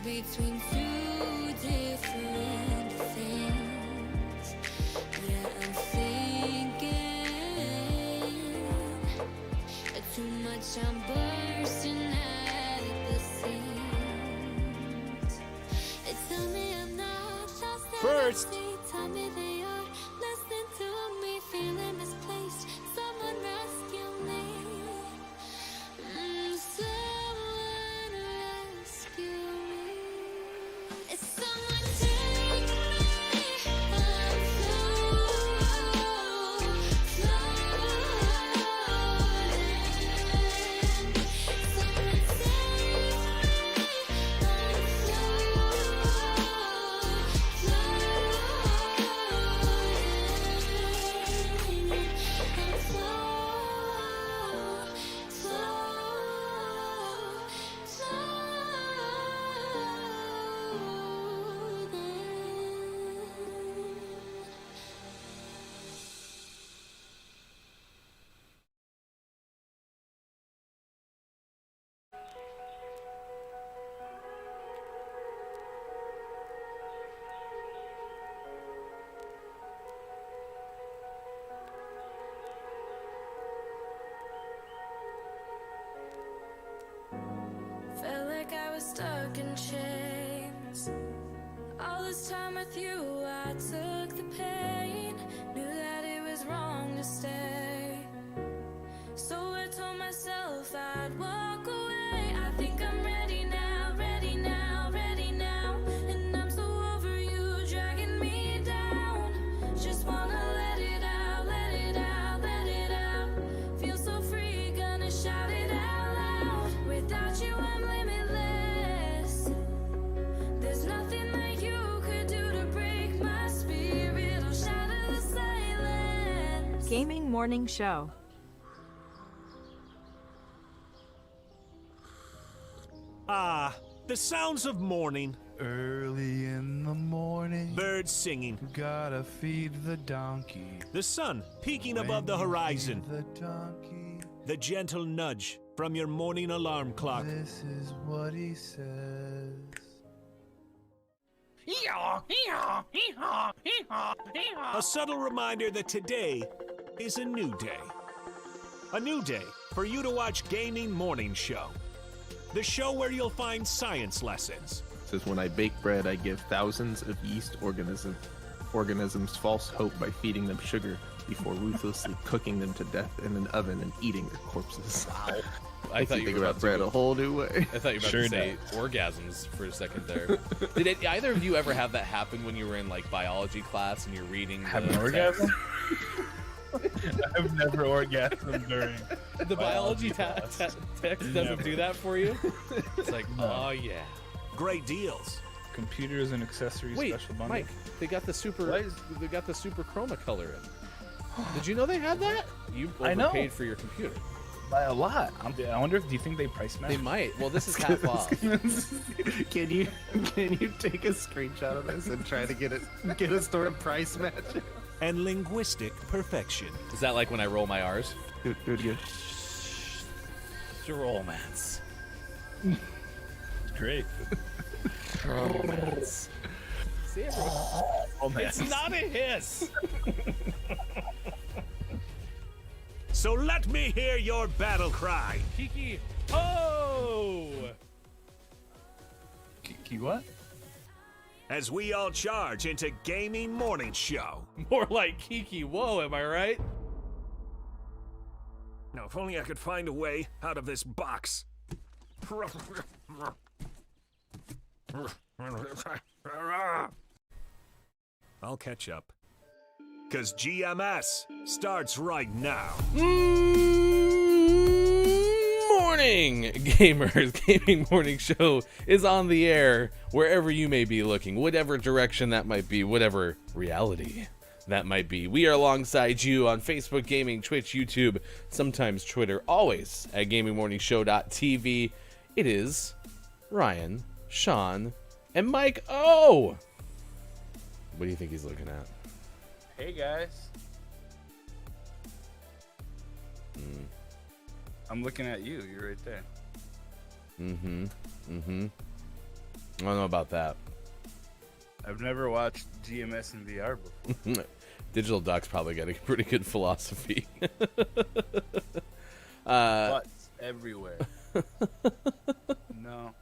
between two different things. Yeah, I'm thinking too much, I'm bursting at the seams. Tell me I'm not lost at First. sea. Tell me they are listening to me, feeling misplaced. Someone rescue me. Someone rescue me. Someone take me. I'm floating. Someone felt like I was stuck in chains. All this time with you, I took the pain. Knew that it was wrong to stay. So I told myself I'd walk away. I think I'm ready now, ready now, ready now. And I'm so over you dragging me down. Just wanna let it out, let it out, let it out. Feel so free, gonna shout it out loud. Without you, I'm limitless. There's nothing that you could do to break my spirit or shatter the silence. Gaming Morning Show. Ah, the sounds of morning. Early in the morning, Birds singing. gotta feed the donkey. The sun peeking above the When you horizon. feed the donkey, The gentle nudge from your morning alarm clock. this is what he says. A subtle reminder that today is a new day. A new day for you to watch Gaming Morning Show. The show where you'll find science lessons, Says when I bake bread, I give thousands of yeast organisms false hope by feeding them sugar before ruthlessly cooking them to death in an oven and eating their corpses. Wow. I thought you think were about bread a whole new way. I thought you were about to say orgasms for a second there. Did either of you ever have that happen when you were in like biology class and you're reading Have the an text? orgasm? I've never orgasmed during The biology text doesn't Never. do that for you. It's like, No. oh yeah. great deals. computers and accessories Wait, special bundle. Mike, they got the super. What is- They got the super chroma color in. Did you know they had that? You I know. overpaid for your computer. By a lot. I wonder if do you think they price match? They might. Well, this is half off. Can you take a screenshot of this and try to get a store price match? And linguistic perfection. Is that like when I roll my R's? Dude, Romance. Great. Romance. See, everyone- it's not a hiss. So let me hear your battle cry. Kiki. Oh! Kiki what? As we all charge into Gaming Morning Show. More like Kiki. Whoa, am I right? Now, if only I could find a way out of this box. I'll catch up. Because GMS starts right now. Morning, gamers. Gaming Morning Show is on the air wherever you may be looking, whatever direction that might be, whatever reality that might be. We are alongside you on Facebook, Gaming, Twitch, YouTube, sometimes Twitter, always at gamingmorningshow.tv. It is Ryan, Sean, and Mike O. What do you think he's looking at? Hey guys. I'm looking at you. You're right there. I don't know about that. I've never watched GMS in VR before. Digital Doc's probably got a pretty good philosophy. Butts everywhere. No.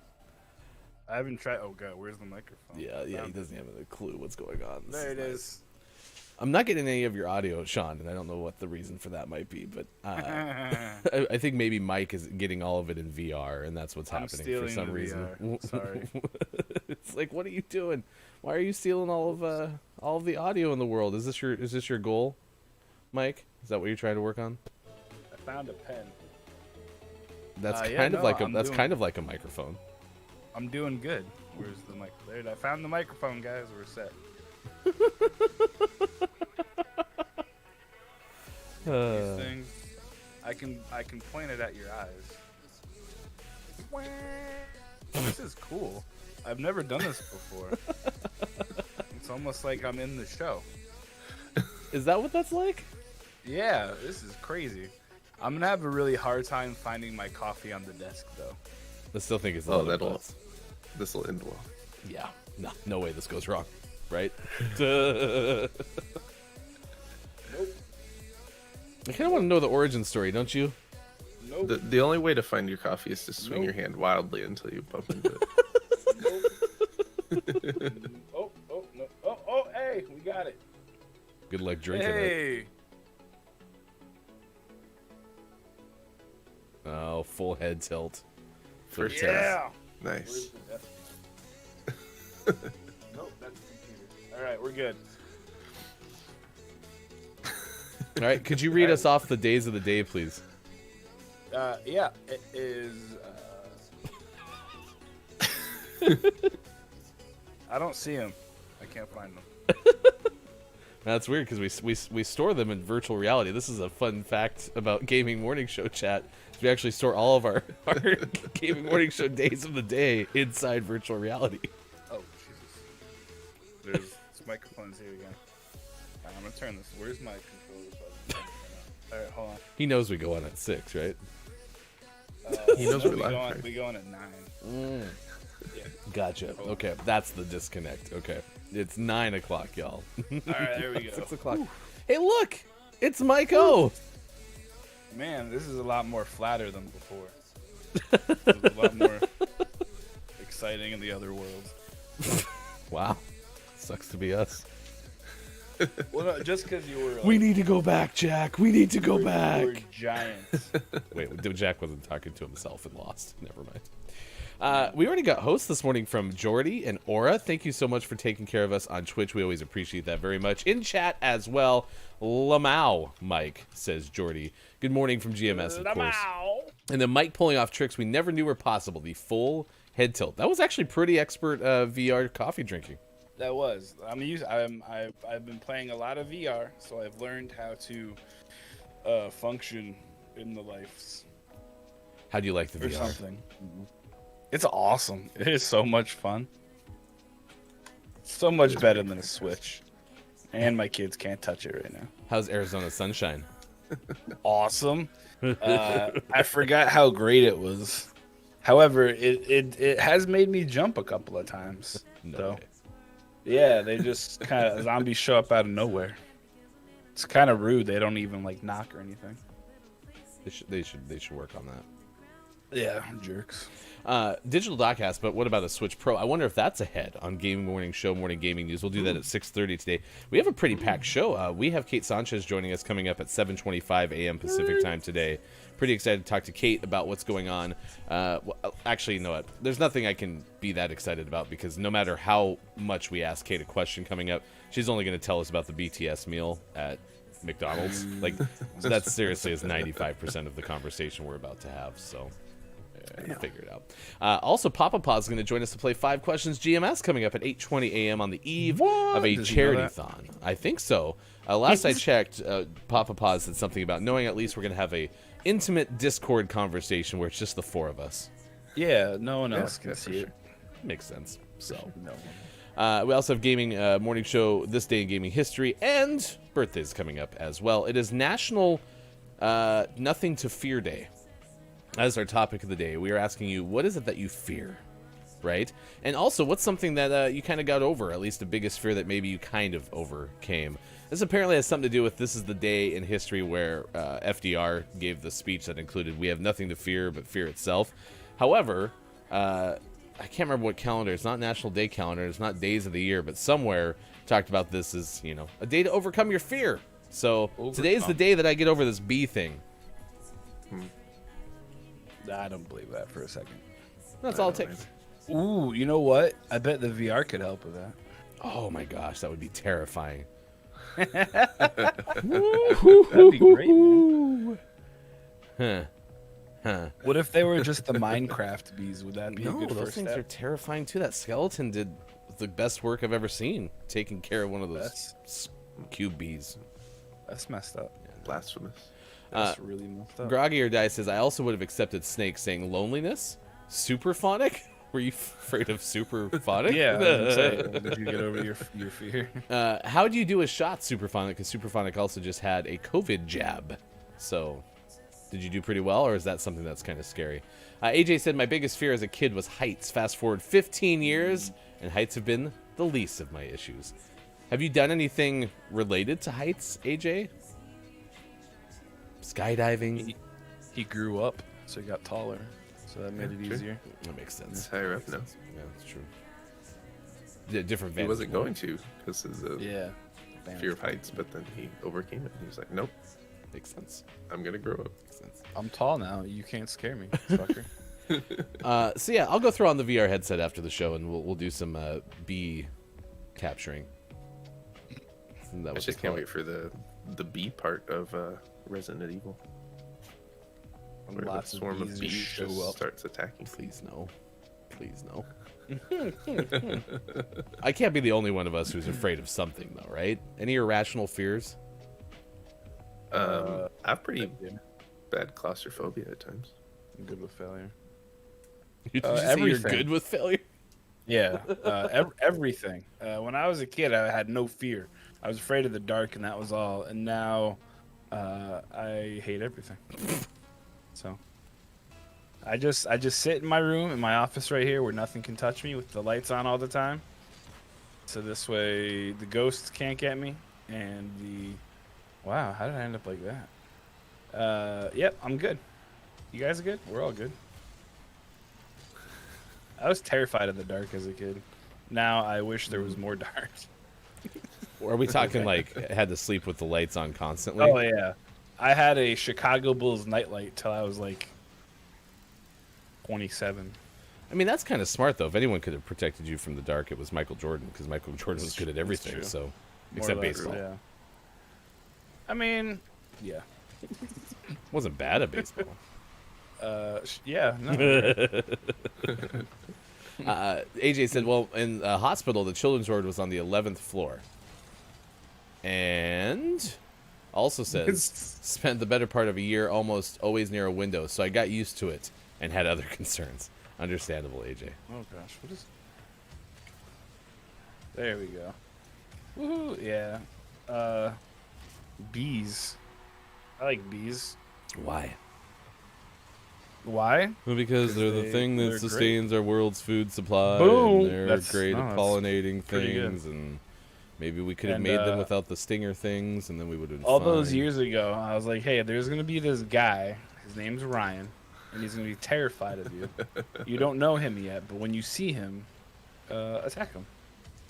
I haven't tried. Oh, God, where's the microphone? Yeah, he doesn't have a clue what's going on. This There it nice. is. I'm not getting any of your audio, Sean, and I don't know what the reason for that might be, but I think maybe Mike is getting all of it in VR, and that's what's I'm happening stealing for some the reason. VR. Sorry. It's like, what are you doing? Why are you stealing all of the audio in the world? Is this your goal, Mike? Is that what you're trying to work on? I found a pen. That's Yeah, kind of no, like I'm doing- kind of like a microphone. I'm doing good. Where's the mic? There, I found the microphone, guys. We're set. These things, I can point it at your eyes. This is cool. I've never done this before. It's almost like I'm in the show. Is that what that's like? Yeah, this is crazy. I'm gonna have a really hard time finding my coffee on the desk, though. I still think it's a Oh, little that'll. butts. This will end well. Yeah, no way this goes wrong, right? I kind of want to know the origin story, don't you? Nope. The only way to find your coffee is to swing your Nope. hand wildly until you bump into it. Oh, no. Oh, hey, we got it. Good luck drinking it. Hey. Oh, full head tilt. First Tilt. Yeah. Nice. Where's the desk? Nope, that's the computer. All right, we're good. All right, could you read us off the days of the day, please? Yeah, it is. I don't see him. I can't find them. That's weird because we store them in virtual reality. This is a fun fact about Gaming Morning Show chat. We actually store all of our Gaming Morning Show days of the day inside virtual reality. Oh, Jesus. There's this microphone's here again. I'm gonna turn this. Where's my controller? So I can turn it on? All right, hold on. He knows we go on at 6, right? He knows no, we're live, go on, right? we go on at 9. Yeah. Gotcha. Okay, that's the disconnect. Okay, it's 9 o'clock, y'all. All right, there we go. 6 o'clock. Hey, look, it's Mike O. Man, this is a lot more flatter than before. This is a lot more exciting in the other world. Wow, sucks to be us. Well, no, just because you were. We need to go back, Jack. We need to go We're back. giants. Wait, Jack wasn't talking to himself and lost. Never mind. We already got hosts this morning from Jordy and Aura. Thank you so much for taking care of us on Twitch. We always appreciate that very much. In chat as well, Lamau Mike, says Jordy. Good morning from GMS, of course. And then Mike pulling off tricks we never knew were possible. The full head tilt. That was actually pretty expert VR coffee drinking. That was. I've been playing a lot of VR, so I've learned how to function in the lives How do you like the or VR? something. It's awesome. It is so much fun. So much better than a Switch. And my kids can't touch it right now. How's Arizona sunshine? Awesome. I forgot how great it was. However, it has made me jump a couple of times. No So, way. yeah, they just kind of zombies show up out of nowhere. It's kind of rude. They don't even like knock or anything. They should work on that. Yeah, jerks. Digital Doc asked, but what about a Switch Pro? I wonder if that's ahead on Gaming Morning Show, Morning Gaming News. We'll do that at 6:30 today. We have a pretty packed show. We have Kate Sanchez joining us coming up at 7:25 a.m. Pacific time today. Pretty excited to talk to Kate about what's going on. Well, actually, you know what? There's nothing I can be that excited about because no matter how much we ask Kate a question coming up, she's only going to tell us about the BTS meal at McDonald's. Like, that seriously is 95% of the conversation we're about to have, so... Yeah, figure it out. Also, Papa Pa's going to join us to play 5 Questions GMS coming up at 8:20 a.m. on the eve of a Does he know that? charity-thon. I think so. Last I checked, Papa Pa said something about knowing at least we're going to have a intimate Discord conversation where it's just the 4 of us. Yeah, no one else can that's for see sure. it. Makes sense. So, No. we also have Gaming Morning Show, This Day in Gaming History, and birthdays coming up as well. It is National Nothing to Fear Day. That is our topic of the day. We are asking you, what is it that you fear? right? And also, what's something that you kind of got over, at least the biggest fear that maybe you kind of overcame? This apparently has something to do with this is the day in history where FDR gave the speech that included, "We have nothing to fear but fear itself." However, I can't remember what calendar. It's not National Day calendar. It's not days of the year, but somewhere talked about this as, you know, a day to overcome your fear. So today's the day that I get over this bee thing. I don't believe that for a second. That's all it takes. Ooh, you know what? I bet the VR could help with that. Oh my gosh, that would be terrifying. That'd be great, man. Huh. What if they were just the Minecraft bees? Would that be a No, good those first things step? are terrifying too. That skeleton did the best work I've ever seen, taking care of one of those cube bees. That's messed up. Blasphemous. That's really messed up. Groggy or Die says, I also would have accepted Snake saying loneliness. Superphonic? Were you afraid of superphonic? Yeah, I was gonna say, did you get over your fear? How do you do a shot, Superphonic? Because Superphonic also just had a COVID jab. So, did you do pretty well, or is that something that's kind of scary? AJ said, my biggest fear as a kid was heights. Fast forward 15 years, and heights have been the least of my issues. Have you done anything related to heights, AJ? Skydiving? He grew up, so he got taller. So that made it true. easier. That makes sense. He's higher up now. Yeah, that's true. Different He vantage wasn't point. going to because of the Yeah. fear of heights, but then he overcame it. He was like, nope, Makes sense. I'm going to grow up. Makes sense. I'm tall now. You can't scare me, fucker. So yeah, I'll go throw on the VR headset after the show, and we'll do some bee capturing. Isn't that I what just they can't call wait for the bee part of Resident Evil. Where Lots the of swarm of bees bees show just up. starts attacking. it? Please no. Please no. I can't be the only one of us who's afraid of something, though, right? Any irrational fears? I have pretty Yeah. bad claustrophobia at times. I'm good with failure. Did you say you're everything. good with failure? Yeah, everything. When I was a kid, I had no fear. I was afraid of the dark, and that was all. And now, I hate everything. So, I just sit in my room, in my office right here, where nothing can touch me, with the lights on all the time. So this way, the ghosts can't get me, and wow, how did I end up like that? Yep, I'm good. You guys are good? We're all good. I was terrified of the dark as a kid. Now I wish there was more dark. Or are we talking like had to sleep with the lights on constantly? Oh yeah, I had a Chicago Bulls nightlight till I was like 27. I mean, that's kind of smart, though. If anyone could have protected you from the dark, it was Michael Jordan, because Michael Jordan was good at everything, true. so More except or less, baseball. Yeah. I mean, yeah. Wasn't bad at baseball. Yeah. No. AJ said, well, in the hospital, the children's ward was on the 11th floor. And also says, spent the better part of a year almost always near a window, so I got used to it and had other concerns. Understandable, AJ. Oh gosh, what is? There we go. Woohoo! Yeah. Bees. I like bees. Why? Why? Well, because they're the thing that they're great. sustains our world's food supply. Boom! And they're That's- great no, at that's pollinating pretty good. things, and maybe we could have And, made them without the stinger things, and then we would have been All fine. those years ago, I was like, hey, there's gonna be this guy. His name's Ryan, and he's gonna be terrified of you. You don't know him yet, but when you see him, attack him.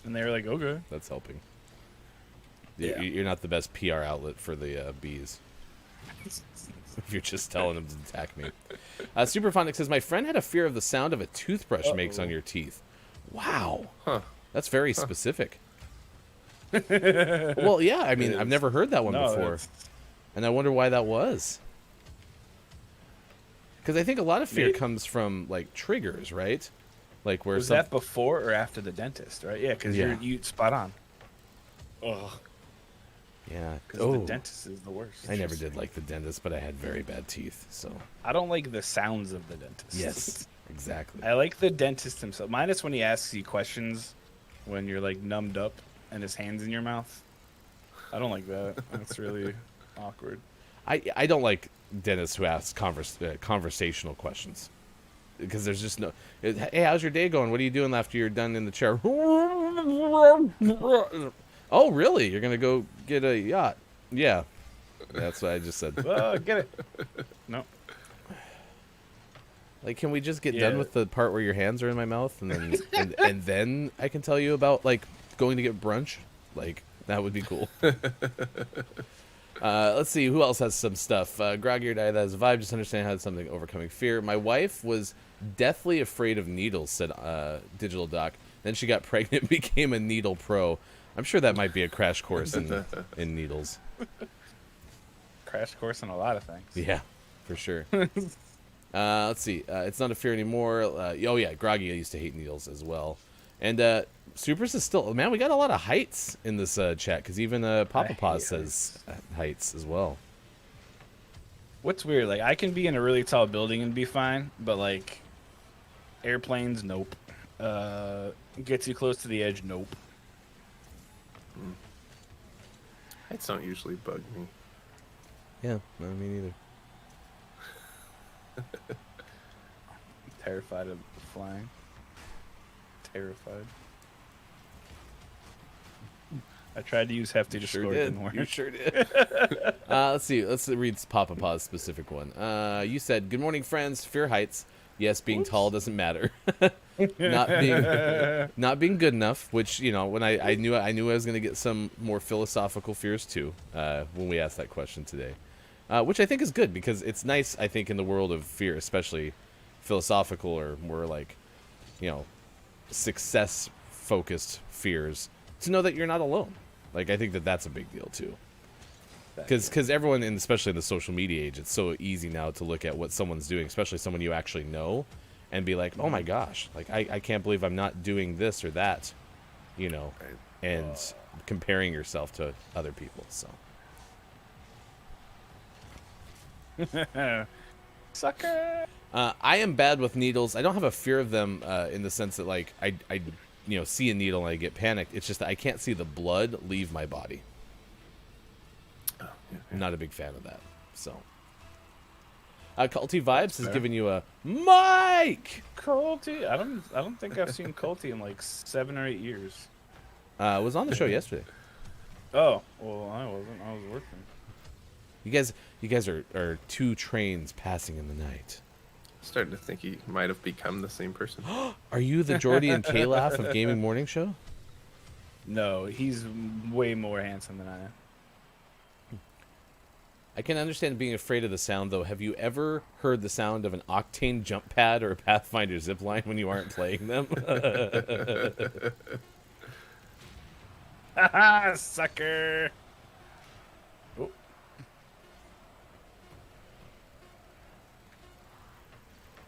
And they were like, okay. That's helping. Yeah. You're not the best PR outlet for the bees. If you're just telling them to attack me. Superphonic says, my friend had a fear of the sound of a toothbrush makes on your teeth. Wow. Huh. That's very specific. Well, yeah, I mean, I've never heard that one No, before. it's- And I wonder why that was. Because I think a lot of fear Maybe- comes from, like, triggers, right? Like, where Was some... that before or after the dentist, right? Yeah, because Yeah. you spot on. Ugh. Yeah. Because Oh, the dentist is the worst. I never did like the dentist, but I had very bad teeth, so... I don't like the sounds of the dentist. Yes, exactly. I like the dentist himself. Minus when he asks you questions when you're like numbed up and his hand's in your mouth. I don't like that. That's really awkward. I don't like dentists who ask conversational questions. because there's just no. Hey, how's your day going? What are you doing after you're done in the chair? Oh, really? You're gonna go get a yacht? Yeah, that's what I just said. Get it. No. Like, can we just get Yeah. done with the part where your hands are in my mouth, and then and then I can tell you about like going to get brunch? Like, that would be cool. Let's see who else has some stuff. Groggy that has a vibe. Just understand how it's something overcoming fear. My wife was deathly afraid of needles, said Digital Doc. Then she got pregnant, and became a needle pro. I'm sure that might be a crash course in needles. Crash course in a lot of things. Yeah, for sure. Let's see. It's not a fear anymore. Oh yeah, Groggy used to hate needles as well. And Supers is still, man, we got a lot of heights in this chat, because even Papa Paws says heights as well. What's weird? Like, I can be in a really tall building and be fine, but like airplanes, nope. Get too close to the edge, nope. Heights don't usually bug me. Yeah, no, me neither. Terrified of flying. Terrified. I tried to use hefty Discord, didn't work. You sure did. Let's see. Let's read Papa Paw's specific one. You said, "Good morning, friends. Fear heights. Yes, being tall doesn't matter. not being good enough." Which, you know, when I knew I was going to get some more philosophical fears too when we asked that question today, which I think is good, because it's nice. I think in the world of fear, especially philosophical or more like, you know, success focused fears, to know that you're not alone. Like, I think that that's a big deal too, because everyone, and especially in the social media age, it's so easy now to look at what someone's doing, especially someone you actually know, and be like, oh my gosh, like I can't believe I'm not doing this or that, you know, and comparing yourself to other people. So Sucker. I am bad with needles. I don't have a fear of them in the sense that, like, I you know, see a needle and I get panicked. It's just that I can't see the blood leave my body. I'm not a big fan of that. So Culty Vibes has given you a Mike. Colty. I don't think I've seen Colty in like 7 or 8 years. Was on the show yesterday. Oh, well, I wasn't. I was working. You guys are two trains passing in the night. Starting to think he might have become the same person. Are you the Jordy and K-Laugh of Gaming Morning Show? No, he's way more handsome than I am. I can understand being afraid of the sound, though. Have you ever heard the sound of an Octane jump pad or a Pathfinder zipline when you aren't playing them? Haha, sucker. Oh.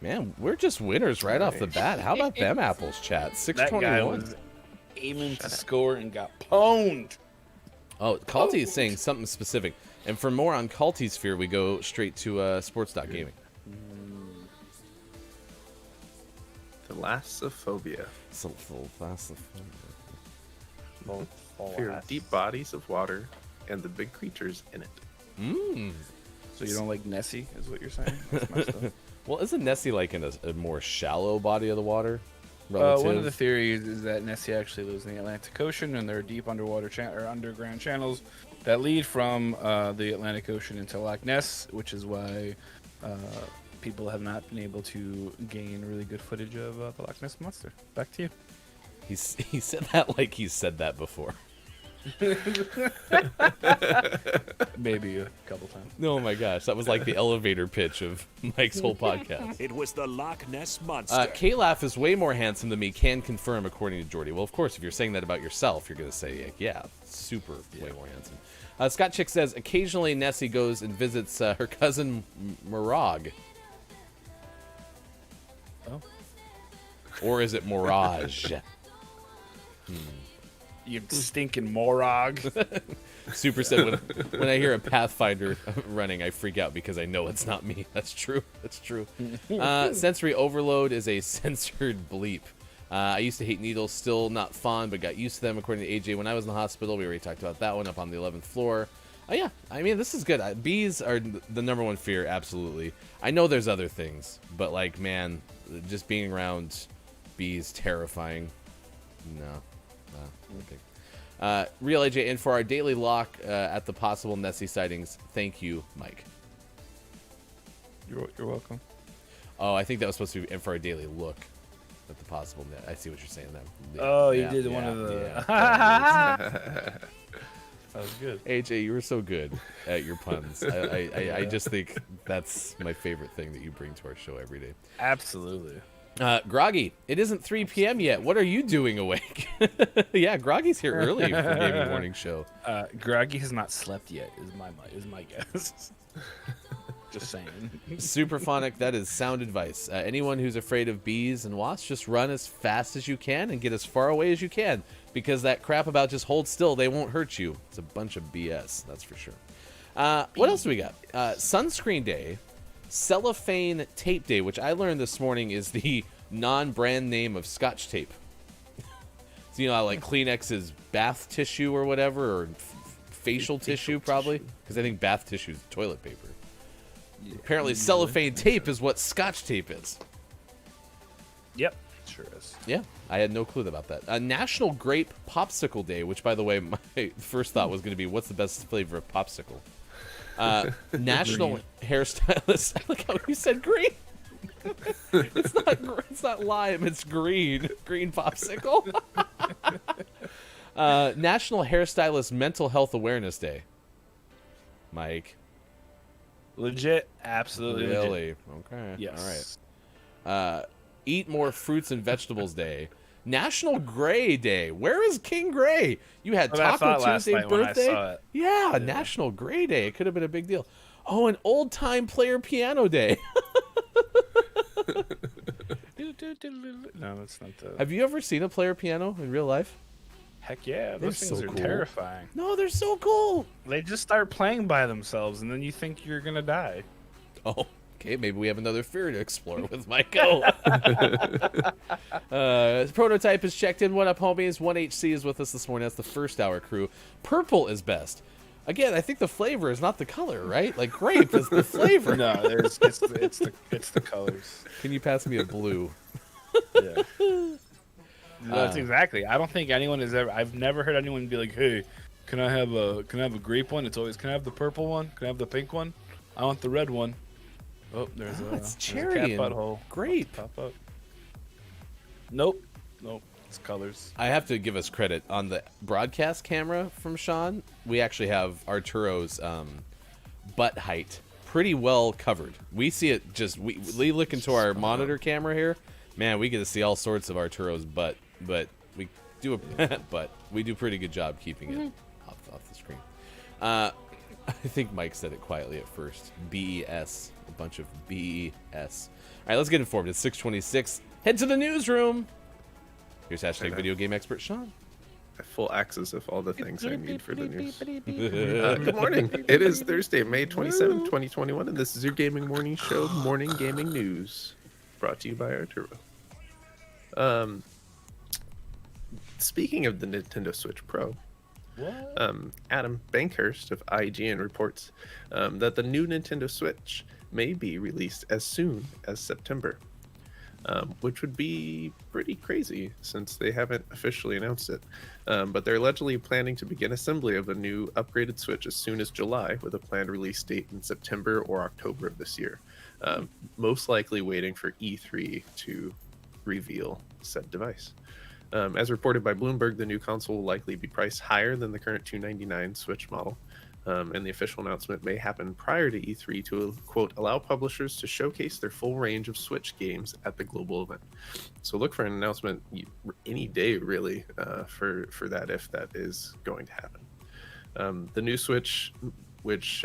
Man, we're just winners right off the bat. How about them apples, chat? That guy 621. was aiming to score and got pwned. Oh, Culty is saying something specific. And for more on Culty's fear, we go straight to sports.gaming. Thalassophobia. Fear of deep bodies of water and the big creatures in it. So you don't like Nessie, is what you're saying? That's messed up. Well, isn't Nessie like in a more shallow body of the water? One of the Relative? theories is that Nessie actually lives in the Atlantic Ocean, and there are deep underwater or underground channels that lead from the Atlantic Ocean into Loch Ness, which is why people have not been able to gain really good footage of the Loch Ness monster. Back to you. He said that like he's said that before. Maybe a couple times. Oh my gosh, that was like the elevator pitch of Mike's whole podcast. It was the Loch Ness Monster. K-Laugh is way more handsome than me, can confirm according to Jordy. Well, of course, if you're saying that about yourself, you're going to say, yeah, super, way more handsome. Scott Chick says, occasionally Nessie goes and visits her cousin Morag. Oh. Or is it Mirage? You stinking morog. Super said, when I hear a Pathfinder running, I freak out because I know it's not me. That's true. That's true. Sensory overload is a censored bleep. I used to hate needles, still not fun, but got used to them according to AJ. When I was in the hospital, we already talked about that one up on the 11th floor. Oh yeah, I mean this is good. Bees are the number one fear, absolutely. I know there's other things, but like man, just being around bees terrifying. No, okay. Real AJ, and for our daily lock at the possible Nessie sightings, thank you, Mike. You're welcome. Oh, I think that was supposed to be and for our daily look at the possible net. I see what you're saying then. Oh, you did one of the. Yeah. That was good. AJ, you were so good at your puns. I just think that's my favorite thing that you bring to our show every day. Absolutely. Groggy, it isn't 3 p.m. yet. What are you doing awake? Yeah, Groggy's here early for Gaming Morning Show. Groggy has not slept yet. Is my guess. Just saying. Superphonic, that is sound advice. Anyone who's afraid of bees and wasps, just run as fast as you can and get as far away as you can, because that crap about just hold still, they won't hurt you. It's a bunch of BS, that's for sure. What else do we got? Sunscreen Day, Cellophane Tape Day, which I learned this morning is the non-brand name of Scotch tape. So, you know, like Kleenex is bath tissue or whatever, or facial tissue probably, because I think bath tissue is toilet paper. Apparently, cellophane tape is what Scotch tape is. Yep, sure is. Yeah, I had no clue about that. National Grape Popsicle Day, which, by the way, my first thought was going to be, what's the best flavor of popsicle? National Hairstylist. I like how you said green. It's not lime. It's green. Green popsicle. National Hairstylist Mental Health Awareness Day. Mike. Legit, absolutely. Really? Legit. Okay. Yes. All right. Eat more fruits and vegetables day. National Gray Day. Where is King Gray? You had Taco Tuesday birthday. Yeah, National Gray Day. It could have been a big deal. Oh, an old time player piano day. No, that's not the. Have you ever seen a player piano in real life? Heck yeah, They're those things so are cool. terrifying. No, they're so cool. They just start playing by themselves, and then you think you're gonna die. Oh, okay. Maybe we have another fear to explore with Michael. Prototype is checked in. What up, homies? 1HC is with us this morning. That's the first hour crew. Purple is best. Again, I think the flavor is not the color, right? Like grape is the flavor. No, it's the colors. Can you pass me a blue? Yeah. That's exactly. I don't think anyone has ever. I've never heard anyone be like, "Hey, can I have a grape one?" It's always, "Can I have the purple one? Can I have the pink one? I want the red one." Oh, there's it's a cherry cat and butthole. grape. Pop up. Nope. It's colors. I have to give us credit on the broadcast camera from Sean. We actually have Arturo's butt height pretty well covered. We see it just we look into our monitor camera here. Man, we get to see all sorts of Arturo's butt, but we do we do a pretty good job keeping it off the screen. I think Mike said it quietly at first. BES, a bunch of BES. All right, let's get informed. It's 6:26. Head to the newsroom. Here's hashtag video game expert Sean. I have full access of all the things I need for the news. Good morning. It is Thursday, May 27th, 2021, and this is your Gaming Morning Show, Morning Gaming News, brought to you by Arturo. Speaking of the Nintendo Switch Pro, Adam Bankhurst of IGN reports that the new Nintendo Switch may be released as soon as September. Which would be pretty crazy since they haven't officially announced it. But they're allegedly planning to begin assembly of a new upgraded Switch as soon as July, with a planned release date in September or October of this year. Most likely waiting for E3 to reveal said device. As reported by Bloomberg, the new console will likely be priced higher than the current $299 Switch model. And the official announcement may happen prior to E3 to, quote, allow publishers to showcase their full range of Switch games at the global event. So look for an announcement any day, really, for that, if that is going to happen. The new Switch, which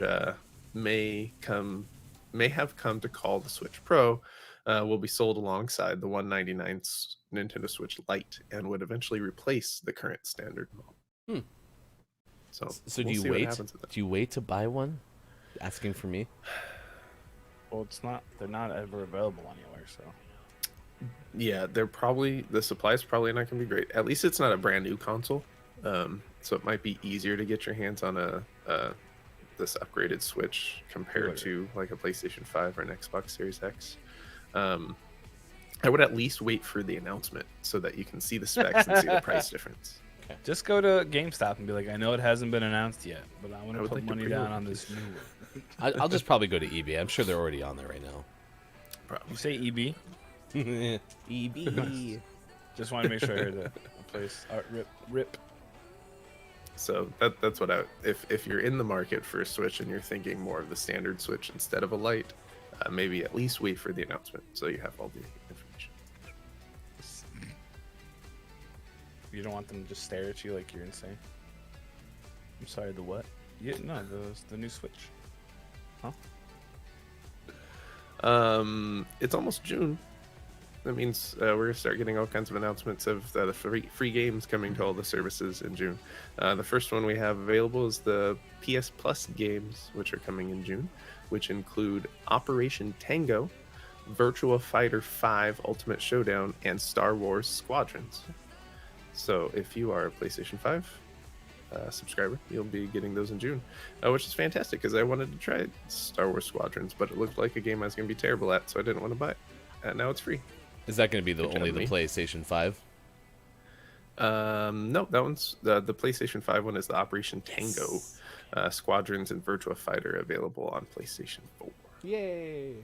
may have come to call the Switch Pro, will be sold alongside the $199 Nintendo Switch Lite and would eventually replace the current standard model. So do we'll you see what wait? happens with that. Do you wait to buy one? Asking for me? Well, they're not ever available anywhere, so. Yeah, the supply is probably not going to be great. At least it's not a brand new console, so it might be easier to get your hands on a this upgraded Switch compared to like a PlayStation 5 or an Xbox Series X. I would at least wait for the announcement so that you can see the specs and see the price difference. Just go to GameStop and be like, I know it hasn't been announced yet, but I want I to would put like to money down pre-order on this. this new one. I'll just probably go to eBay. I'm sure they're already on there right now. You say EB? EB. Just want to make sure I heard the place. Rip. So that's what if you're in the market for a Switch and you're thinking more of the standard Switch instead of a Lite, maybe at least wait for the announcement so you have all the information. You don't want them to just stare at you like you're insane. I'm sorry, the what? Yeah, no, the new Switch. Huh? It's almost June. That means we're gonna start getting all kinds of announcements of the free games coming to all the services in June. The first one we have available is the PS Plus games, which are coming in June, which include Operation Tango, Virtua Fighter 5 Ultimate Showdown, and Star Wars Squadrons. So if you are a PlayStation 5 subscriber, you'll be getting those in June, which is fantastic because I wanted to try Star Wars Squadrons, but it looked like a game I was going to be terrible at, so I didn't want to buy it. Now it's free. Is that going to be Good only job, the me. PlayStation 5? No, that one's the PlayStation 5 one is the Operation Tango. Squadrons and Virtua Fighter available on PlayStation 4. Yay!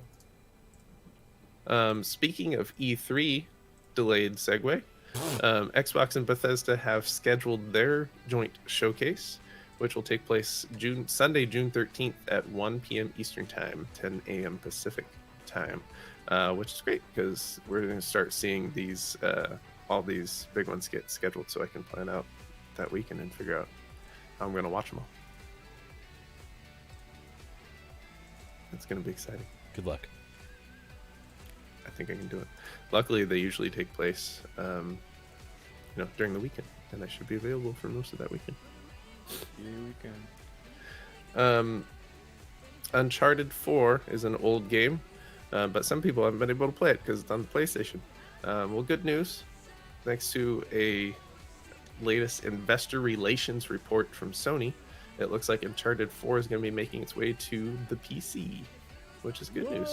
Speaking of E3, delayed segue. Xbox and Bethesda have scheduled their joint showcase, which will take place Sunday, June 13th at 1 p.m. Eastern Time, 10 a.m. Pacific Time, which is great because we're going to start seeing these all these big ones get scheduled, so I can plan out that weekend and figure out how I'm going to watch them all. It's going to be exciting. Good luck. I think I can do it. Luckily, they usually take place, during the weekend, and I should be available for most of that weekend. Here we go. Uncharted 4 is an old game, but some people haven't been able to play it because it's on the PlayStation. Well, good news. Thanks to a latest investor relations report from Sony, it looks like Uncharted 4 is going to be making its way to the PC, which is good news.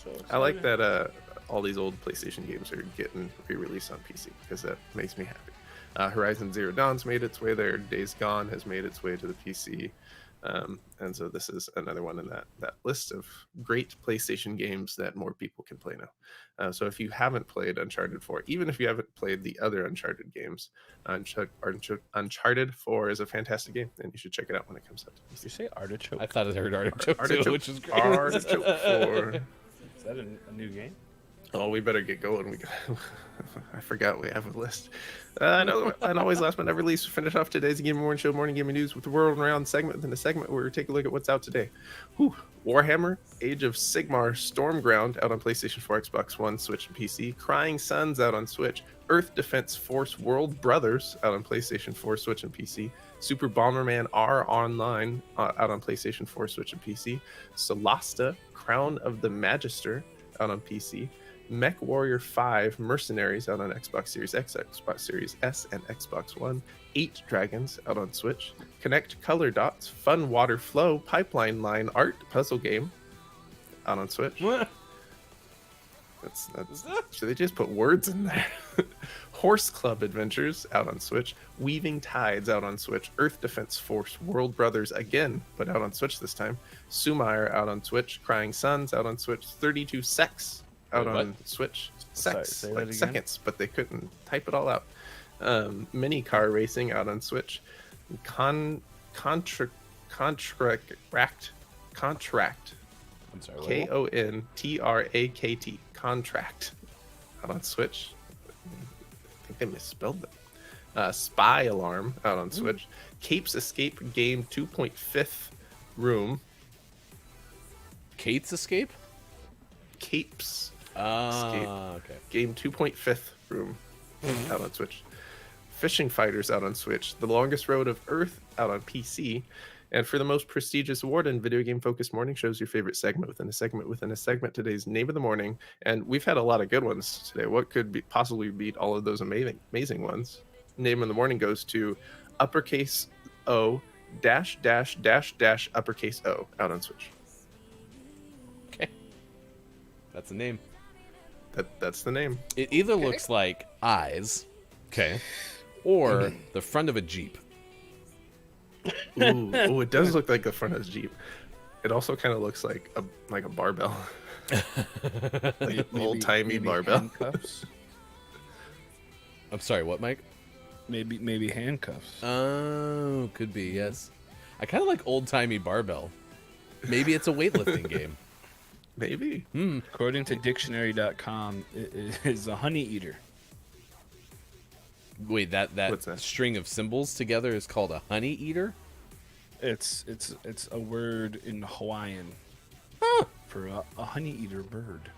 So I like that all these old PlayStation games are getting re-released on PC because that makes me happy. Horizon Zero Dawn's made its way there. Days Gone has made its way to the PC. And so this is another one in that list of great PlayStation games that more people can play now. So if you haven't played Uncharted 4, even if you haven't played the other Uncharted games, Uncharted 4 is a fantastic game, and you should check it out when it comes out to Did you PC. say artichoke? I thought I heard Artichoke, too, Artichoke. which is great. Artichoke 4. Is that a new game? Oh, we better get going. We got. I forgot we have a list. And always last but never least, we finish off today's Game Morning Show morning gaming news with the World Around segment. Within the segment where we take a look at what's out today. Warhammer, Age of Sigmar, Stormground out on PlayStation 4, Xbox One, Switch, and PC. Crying Suns out on Switch. Earth Defense Force World Brothers out on PlayStation 4, Switch, and PC. Super Bomberman R Online out on PlayStation 4, Switch, and PC. Solasta, Crown of the Magister out on PC. Mech Warrior 5 Mercenaries out on Xbox Series X, Xbox Series S, and Xbox One. 8 Dragons out on Switch. Connect Color Dots Fun Water Flow Pipeline Line Art Puzzle Game out on Switch. That's should they just put words in there? Horse Club Adventures out on Switch. Weaving Tides out on Switch. Earth Defense Force World Brothers again, but out on Switch this time. Sumair out on Switch. Crying Suns out on Switch. 32 Sex out Wait, on Switch. Sorry, Sex, say that like again? seconds, but they couldn't type it all out. Mini Car Racing out on Switch. Contract. I'm sorry. what? Kontrakt. Contract out on Switch. I think they misspelled it. Spy Alarm out on Switch. Capes Escape Game 2.5 Room. Kate's Escape? Capes Ah, okay. Game 2.5 Room out on Switch. Fishing Fighters out on Switch. The Longest Road of Earth out on PC. And for the most prestigious award in video game focused morning shows, your favorite segment within a segment within a segment, today's Name of the Morning. And we've had a lot of good ones today. What could possibly beat all of those amazing ones? Name of the Morning goes to uppercase O, dash dash dash dash uppercase O out on Switch. Okay. That's a name. That's the name. It either looks like eyes, okay, or the front of a Jeep. Ooh, it does look like the front of a Jeep. It also kind of looks like a barbell. Like an old-timey barbell. Handcuffs. I'm sorry, what, Mike? Maybe handcuffs. Oh, could be, yes. I kind of like old-timey barbell. Maybe it's a weightlifting game. Maybe. According to dictionary.com, it is a honey eater. Wait, What's that that? string of symbols together is called a honey eater? It's a word in Hawaiian for a honey eater bird.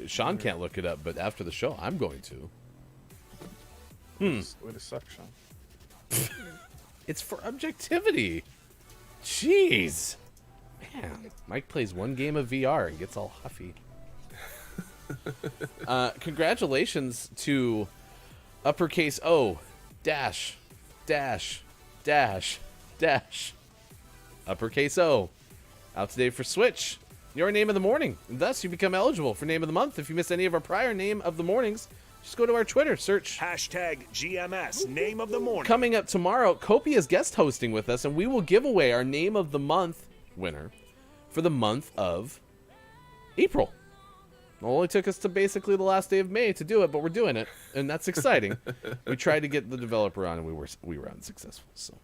Sean can't look it up, but after the show, I'm going to. Way to suck, Sean. It's for objectivity. Jeez. Man, Mike plays one game of VR and gets all huffy. Congratulations to uppercase O dash dash dash dash uppercase O out today for Switch. Your name of the morning. And thus, you become eligible for name of the month. If you missed any of our prior name of the mornings, just go to our Twitter, search Hashtag GMS, name of the morning. Coming up tomorrow, Kopi is guest hosting with us, and we will give away our name of the month winner for the month of April. It only took us to basically the last day of May to do it, but we're doing it, and that's exciting. We tried to get the developer on, and we were unsuccessful. So,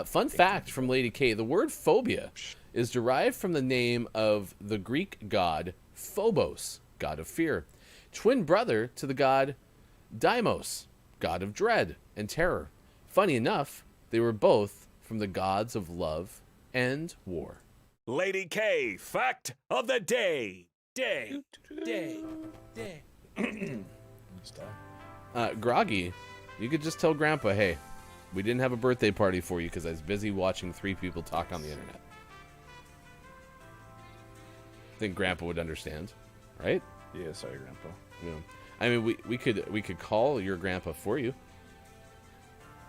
fun fact from Lady K: the word phobia is derived from the name of the Greek god Phobos, god of fear, twin brother to the god Deimos, god of dread and terror. Funny enough, they were both from the gods of love and war. Lady K, fact of the day. Groggy, you could just tell Grandpa, hey, we didn't have a birthday party for you because I was busy watching 3 people talk on the internet. I think Grandpa would understand, right? Yeah, sorry, Grandpa. Yeah. I mean, we could call your grandpa for you.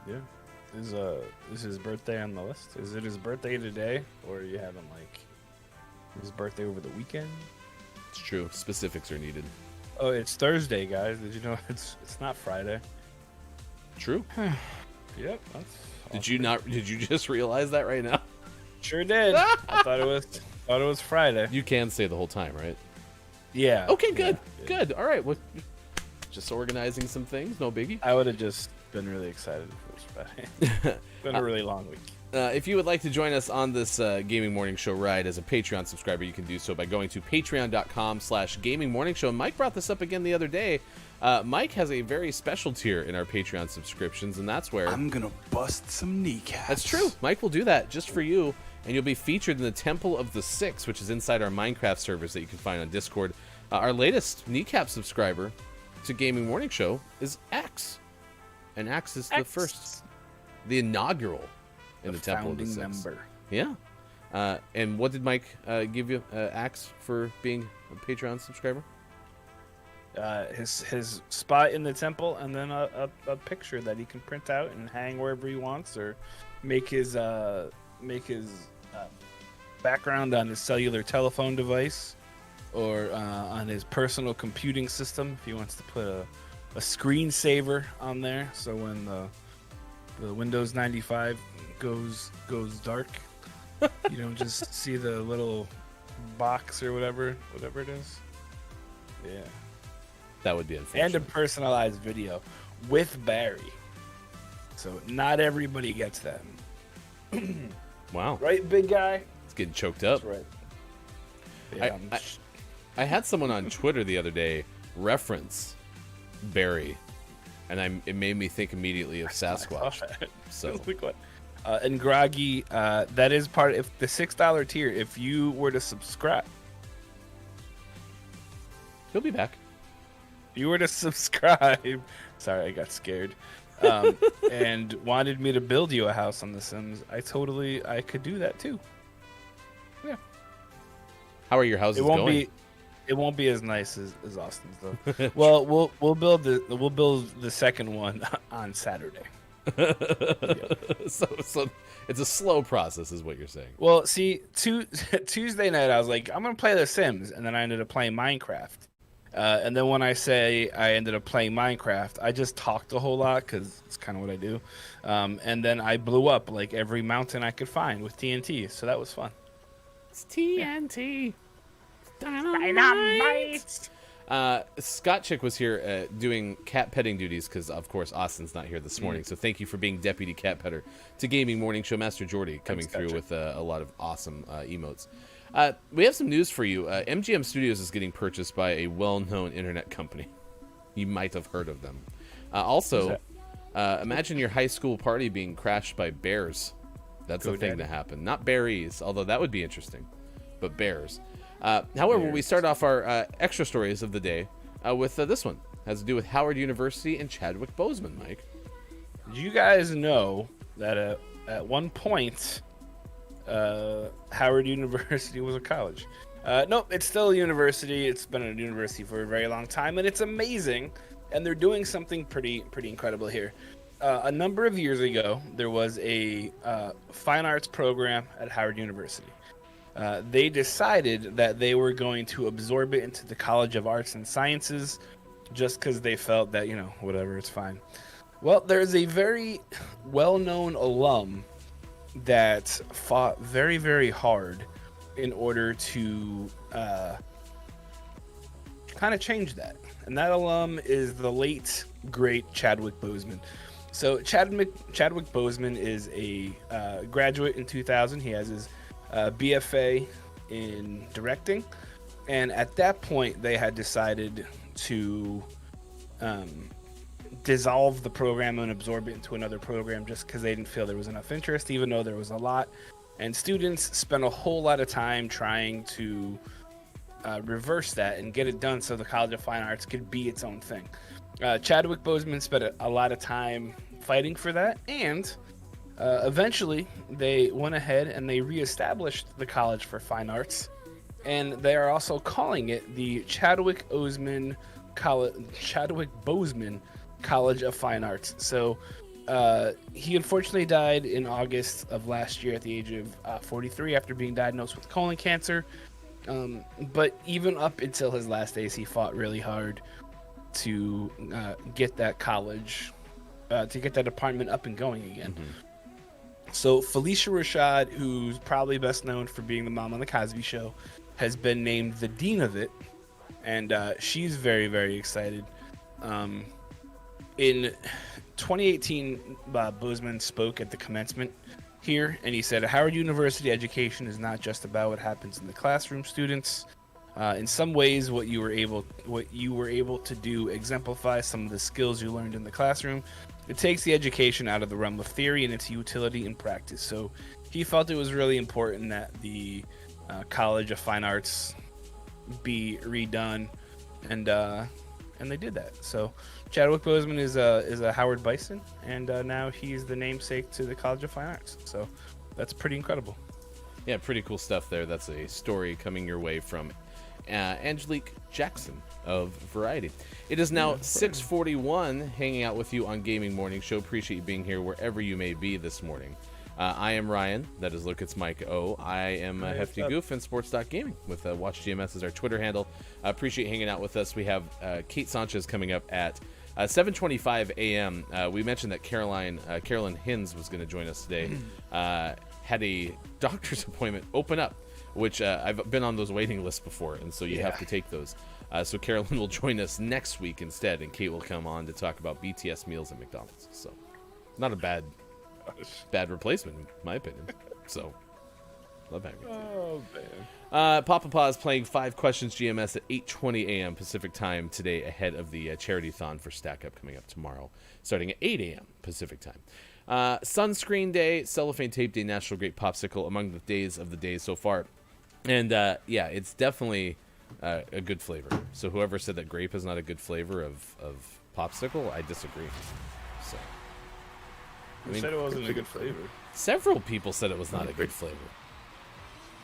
Yeah. Is his birthday on the list? Is it his birthday today, or are you having like his birthday over the weekend? It's true. Specifics are needed. Oh, it's Thursday, guys. Did you know it's not Friday? True. Yep. That's Did you just realize that right now? Sure did. I thought it was Friday. You can say the whole time, right? Yeah. Okay, good. Yeah. Good. All right. Well, just organizing some things, no biggie. I would have just been really excited if it was Friday. Been a really long week. If you would like to join us on this Gaming Morning Show ride as a Patreon subscriber, you can do so by going to patreon.com/Gaming Morning Show. And Mike brought this up again the other day. Mike has a very special tier in our Patreon subscriptions, and that's where... I'm gonna bust some kneecaps. That's true. Mike will do that just for you, and you'll be featured in the Temple of the Six, which is inside our Minecraft servers that you can find on Discord. Our latest kneecap subscriber to Gaming Morning Show is Axe. And Axe is the first, the inaugural in the Temple of the Six. Member. Yeah. And what did Mike give you, Axe, for being a Patreon subscriber? His spot in the temple, and then a picture that he can print out and hang wherever he wants, or make his background on his cellular telephone device, or on his personal computing system if he wants to put a screensaver on there, so when the Windows 95 goes dark, you don't just see the little box or whatever it is. Yeah. That would be unfortunate. And a personalized video with Barry. So not everybody gets that. Wow. Right, big guy? It's getting choked up. That's right. Yeah, I had someone on Twitter the other day reference Barry, and it made me think immediately of Sasquatch. So Like what? And Groggy, that is part of the $6 tier. If you were to subscribe, he'll be back. if you were to subscribe, sorry, I got scared, and wanted me to build you a house on The Sims, I could do that too. Yeah. How are your houses going? It won't be as nice as Austin's though. Well, we'll build the second one on Saturday. So it's a slow process, is what you're saying. Well, see, Tuesday night I was like, I'm gonna play The Sims, and then I ended up playing Minecraft. And then when I say I ended up playing Minecraft, I just talked a whole lot because it's kind of what I do. And then I blew up like every mountain I could find with TNT, so that was fun. It's TNT. Dynamite. Scott Chick was here doing cat petting duties because, of course, Austin's not here this morning. So thank you for being deputy cat petter to Gaming Morning Show. Master Jordy coming through with a lot of awesome emotes. We have some news for you. MGM Studios is getting purchased by a well-known internet company. You might have heard of them. Also, imagine your high school party being crashed by bears. That's a thing to happen. Not berries, although that would be interesting, but bears. However, we start off our extra stories of the day with this one. It has to do with Howard University and Chadwick Boseman, Mike. Did you guys know that at one point, Howard University was a college? Nope, it's still a university. It's been a university for a very long time, and it's amazing. And they're doing something pretty incredible here. A number of years ago, there was a fine arts program at Howard University. They decided that they were going to absorb it into the College of Arts and Sciences just because they felt that, whatever, it's fine. Well, there's a very well-known alum that fought very, very hard in order to kind of change that. And that alum is the late, great Chadwick Boseman. So Chadwick Boseman is a graduate in 2000. He has his BFA in directing, and at that point they had decided to dissolve the program and absorb it into another program just because they didn't feel there was enough interest, even though there was a lot, and students spent a whole lot of time trying to reverse that and get it done so the College of Fine Arts could be its own thing. Chadwick Boseman spent a lot of time fighting for that, and eventually, they went ahead and they reestablished the College for Fine Arts, and they are also calling it the Chadwick Boseman College of Fine Arts. So, he unfortunately died in August of last year at the age of 43 after being diagnosed with colon cancer. But even up until his last days, he fought really hard to get that college, to get that department up and going again. Mm-hmm. So Felicia Rashad, who's probably best known for being the mom on The Cosby Show, has been named the dean of it, and she's very, very excited. In 2018, Boseman spoke at the commencement here, and he said, Howard University education is not just about what happens in the classroom, students. In some ways, what you were able to do exemplifies some of the skills you learned in the classroom. It takes the education out of the realm of theory and its utility in practice. So he felt it was really important that the College of Fine Arts be redone, and they did that. So Chadwick Boseman is a Howard Bison, and now he's the namesake to the College of Fine Arts. So that's pretty incredible. Yeah, pretty cool stuff there. That's a story coming your way from Angelique Jackson of Variety. It is now 6:41, hanging out with you on Gaming Morning Show. Appreciate you being here wherever you may be this morning. I am Ryan. That is Look, it's Mike O. I am Hefty Goof and Sports.Gaming with WatchGMS as our Twitter handle. Appreciate hanging out with us. We have Kate Sanchez coming up at 7:25 a.m. We mentioned that Carolyn Hins was going to join us today. Had a doctor's appointment open up, which I've been on those waiting lists before, and so you have to take those. So Carolyn will join us next week instead, and Kate will come on to talk about BTS meals at McDonald's. So not a bad replacement, in my opinion. So love having you. Oh, man. Papa Paw is playing 5 Questions GMS at 8:20 a.m. Pacific time today, ahead of the Charity-thon for Stack Up coming up tomorrow, starting at 8 a.m. Pacific time. Sunscreen Day, Cellophane Tape Day, National Grape Popsicle, among the days of the day so far. And it's definitely a good flavor. So whoever said that grape is not a good flavor of popsicle, I disagree. So Who said it wasn't a good flavor? Several people said it was not a good flavor.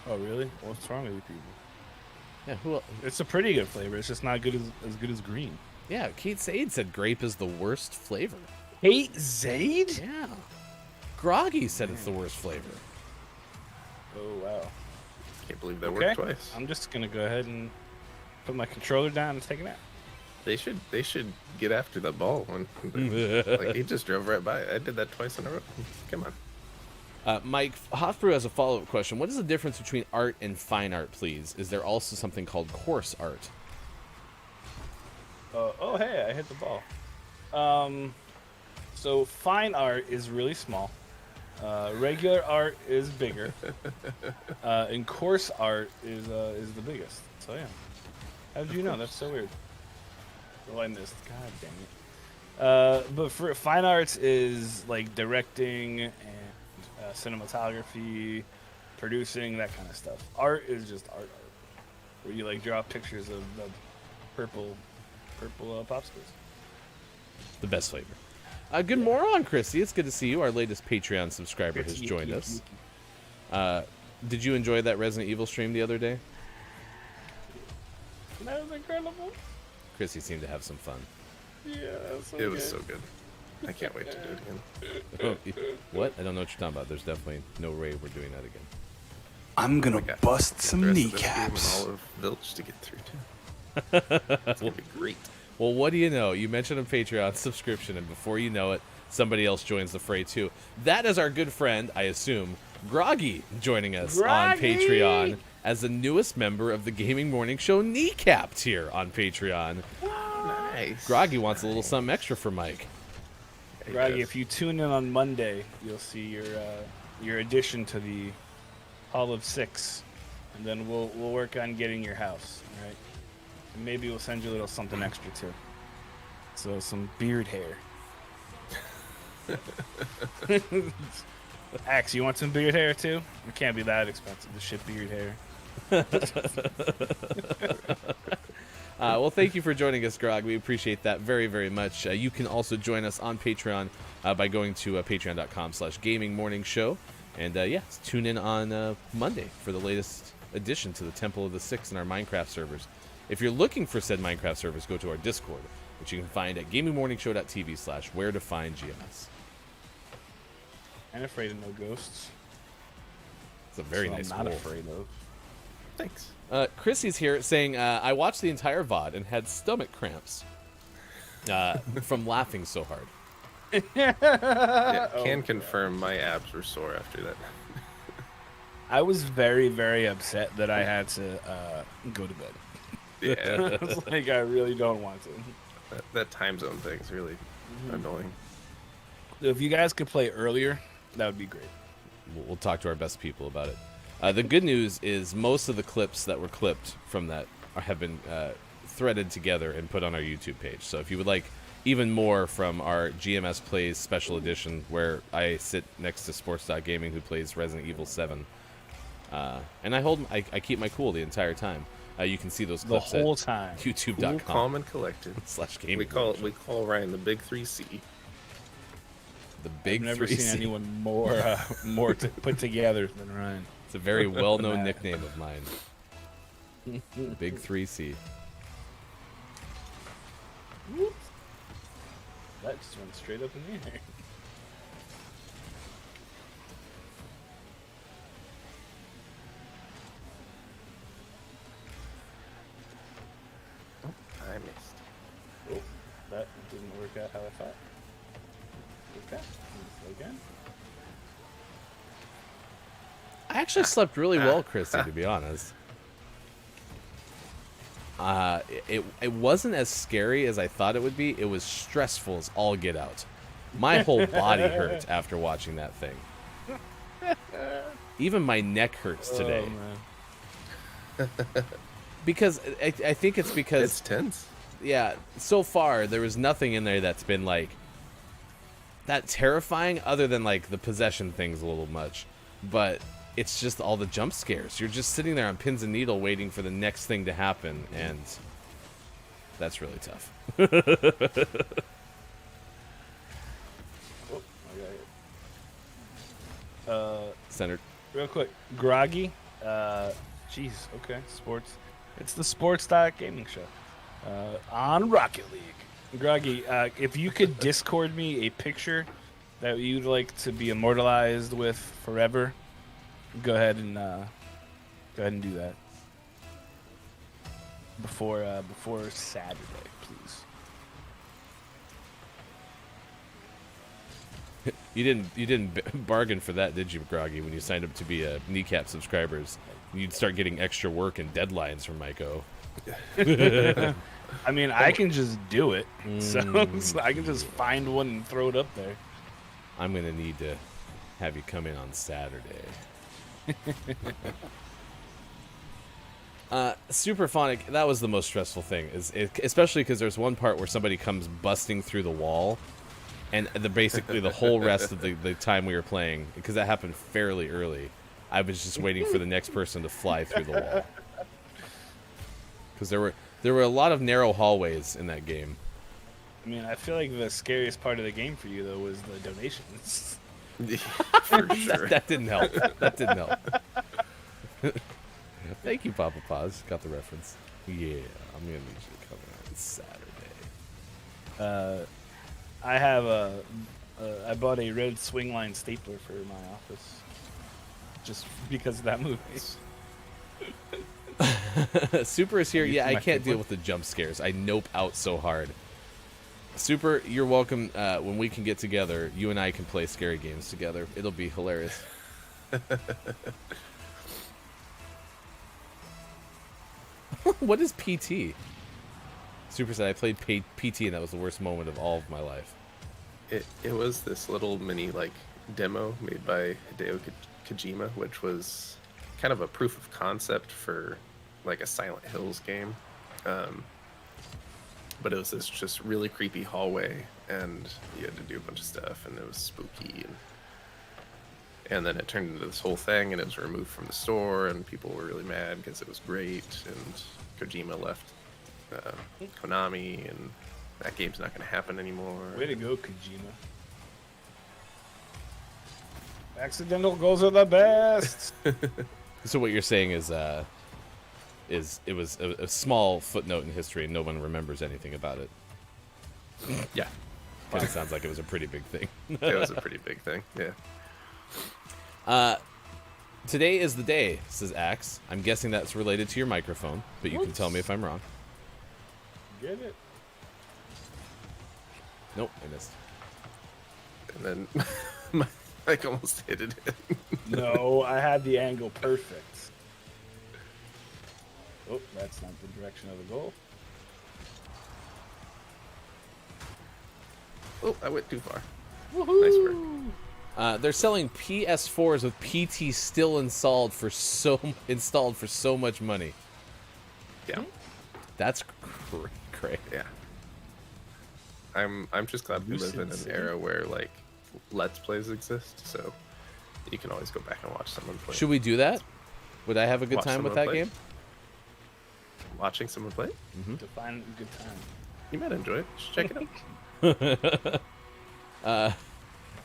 Oh, really? What's wrong with you people? Yeah, who else? It's a pretty good flavor. It's just not good as good as green. Yeah, Kate Sade said grape is the worst flavor. hate Zaid? Yeah. Groggy said it's the worst flavor. Oh wow. Can't believe that Okay. worked twice. I'm just gonna go ahead and put my controller down and take a nap. They should get after the ball when like he just drove right by it. I did that twice in a row. Come on. Mike Hofbrew has a follow-up question. What is the difference between art and fine art, please? Is there also something called coarse art? Oh hey, I hit the ball. So fine art is really small. Regular art is bigger. And coarse art is the biggest. So yeah. How did you know? That's so weird. Oh, I missed. God dang it. But for fine arts is like directing and cinematography, producing, that kind of stuff. Art is just art, where you like draw pictures of the purple popsicles. The best flavor. Good morning, Chrissy. It's good to see you. Our latest Patreon subscriber has joined us. Did you enjoy that Resident Evil stream the other day? That was incredible. Chrissy seemed to have some fun. Yeah, so It was so good. I can't wait to do it again. What? I don't know what you're talking about. There's definitely no way we're doing that again. I'm gonna got bust the some rest of this game and kneecaps. all of Village to get through too. It's gonna be great. Well, what do you know? You mentioned a Patreon subscription, and before you know it, somebody else joins the fray too. That is our good friend, I assume, Groggy, joining us on Patreon as the newest member of the Gaming Morning Show Kneecap tier on Patreon. Nice. Groggy wants a little something extra for Mike. Groggy, if you tune in on Monday, you'll see your addition to the Hall of Six, and then we'll work on getting your house. All right, and maybe we'll send you a little something extra too. So some beard hair. Axe, you want some beard hair too? It can't be that expensive to ship beard hair. Well, thank you for joining us, Grog. We appreciate that very, very much. You can also join us on Patreon by going to patreon.com/gamingmorningshow. And yes, tune in on Monday for the latest addition to the Temple of the Six in our Minecraft servers. If you're looking for said Minecraft servers, go to our Discord, which you can find at gamingmorningshow.tv/where-to-find-GMS. I'm afraid of no ghosts. It's a very So nice I'm not wolf. afraid of. Thanks. Chrissy's here saying, I watched the entire VOD and had stomach cramps from laughing so hard. Yeah, can confirm my abs were sore after that. I was very, very upset that I had to go to bed. Yeah, I was like, I really don't want to. that time zone thing's really annoying. If you guys could play earlier, that would be great. We'll talk to our best people about it. The good news is most of the clips that were clipped from that have been threaded together and put on our YouTube page. So if you would like even more from our GMS Plays Special Edition, where I sit next to Sports.Gaming, who plays Resident Evil 7, and I keep my cool the entire time. You can see those The clips whole at time. Cool, youtube.com calm, and collected. /gaming. We call Ryan the Big 3C. the Big I've never 3C. seen anyone more put together than Ryan. It's a very well-known nickname of mine. The Big 3C. That just went straight up in the air. I missed. Oh, that didn't work out how I thought. Okay, again. I actually slept really well, Chrissy, to be honest. It wasn't as scary as I thought it would be. It was stressful as all get out. My whole body hurt after watching that thing. Even my neck hurts today. Oh, man. Because I think it's because It's tense. yeah, so far there was nothing in there that's been like that terrifying, other than like the possession things a little much. But it's just all the jump scares. You're just sitting there on pins and needle waiting for the next thing to happen, and that's really tough. Oh, I got it. Centered. Real quick, Groggy. Jeez, okay, sports. It's the Sports.Gaming show on Rocket League. Groggy, if you could Discord me a picture that you'd like to be immortalized with forever, go ahead and do that before Saturday, please. You didn't bargain for that, did you, Groggy? When you signed up to be a Kneecap subscribers, you'd start getting extra work and deadlines from Maiko. I mean, I can just do it, so I can just find one and throw it up there. I'm gonna need to have you come in on Saturday. Superphonic, that was the most stressful thing, especially because there's one part where somebody comes busting through the wall, and basically the whole rest of the time we were playing, because that happened fairly early, I was just waiting for the next person to fly through the wall. Because there were a lot of narrow hallways in that game. I mean, I feel like the scariest part of the game for you, though, was the donations. For sure. That didn't help. That didn't help. Thank you, Papa Paz. Got the reference. Yeah, I'm gonna need you to come on Saturday. I bought a red swing line stapler for my office, just because of that movie. Super is here. Yeah, I My can't deal favorite. with the jump scares. I nope out so hard. Super, you're welcome. When we can get together, you and I can play scary games together. It'll be hilarious. What is PT? Super said I played PT and that was the worst moment of all of my life. It was this little mini demo made by Hideo Kojima, which was kind of a proof of concept for a Silent Hills game. But it was this just really creepy hallway, and you had to do a bunch of stuff, and it was spooky, and then it turned into this whole thing, and it was removed from the store, and people were really mad because it was great, and Kojima left Konami, and that game's not going to happen anymore. Way to go, Kojima. Accidental goals are the best. So what you're saying is it was a small footnote in history and no one remembers anything about it. Yeah, But it sounds like it was a pretty big thing. it was a pretty big thing. Yeah. Today is the day, says Axe. I'm guessing that's related to your microphone, but you can tell me if I'm wrong. Get it? Nope, I missed. And then my mic almost hit it. No, I had the angle perfect. Oh, that's not the direction of the goal. Oh, I went too far. Nice work. They're selling PS4s with PT still installed for so much money. Yeah. That's great. Yeah. I'm just glad we live in an era where Let's Plays exist, so you can always go back and watch someone play. Should we do that? Would I have a good Watch time with someone that play? game? Watching someone play? Define a good time. You might enjoy it. Just check it out.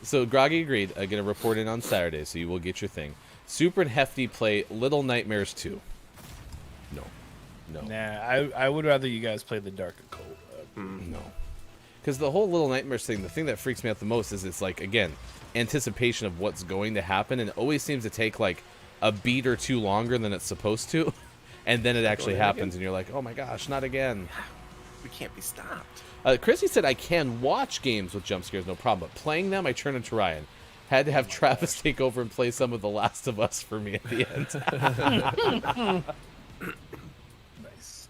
So Groggy agreed. I'm gonna report in on Saturday, so you will get your thing. Super and Hefty play Little Nightmares 2. No. Nah, I would rather you guys play the Dark Occult. No. Because the whole Little Nightmares thing, the thing that freaks me out the most is it's again, anticipation of what's going to happen, and it always seems to take a beat or two longer than it's supposed to, and then it actually happens, and you're like, oh my gosh, not again. We can't be stopped. Chrissy said I can watch games with jump scares, no problem, but playing them, I turn into Ryan. Had to have Travis take over and play some of The Last of Us for me at the end. Nice.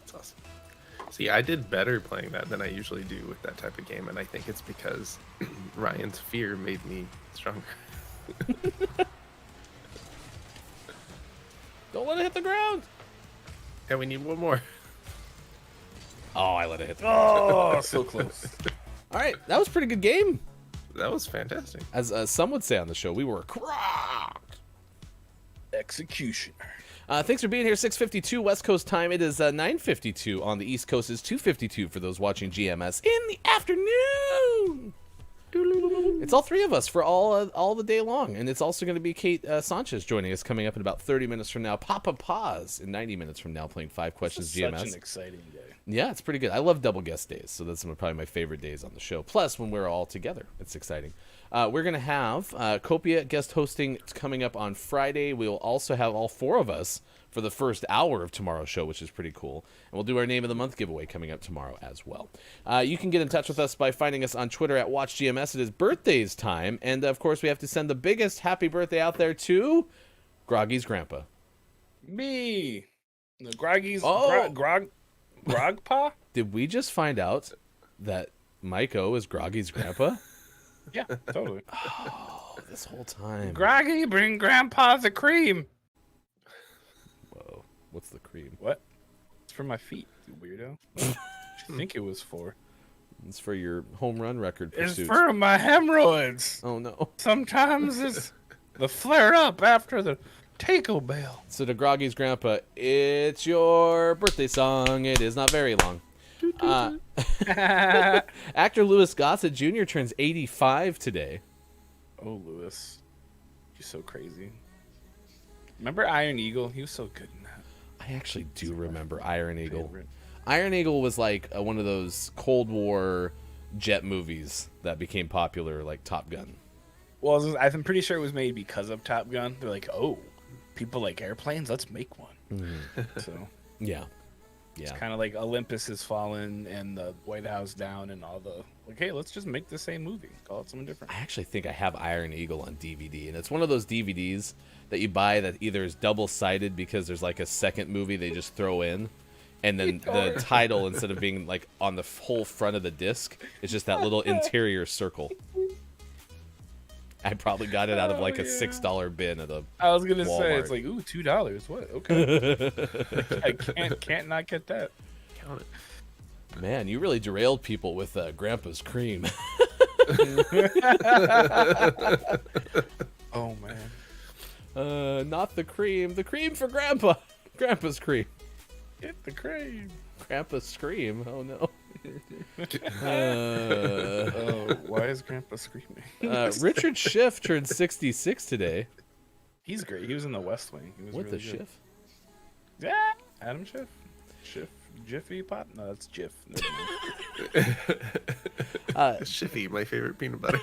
That's awesome. See, I did better playing that than I usually do with that type of game, and I think it's because Ryan's fear made me stronger. Don't let it hit the ground. And we need one more. Oh, I let it hit the ground. Oh, so close. All right, that was a pretty good game. That was fantastic. As some would say on the show, we were crocked. Executioner. Thanks for being here. 6:52 West Coast time. It is 9:52 on the East Coast. Is 2:52 for those watching GMS in the afternoon. It's all three of us for all the day long, and it's also going to be Kate Sanchez joining us coming up in about 30 minutes from now. Papa Paz in 90 minutes from now playing 5 Questions GMS. Such an exciting day. Yeah, it's pretty good. I love double guest days, so that's probably my favorite days on the show. Plus, when we're all together, it's exciting. We're going to have Copia guest hosting coming up on Friday. We'll also have all 4 of us for the first hour of tomorrow's show, which is pretty cool. And we'll do our Name of the Month giveaway coming up tomorrow as well. You can get in touch with us by finding us on Twitter at WatchGMS. It is birthdays time. And, of course, we have to send the biggest happy birthday out there to Groggy's grandpa. Me. The Groggy's Oh. Grogpa? Did we just find out that Mike O is Groggy's grandpa? Yeah, totally. Oh, this whole time. Groggy, bring Grandpa the cream. Whoa, what's the cream? What? It's for my feet, you weirdo. What did you think it was for? It's for your home run record It's pursuit. for my hemorrhoids. Oh, no. Sometimes it's the flare up after the Taco Bell. So to Groggy's grandpa, it's your birthday song. It is not very long. Actor Louis Gossett Jr. turns 85 today. Oh, Lewis. You're so crazy. Remember Iron Eagle? He was so good in that. I actually do remember Iron Eagle. Favorite. Iron Eagle was like one of those Cold War jet movies that became popular, like Top Gun. Well, I'm pretty sure it was made because of Top Gun. They're like, oh, people like airplanes? Let's make one. So Yeah. it's Yeah. kind of like Olympus has fallen and the White House down and all the, like, hey, let's just make the same movie. Call it something different. I actually think I have Iron Eagle on DVD, and it's one of those DVDs that you buy that either is double-sided because there's like a second movie they just throw in, and then the title, instead of being like on the whole front of the disc, it's just that little interior circle. I probably got it out of like a $6 bin at a I was gonna say Walmart. it's like, ooh, $2. What? Okay. I can't not get that. Count it. Man, you really derailed people with Grandpa's cream. Oh man, Not the cream for Grandpa. Grandpa's cream. get the cream. Grandpa's scream. Oh no. Oh, why is Grandpa screaming? Richard Schiff turned 66 today. He's great. He was in the West Wing. He was What really the good. Schiff? Yeah, Adam Schiff. Jiffy Pop? No, that's Jif. Never mind. Shiffy, my favorite peanut butter.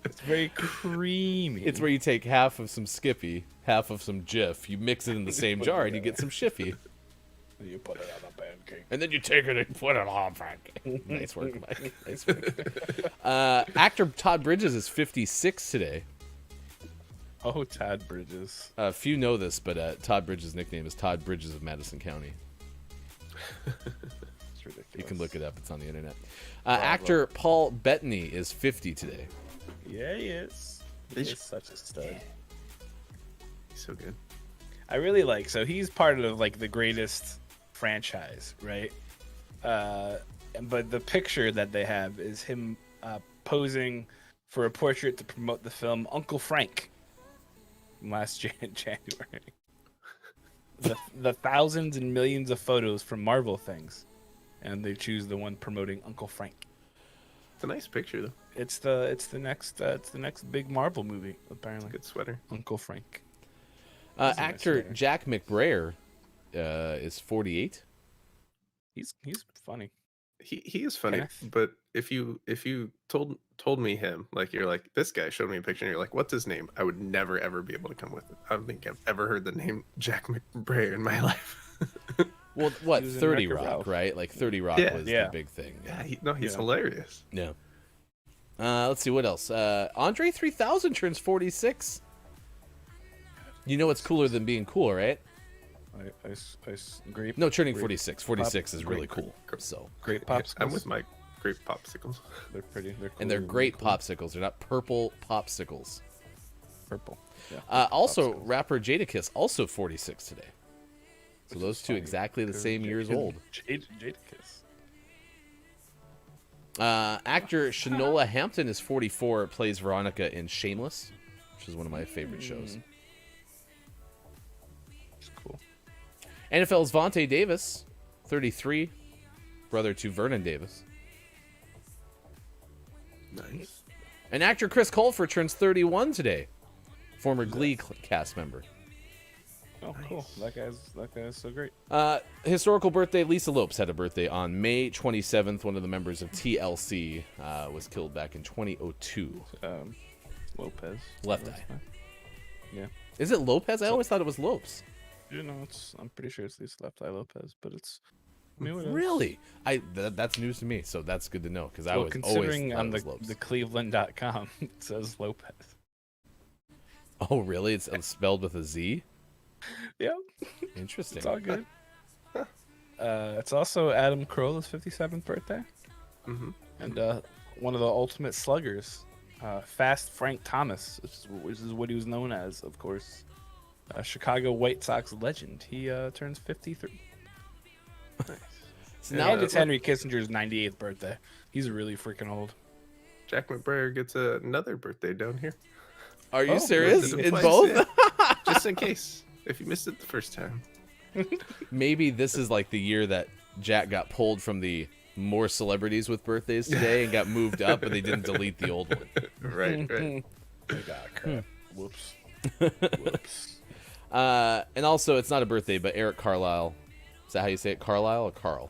It's very creamy. It's where you take half of some Skippy, half of some Jif, you mix it in the same jar, and you get some Shiffy. You put it on a pancake. And then you take it and put it on pancake. Nice work, Mike. Nice work. Actor Todd Bridges is 56 today. Oh, Todd Bridges. Few know this, but Todd Bridges' nickname is Todd Bridges of Madison County. It's ridiculous. You can look it up. It's on the internet. Actor Paul Bettany is 50 today. Yeah, he is. He is such a stud. He's so good. I really like. So he's part of like the greatest franchise, right? But the picture that they have is him posing for a portrait to promote the film Uncle Frank from last January. The thousands and millions of photos from Marvel things, and they choose the one promoting Uncle Frank. It's a nice picture though. It's the next big Marvel movie apparently. Good sweater. Uncle Frank. Actor sweater. Jack McBrayer is 48. He's funny. He is funny, Kenneth? but if you told me him, like you're like, this guy showed me a picture and you're like, what's his name? I would never ever be able to come with it. I don't think I've ever heard the name Jack McBrayer in my life. Well, what, He was in 30 Wreck-It Rock, Ralph. right? Like 30 Rock Yeah. was Yeah. the big thing. Yeah, he's Yeah. hilarious. Yeah. Let's see what else. Andre 3000 turns 46. You know what's cooler than being cool, right? Grape. No, turning grape 46. 46 pop- is really grape- cool. So, Grape Yeah, popsicles. I'm with my grape popsicles. They're pretty. They're cool. and they're great popsicles. They're not purple popsicles. Purple. Yeah. Also, popsicles. rapper Jadakiss also 46 today. So Which those is two funny, exactly the 'cause same years old. Jadakiss. Actor Shanola Hampton is 44. Plays Veronica in Shameless, which is one of my favorite shows. It's cool. NFL's Vontae Davis, 33, brother to Vernon Davis. Nice. And actor Chris Colfer turns 31 today. Former Glee cast member. Oh, cool. That guy's so great. Historical birthday, Lisa Lopes had a birthday on May 27th. One of the members of TLC was killed back in 2002. Lopez. Left eye. Yeah. Is it Lopez? I always thought it was Lopes. You know, I'm pretty sure it's Lisa Left Eye Lopez, but it's. I mean, what else? Really? That's news to me, so that's good to know because I Well, was considering always on thought it was Lopes. the Cleveland.com it says Lopez. Oh, really? It's spelled with a Z? Yep. Interesting. It's all good. It's also Adam Carolla's 57th birthday. Mhm. And one of the ultimate sluggers, Fast Frank Thomas, which is what he was known as, of course. Chicago White Sox legend. He turns 53. So Now now it's Henry Kissinger's 98th birthday. He's really freaking old. Jack McBrayer gets another birthday down here. are you Oh, serious? in In place, both? yeah. Just in case, if you missed it the first time. Maybe this is like the year that Jack got pulled from the more celebrities with birthdays today and got moved up, but they didn't delete the old one. Right. Crap. Whoops. Whoops. And also, it's not a birthday, but Eric Carlisle. Is that how you say it? Carlisle or Carl?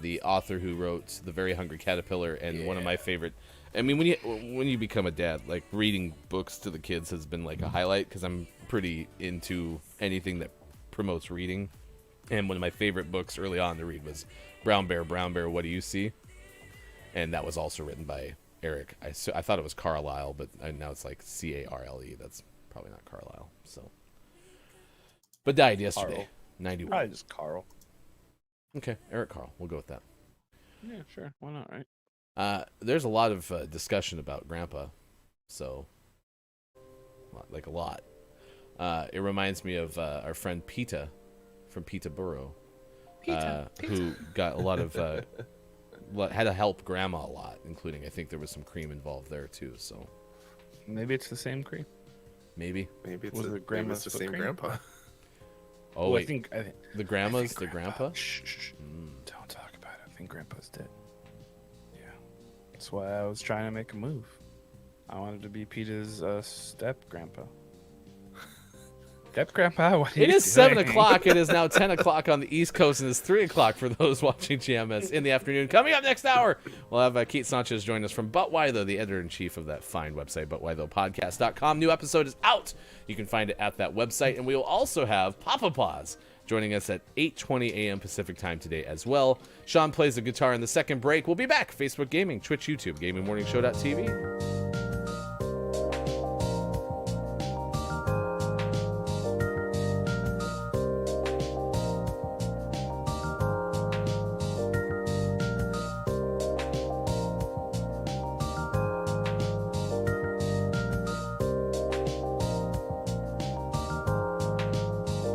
The author who wrote The Very Hungry Caterpillar and one of my favorite. I mean, when you become a dad, like reading books to the kids has been like a highlight because I'm pretty into anything that promotes reading. And one of my favorite books early on to read was Brown Bear, What Do You See? And that was also written by Eric. I thought it was Carlisle, but now it's like Carle. That's probably not Carlisle. So, but died yesterday, Carl. 91. Probably just Carl. Okay, Eric Carl. We'll go with that. Yeah, sure. Why not, right? There's a lot of discussion about Grandpa, so like a lot. It reminds me of our friend Peta from Peterborough, who got a lot of had to help Grandma a lot, including I think there was some cream involved there too. So Maybe it's the same cream. maybe. Maybe it's Was the it grandma's the foot same cream? grandpa. Oh Well, wait, I think the grandma's think the grandpa. Shh. Don't talk about it. I think Grandpa's dead. Yeah. That's why I was trying to make a move. I wanted to be Peter's step grandpa. Step grandpa? What are It you is 7 doing? o'clock. It is now 10 o'clock on the East Coast, and it's 3 o'clock for those watching GMS in the afternoon. Coming up next hour, we'll have Kate Sanchez join us from But Why Though, the editor-in-chief of that fine website, ButWhyThoughPodcast.com. New episode is out. You can find it at that website, and we will also have Papa Paws joining us at 8:20 a.m. Pacific time today as well. Sean plays the guitar in the second break. We'll be back. Facebook Gaming, Twitch, YouTube, GamingMorningShow.tv.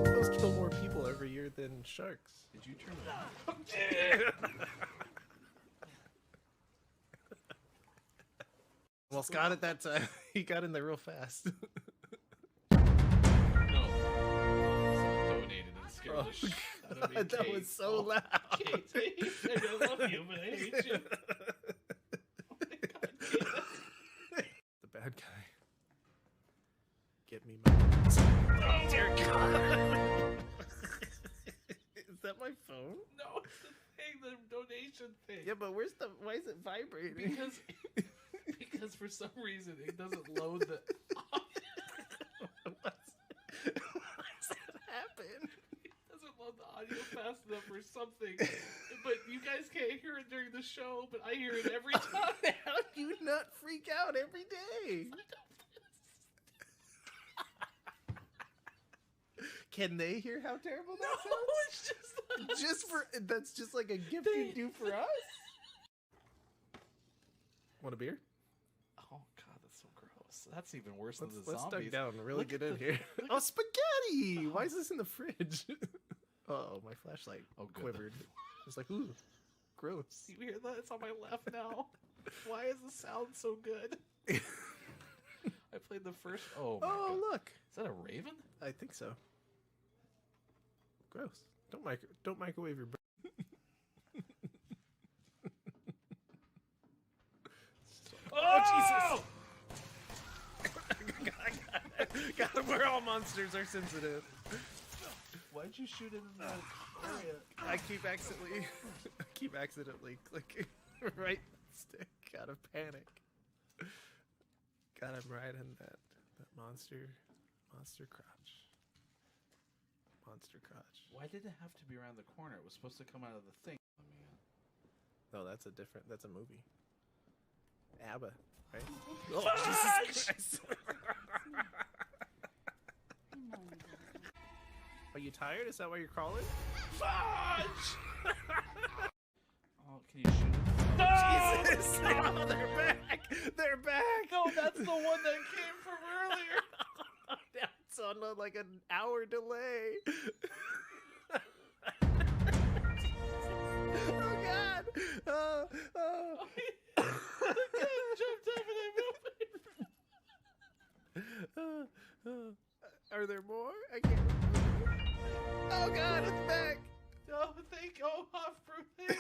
Those kill more people every year than sharks. Did you turn it on? Almost got it that time. He got in there real fast. Donated and scared the shit out of me. God, that Kate. was so loud. Kate, I love you, but I hate you. The bad guy. Get me my. Oh dear God. Is that my phone? No, it's the thing, the donation thing. Yeah, but where's the? Why is it vibrating? Because for some reason it doesn't load the. What's that happen? It doesn't load the audio fast enough or something. But you guys can't hear it during the show, but I hear it every time. How do you not freak out every day? Can they hear how terrible that sounds? It's Just for that's just like a gift you do for us. Want a beer? Oh god, that's so gross. That's even worse Let's than the dug zombies. down and really Look get at in the- here. look Oh, at- spaghetti! Why is this in the fridge? Oh, my flashlight Oh, good. quivered. It's like, ooh, gross. You hear that? It's on my left now. Why is the sound so good? I played the first. Oh my Oh, god. look. Is that a raven? I think so. Gross. Don't microwave your. God, we're all monsters are sensitive. Why'd you shoot it in that area? I keep accidentally clicking right stick out of panic. God, I'm right in that monster crotch. Monster crotch. Why did it have to be around the corner? It was supposed to come out of the thing. Oh, man. No, that's a movie. ABBA, right? Oh, Jesus Christ. Are you tired? Is that why you're crawling? Fudge! Oh, can you shoot it? Jesus! Oh, they're back! They're back! No, that's the one that came from earlier. That's on like an hour delay. Oh God! Oh! Jumped up and I moved. Are there more? I can't remember. Oh God! It's back! Oh, thank you. Oh, Hofbrew, thank you.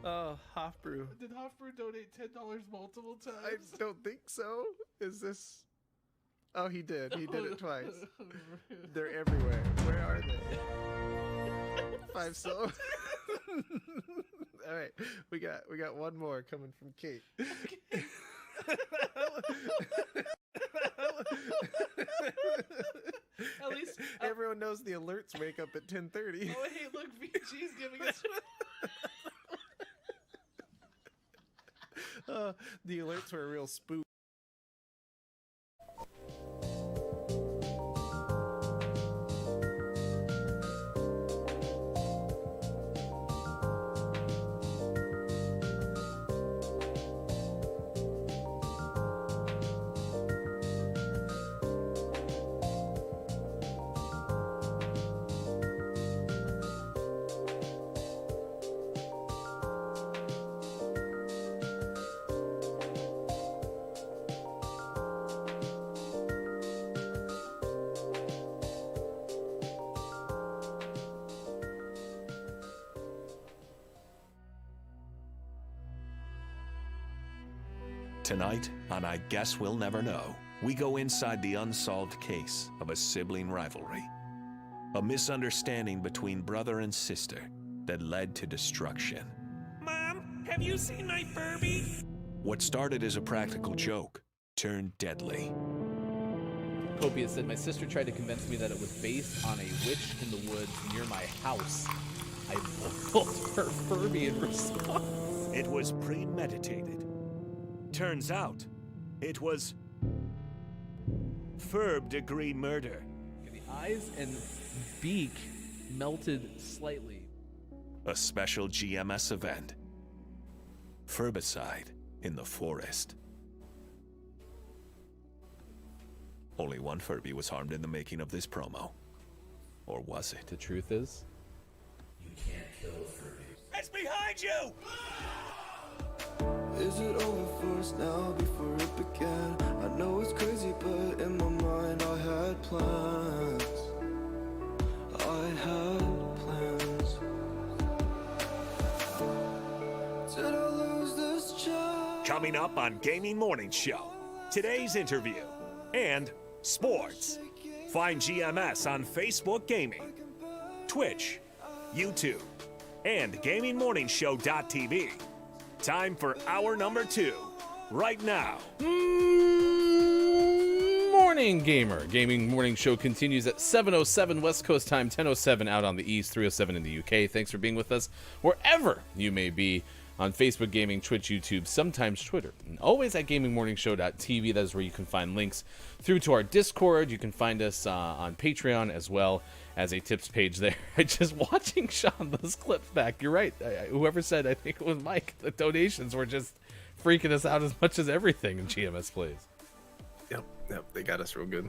Oh, Hofbrew. Did Hofbrew donate $10 multiple I times? don't think so. Is this? Oh, he did. He did it twice. They're everywhere. Where are they? 5 so. All right, we got one more coming from Kate. At least everyone knows the alerts wake up at 10:30. Oh, hey, look, VG's giving us. The alerts were a real spook. Tonight, on I Guess We'll Never Know, we go inside the unsolved case of a sibling rivalry. A misunderstanding between brother and sister that led to destruction. Mom, have you seen my Furby? What started as a practical joke turned deadly. Copius said, my sister tried to convince me that it was based on a witch in the woods near my house. I boiled her Furby in response. It was premeditated. Turns out, it was Ferb-degree murder. The eyes and beak melted slightly. A special GMS event. Furbicide in the forest. Only one Furby was harmed in the making of this promo. Or was it? The truth is, You can't kill Furby. It's behind you! Is it over for us now before it began? I know it's crazy, but in my mind I had plans. Did I lose this chance? Coming up on Gaming Morning Show, today's interview and sports. Find GMS on Facebook Gaming, Twitch, YouTube, and GamingMorningshow.tv. Time for hour number 2, right now. Morning Gamer. Gaming Morning Show continues at 7:07 West Coast time, 10:07 out on the East, 3:07 in the UK. Thanks for being with us wherever you may be on Facebook Gaming, Twitch, YouTube, sometimes Twitter, and always at GamingMorningshow.tv. That is where you can find links through to our Discord. You can find us on Patreon as well as a tips page there. Just watching Sean those clips back. You're right. Whoever said, I think it was Mike, the donations were just freaking us out as much as everything in GMS Plays. Yep, they got us real good.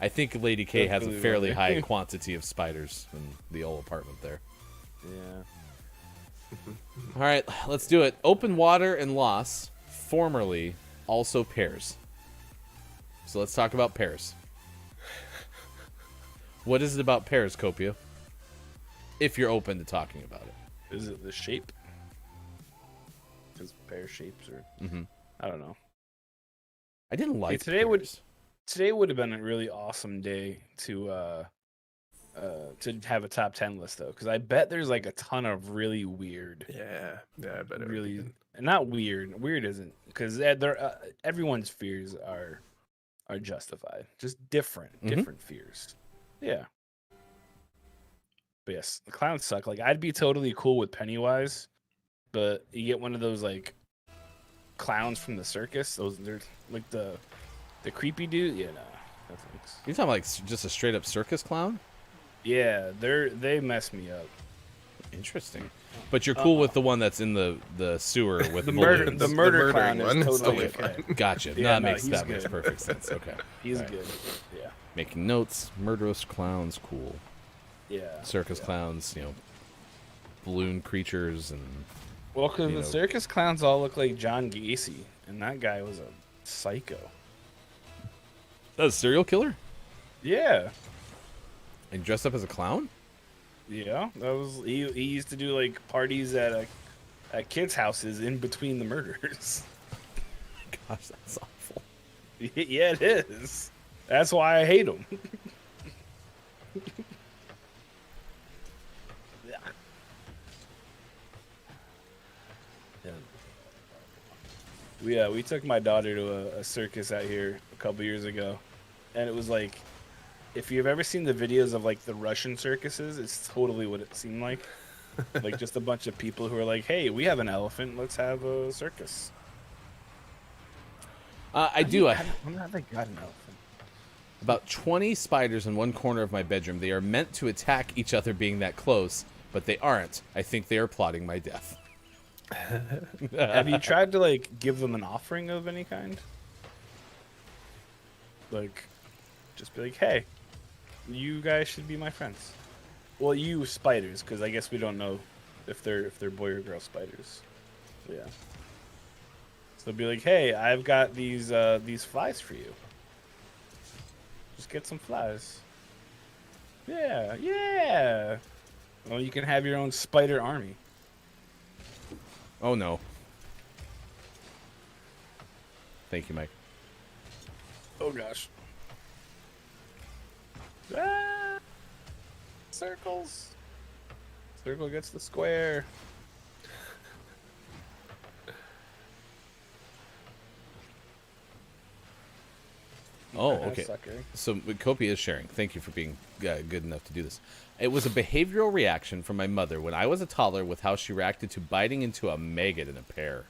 I think Lady K has a Definitely fairly weather. high quantity of spiders in the old apartment there. Yeah. All right, let's do it. Open water and loss, formerly also pears. So let's talk about pears. What is it about pears, Copia? If you're open to talking about it. Is it the shape? Because pear shapes are. I don't know. I didn't like today would- pears. Today would have been a really awesome day to have a top 10 list though, because I bet there's like a ton of really weird, Yeah, I bet it would be really good. not weird. Weird isn't, because everyone's fears are justified. Just different fears. Yeah. But yes, the clowns suck. Like I'd be totally cool with Pennywise, but you get one of those like clowns from the circus. They're like the creepy dude. Yeah, no thanks. You're talking like just a straight up circus clown? Yeah, they mess me up. Interesting. But you're cool with the one that's in the sewer with The balloons. the murder murdering clown one is is totally totally okay. fine. Gotcha. Yeah, that no, makes he's good. perfect sense. Okay. He's Right. good. Yeah. Making notes. Murderous clowns, cool. Yeah. Circus clowns, balloon creatures and Well, because you the know. circus clowns all look like John Gacy, and that guy was a psycho. a serial killer? Yeah. And dressed up as a clown? Yeah. That was he used to do like parties at kids' houses in between the murders. Gosh, that's awful. Yeah, it is. That's why I hate him. We took my daughter to a circus out here a couple years ago, and it was like, if you've ever seen the videos of like the Russian circuses, it's totally what it seemed like. Like just a bunch of people who are like, "Hey, we have an elephant. Let's have a circus." I do. I wonder how they got an elephant. About 20 spiders in one corner of my bedroom. They are meant to attack each other being that close, but they aren't. I think they are plotting my death. Have you tried to like give them an offering of any kind? Like, just be like, "Hey, you guys should be my friends." Well, you spiders, because I guess we don't know if they're boy or girl spiders. Yeah. So be like, "Hey, I've got these flies for you. Just get some flies." Yeah, yeah. Well, you can have your own spider army. Oh, no. Thank you, Mike. Oh gosh. Ah, circles. Circle gets the square. Oh, Ah, okay. sucker. So Kopi is sharing. Thank you for being good enough to do this. It was a behavioral reaction from my mother when I was a toddler with how she reacted to biting into a maggot in a pear.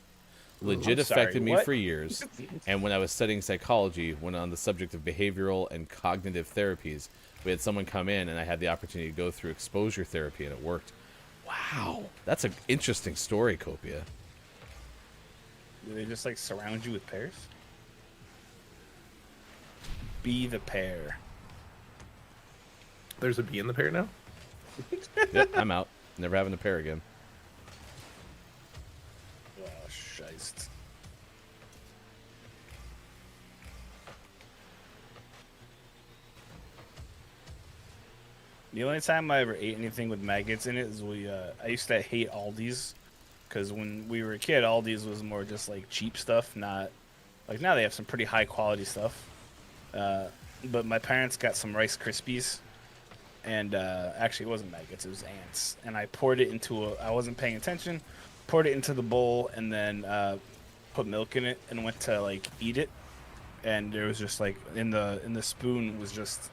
Legit I'm sorry, affected me what? for years. And when I was studying psychology, when on the subject of behavioral and cognitive therapies, we had someone come in and I had the opportunity to go through exposure therapy and it worked. Wow. That's an interesting story, Copia. Do they just like surround you with pears? Be the pear. There's a bee in the pear now? Yep, I'm out. Never having a pear again. Oh, shiest. The only time I ever ate anything with maggots in it is I used to hate Aldi's, because when we were a kid, Aldi's was more just like cheap stuff, not like now they have some pretty high quality stuff. But my parents got some Rice Krispies, and actually it wasn't maggots, it was ants, and I poured it into I wasn't paying attention, poured it into the bowl, and then put milk in it and went to like eat it, and there was just like in the spoon was just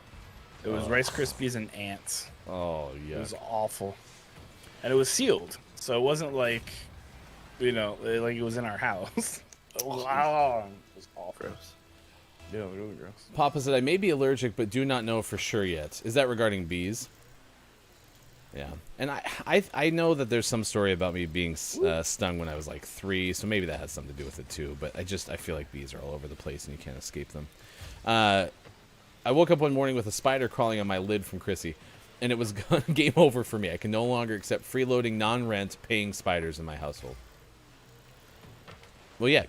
it was Rice Krispies and ants. Oh, It yeah. was awful, and it was sealed, so it wasn't like like it was in our house. Wow, it was awful. Gross. Yeah, really gross. Papa said, I may be allergic, but do not know for sure yet. Is that regarding bees? Yeah. And I know that there's some story about me being stung when I was like 3, so maybe that has something to do with it too. But I feel like bees are all over the place and you can't escape them. I woke up one morning with a spider crawling on my lid from Chrissy, and it was game over for me. I can no longer accept freeloading, non-rent, paying spiders in my household. Well, yeah,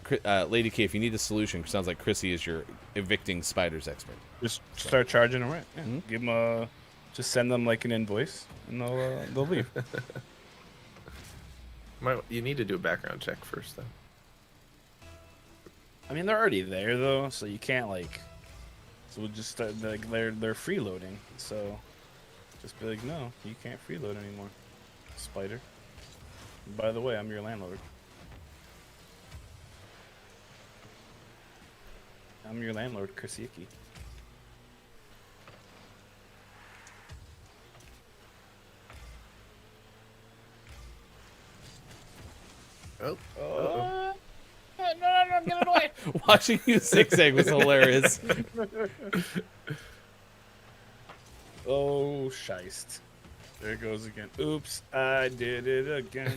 Lady K, if you need a solution, sounds like Chrissy is your evicting spiders expert. Just start charging them rent. Yeah. Give them just send them like an invoice, and they'll leave. You need to do a background check first, though. I mean, they're already there though, so you can't like. So we'll just start like they're freeloading. So just be like, no, you can't freeload anymore, spider. By the way, I'm your landlord. I'm your landlord, Chrisiaki. Oh. No, get it away! Watching you zigzag was hilarious. Oh, shiest. There it goes again. Oops, I did it again.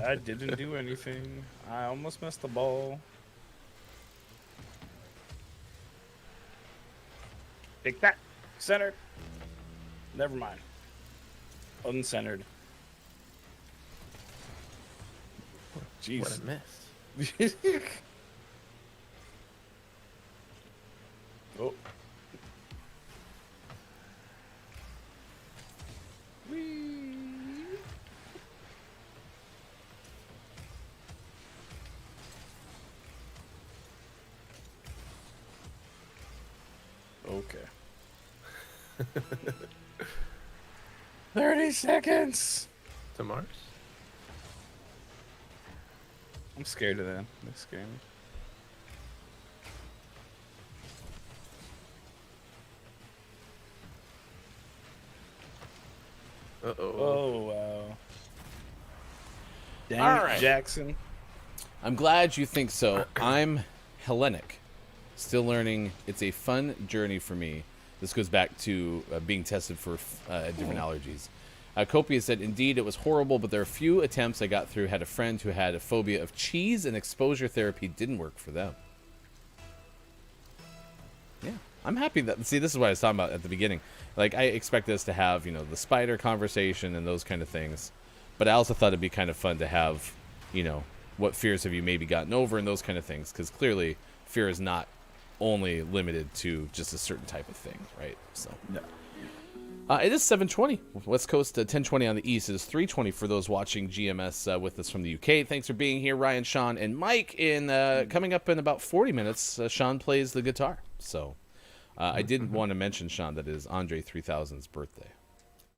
I didn't do anything. I almost missed the ball. Take that. Centered. Never mind. Uncentered. Jeez. What a miss. Oh. Whee. Okay. 30 seconds. To Mars? I'm scared of them. They scare me. Uh-oh. Oh, wow. Dang All it, right. Jackson. I'm glad you think so. I'm Hellenic. Still learning. It's a fun journey for me. This goes back to being tested for different allergies. Copia said, indeed, it was horrible, but there are a few attempts I got through. Had a friend who had a phobia of cheese, and exposure therapy didn't work for them. Yeah, I'm happy that... See, this is what I was talking about at the beginning. Like, I expect us to have, you know, the spider conversation and those kind of things. But I also thought it'd be kind of fun to have, you know, what fears have you maybe gotten over and those kind of things. Because clearly, fear is not only limited to just a certain type of thing, right? So... No. It is 7:20 West Coast, 10:20 on the East. It is 3:20 for those watching GMS with us from the UK. Thanks for being here, Ryan, Sean, and Mike. In coming up in about 40 minutes, Sean plays the guitar. So I did want to mention, Sean, that it is Andre 3000's birthday.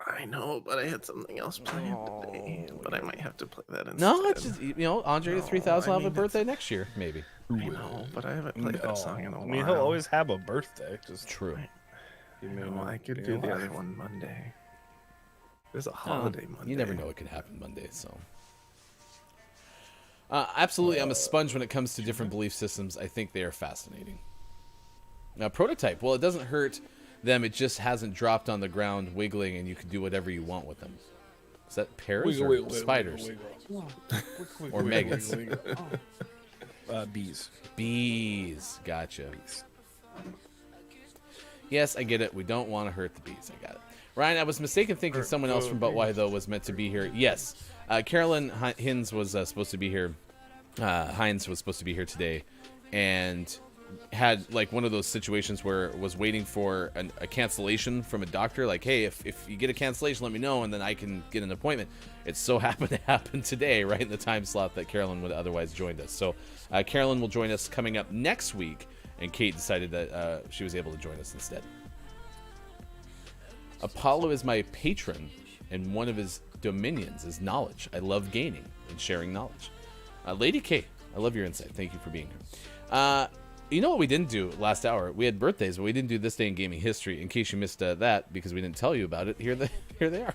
I know, but I had something else planned today. But I might have to play that instead. No, it's just, you know, Andre 3000 will have a birthday next year, maybe. I know, but I haven't played that song in a while. I mean, he'll always have a birthday. Just True. you may No, not I could be do the alive. other one Monday. There's a holiday Monday. You never know what could happen Monday, so. Absolutely, I'm a sponge when it comes to different belief systems. I think they are fascinating. Now, Prototype, well, it doesn't hurt them. It just hasn't dropped on the ground wiggling, and you can do whatever you want with them. Is that pears or spiders? Or maggots? Bees. Bees. Gotcha. Yes, I get it. We don't want to hurt the bees. I got it. Ryan, I was mistaken thinking someone else from But Why Though was meant to be here. Yes. Carolyn Hines was supposed to be here. Hines was supposed to be here today. And had like one of those situations where was waiting for a cancellation from a doctor. Like, hey, if you get a cancellation, let me know, and then I can get an appointment. It so happened to happen today, right in the time slot that Carolyn would otherwise joined us. So Carolyn will join us coming up next week. And Kate decided that she was able to join us instead. Apollo is my patron, and one of his dominions is knowledge. I love gaining and sharing knowledge. Lady K, I love your insight. Thank you for being here. You know what we didn't do last hour? We had birthdays, but we didn't do this day in gaming history. In case you missed that, because we didn't tell you about it, here they are.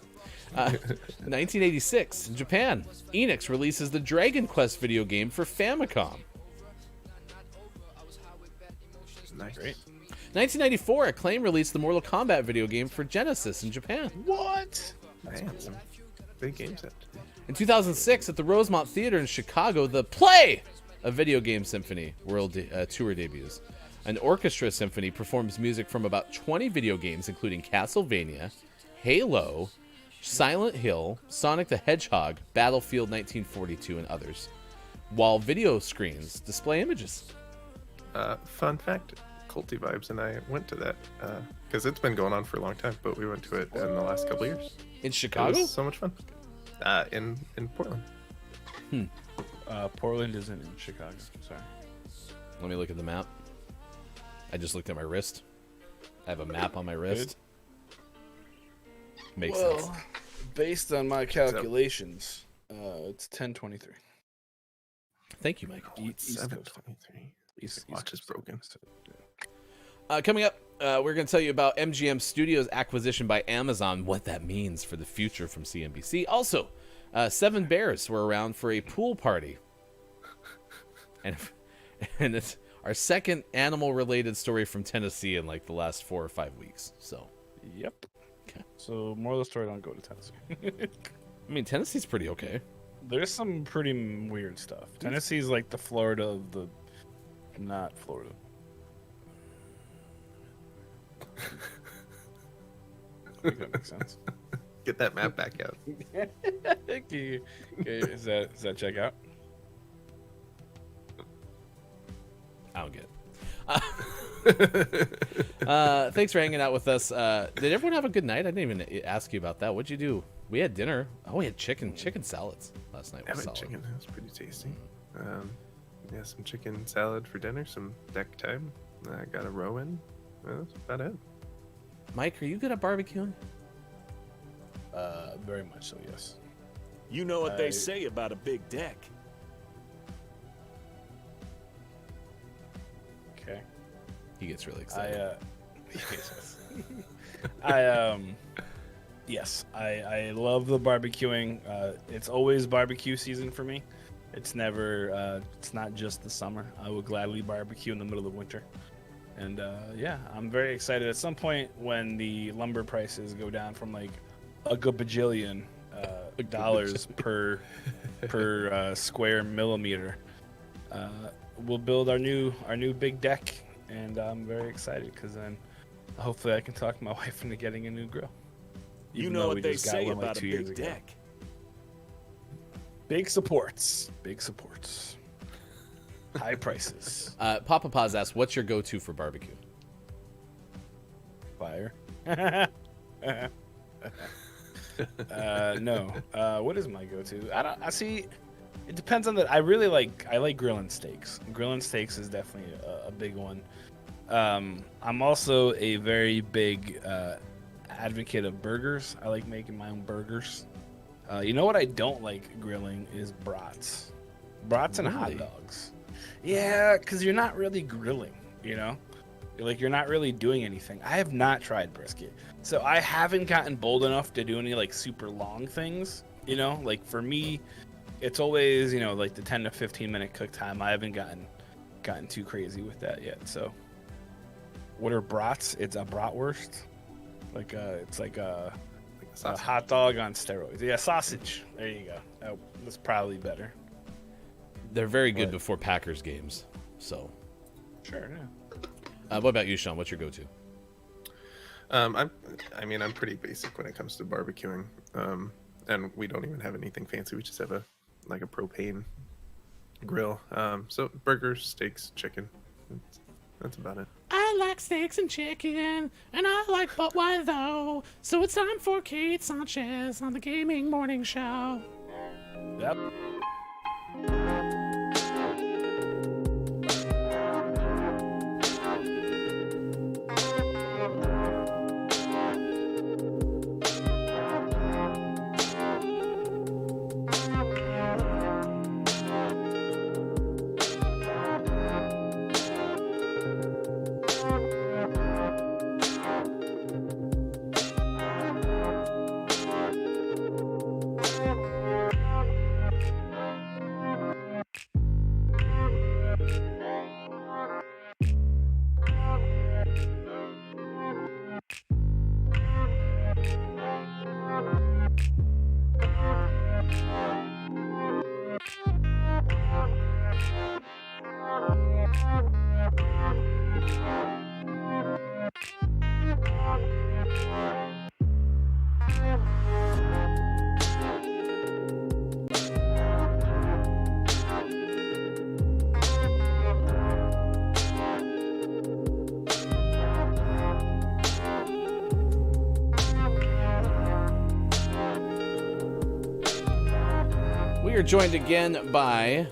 1986, in Japan, Enix releases the Dragon Quest video game for Famicom. Nice. Great. 1994, Acclaim released the Mortal Kombat video game for Genesis in Japan. What? Man, some big games have to be. In 2006, at the Rosemont Theater in Chicago, the Play, a Video Game Symphony World Tour debuts. An orchestra symphony performs music from about 20 video games, including Castlevania, Halo, Silent Hill, Sonic the Hedgehog, Battlefield 1942, and others, while video screens display images. Fun fact, Culty Vibes and I went to that because it's been going on for a long time, but we went to it in the last couple of years. In It Chicago? was so much fun. In Portland. Portland isn't in Chicago. Sorry. Let me look at the map. I just looked at my wrist. I have a map on my wrist. Makes sense. Based on my calculations, it's 10:23. Thank you, Mike. East Coast. 7:23. East Watch is Coast. broken. Coming up, we're going to tell you about MGM Studios' acquisition by Amazon, what that means for the future from CNBC. Also, 7 bears were around for a pool party. And it's our second animal-related story from Tennessee in like the last 4 or 5 weeks. So, Yep. Okay. So, moral of the story: don't go to Tennessee. I mean, Tennessee's pretty okay. There's some pretty weird stuff. Tennessee's like the Florida of the not Florida. I think that makes sense. Get that map back out. Okay, does that check out? I don't get it. Thanks for hanging out with us. Did everyone have a good night? I didn't even ask you about that. What'd you do? We had dinner. Oh, we had chicken salads last night. Was I had solid. chicken. It was pretty tasty. Yeah, some chicken salad for dinner, some deck time. I got a row in. That's about it. Mike, are you good at barbecuing? Very much so, yes. You know what they say about a big deck. Okay. He gets really excited. Yes, I love the barbecuing. It's always barbecue season for me. It's never, it's not just the summer. I would gladly barbecue in the middle of winter. And yeah, I'm very excited. At some point when the lumber prices go down from like a gabajillion dollars per square millimeter, we'll build our new big deck, and I'm very excited because then hopefully I can talk my wife into getting a new grill. You Even know though what we they just got say one, like, about a 2 years big ago. deck. Big supports. High prices. Papa Paz asks, what's your go-to for barbecue? Fire. No. What is my go-to? I see. It depends on I like grilling steaks. Grilling steaks is definitely a big one. I'm also a very big advocate of burgers. I like making my own burgers. You know what I don't like grilling is brats. Brats and hot Really? dogs. Yeah, because you're not really grilling, you know? You're not really doing anything. I have not tried brisket. So I haven't gotten bold enough to do any, like, super long things, you know? Like, for me, it's always, you know, like, the 10 to 15-minute cook time. I haven't gotten too crazy with that yet, so. What are brats? It's a bratwurst. It's like a hot dog on steroids. Yeah, sausage. There you go. That's probably better. They're very good What? before Packers games. So, Sure, yeah. what about you, Sean? What's your go-to? I'm pretty basic when it comes to barbecuing. And we don't even have anything fancy. We just have a propane grill. So burgers, steaks, chicken. That's about it. I like steaks and chicken, and I like but why though? So it's time for Kate Sanchez on the Gaming Morning Show. Yep. We are joined again by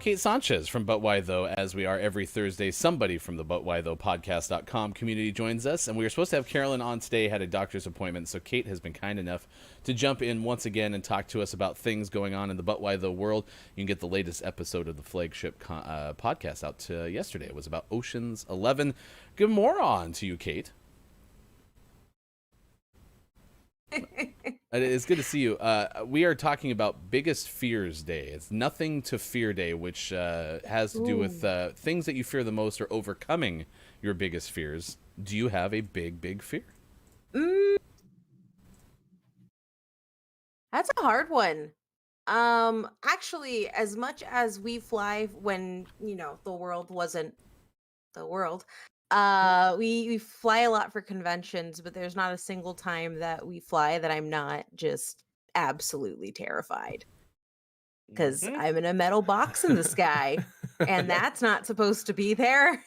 Kate Sanchez from But Why Though, as we are every Thursday. Somebody from the But Why Though podcast.com community joins us, and we were supposed to have Carolyn on today, had a doctor's appointment, so Kate has been kind enough to jump in once again and talk to us about things going on in the But Why Though world. You can get the latest episode of the flagship podcast out yesterday. It was about Ocean's 11. Good morning to you, Kate. It's good to see you. We are talking about Biggest Fears Day. It's Nothing to Fear Day, which has to do with things that you fear the most or overcoming your biggest fears. Do you have a big fear? That's a hard one. Actually, as much as we fly when, the world wasn't the world, we fly a lot for conventions, but there's not a single time that we fly that I'm not just absolutely terrified. Because I'm in a metal box in the sky, and that's not supposed to be there.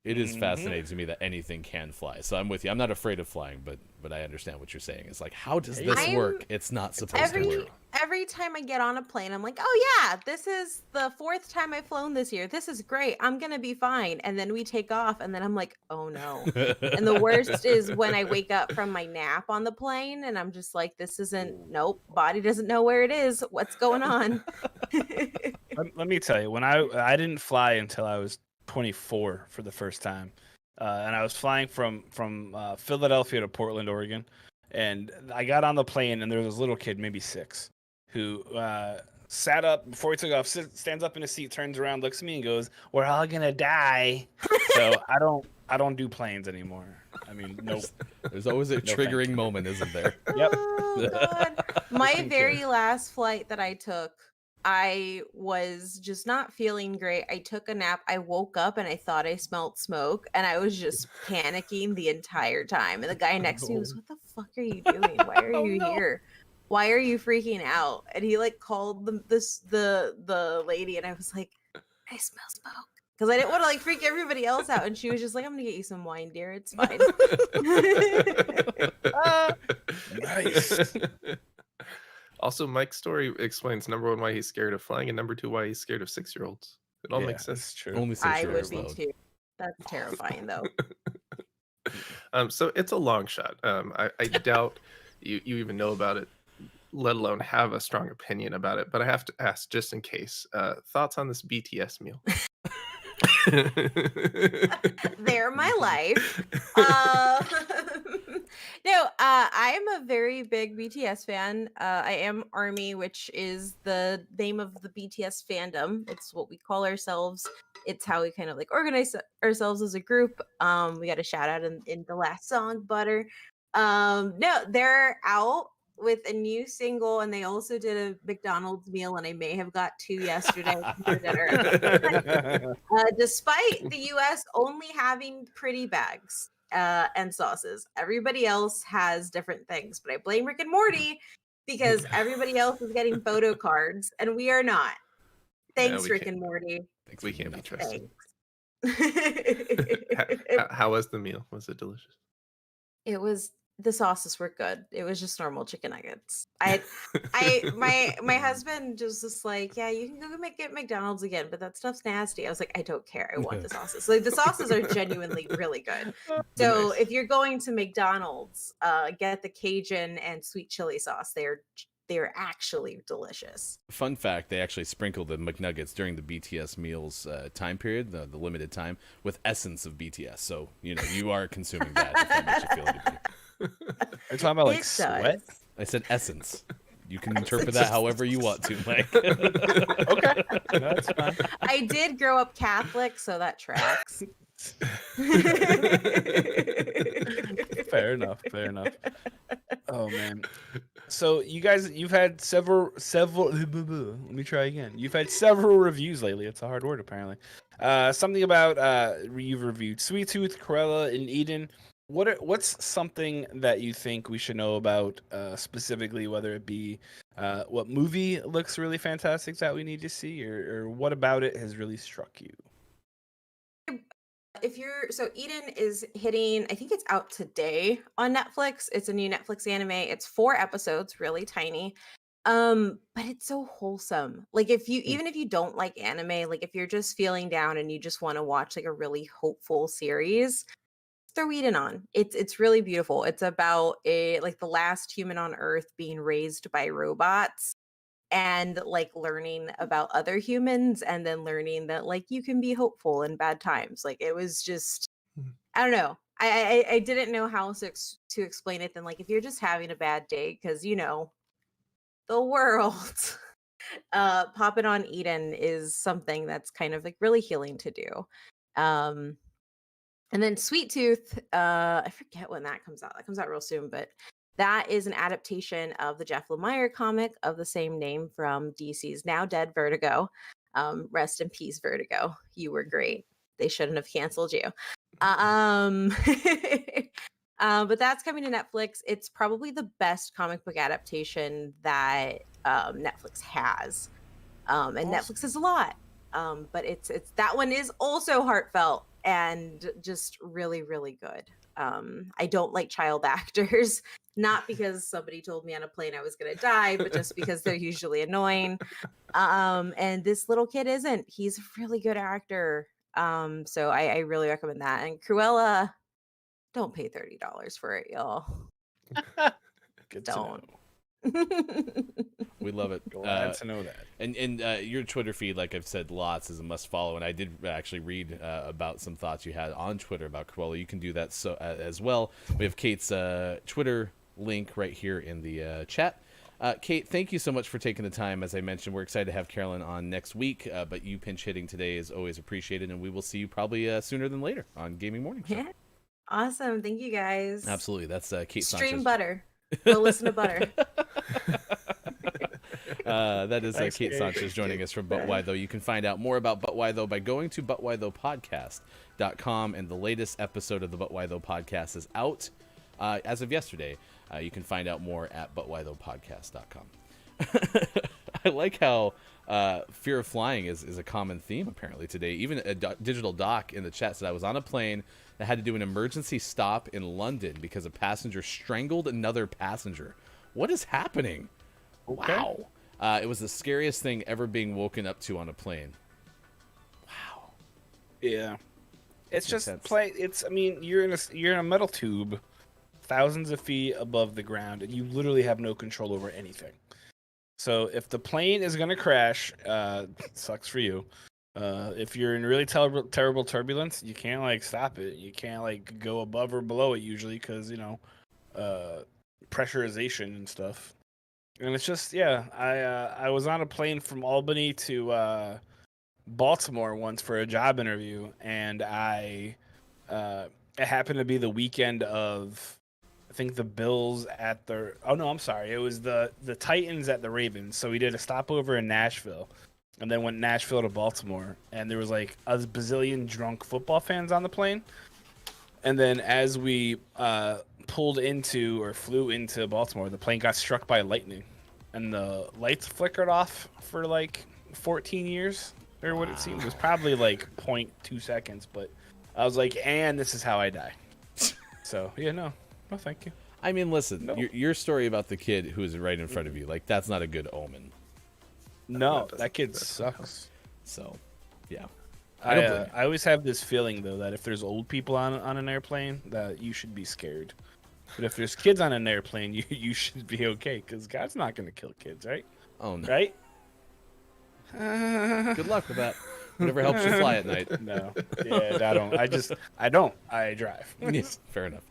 It is fascinating to me that anything can fly. So I'm with you. I'm not afraid of flying, but I understand what you're saying. It's like, how does this work? It's not supposed to work. Every time I get on a plane, I'm like, oh yeah, this is the 4th time I've flown this year. This is great. I'm going to be fine. And then we take off, and then I'm like, oh no. And the worst is when I wake up from my nap on the plane, and I'm just like, this isn't, nope, body doesn't know where it is. What's going on? Let me tell you, when I didn't fly until I was 24 for the first time, and I was flying from Philadelphia to Portland, Oregon, and I got on the plane, and there was this little kid, maybe 6, who sat up before he took off, stands up in his seat, turns around, looks at me, and goes, "We're all gonna die." So I don't do planes anymore. I mean, nope. There's always a triggering moment, isn't there? Yep. Oh, God. My very last flight that I took, I was just not feeling great. I took a nap. I woke up and I thought I smelled smoke, and I was just panicking the entire time. And the guy next to me was, "What the fuck are you doing? Why are you here? Why are you freaking out?" And he called the lady, and I was like, "I smell smoke." Because I didn't want to freak everybody else out. And she was just like, "I'm gonna get you some wine, dear. It's fine." Nice. Also, Mike's story explains number 1 why he's scared of flying, and number 2 why he's scared of 6-year-olds. It all makes sense. That's true. Only I 6-year-olds would be though. too. That's terrifying, though. So it's a long shot. I doubt you even know about it, let alone have a strong opinion about it. But I have to ask, just in case, thoughts on this BTS meal? They're my life. No, I'm a very big BTS fan. I am ARMY, which is the name of the BTS fandom. It's what we call ourselves. It's how we kind of organize ourselves as a group. We got a shout out in the last song, Butter. No, they're out with a new single, and they also did a McDonald's meal, and I may have got 2 yesterday for dinner. Despite the US only having pretty bags and sauces, everybody else has different things. But I blame Rick and Morty because everybody else is getting photo cards, and we are not. Thanks, Rick and Morty. We can't be trusted. Thanks. How was the meal? Was it delicious? The sauces were good. It was just normal chicken nuggets. My husband just was like, "Yeah, you can go get McDonald's again, but that stuff's nasty." I was like, "I don't care. I want the sauces." The sauces are genuinely really good. So if you're going to McDonald's, get the Cajun and sweet chili sauce. They're actually delicious. Fun fact, they actually sprinkled the McNuggets during the BTS meals time period, the limited time, with essence of BTS. So, you are consuming that if that makes you feel any better. Are you talking about sweat? I said essence. You can interpret that however you want to, Mike. Okay. That's fine. I did grow up Catholic, so that tracks. Fair enough. Oh man. So you guys, you've had several let me try again. You've had several reviews lately. It's a hard word apparently. Something about you've reviewed Sweet Tooth, Cruella, and Eden. What's something that you think we should know about specifically, whether it be what movie looks really fantastic that we need to see, or what about it has really struck you? Eden is hitting, I think it's out today on Netflix. It's a new Netflix anime. It's 4 episodes, really tiny. But it's so wholesome. Like if you even if you don't like anime, like if you're just feeling down and you just want to watch like a really hopeful series, throw Eden on. It's really beautiful. It's about a like the last human on Earth being raised by robots and like learning about other humans and then learning that like you can be hopeful in bad times. Like it was just I don't know. I didn't know how to explain it. Then like if you're just having a bad day because you know the world, popping on Eden is something that's kind of like really healing to do. Um, and then Sweet Tooth, I forget when that comes out. That comes out real soon, but that is an adaptation of the Jeff Lemire comic of the same name from DC's now dead Vertigo. Rest in peace, Vertigo. You were great. They shouldn't have canceled you. But that's coming to Netflix. It's probably the best comic book adaptation that Netflix has. And Netflix has a lot. But it's that one is also heartfelt and just really, really good. I don't like child actors, not because somebody told me on a plane I was gonna die, but just because they're usually annoying. And this little kid isn't. He's a really good actor. So I really recommend that. And Cruella, don't pay $30 for it, y'all. Good Don't. to know. We love it. Glad to know that. And your Twitter feed, like I've said, lots is a must follow. And I did actually read about some thoughts you had on Twitter about Cruella. You can do that as well. We have Kate's Twitter link right here in the chat. Kate, thank you so much for taking the time. As I mentioned, we're excited to have Carolyn on next week, but you pinch hitting today is always appreciated, and we will see you probably sooner than later on Gaming Morning Show. Yeah. Awesome. Thank you guys. Absolutely. That's Kate Stream Sanchez. Butter. Go listen to Butter. That is Thanks, Kate Kate. Sanchez joining us from But Why Though. You can find out more about But Why Though by going to butwhythoughpodcast.com, and the latest episode of the But Why Though podcast is out as of yesterday. You can find out more at butwhythoughpodcast.com. I like how fear of flying is a common theme apparently today. Even a digital doc in the chat said I was on a plane that had to do an emergency stop in London because a passenger strangled another passenger. What is happening? Okay. Wow. It was the scariest thing ever being woken up to on a plane. Wow. Yeah. It's just intense. I mean, you're in a metal tube thousands of feet above the ground and you literally have no control over anything. So if the plane is going to crash, sucks for you. If you're in really terrible turbulence, you can't like stop it. You can't like go above or below it usually because, you know, pressurization and stuff. And it's just, yeah, I was on a plane from Albany to Baltimore once for a job interview, and it happened to be the weekend of, I think, the Bills at the, oh no, I'm sorry, it was the Titans at the Ravens. So we did a stopover in Nashville, and then went Nashville to Baltimore, and there was like a bazillion drunk football fans on the plane. And then as we flew into Baltimore, the plane got struck by lightning, and the lights flickered off for like 14 years, or what it seemed. It was probably like 0.2 seconds, but I was like, and this is how I die. So, yeah, no, thank you. I mean, listen, No. your story about the kid who is right in front of you, like, that's not a good omen. No, that kid sucks. So, yeah. I don't blame you. I always have this feeling, though, that if there's old people on an airplane, that you should be scared. But if there's kids on an airplane, you should be okay, because God's not going to kill kids, right? Oh, no. Right? Good luck with that. Whatever helps you fly at night. No. Yeah, I don't. I drive. Yes, fair enough.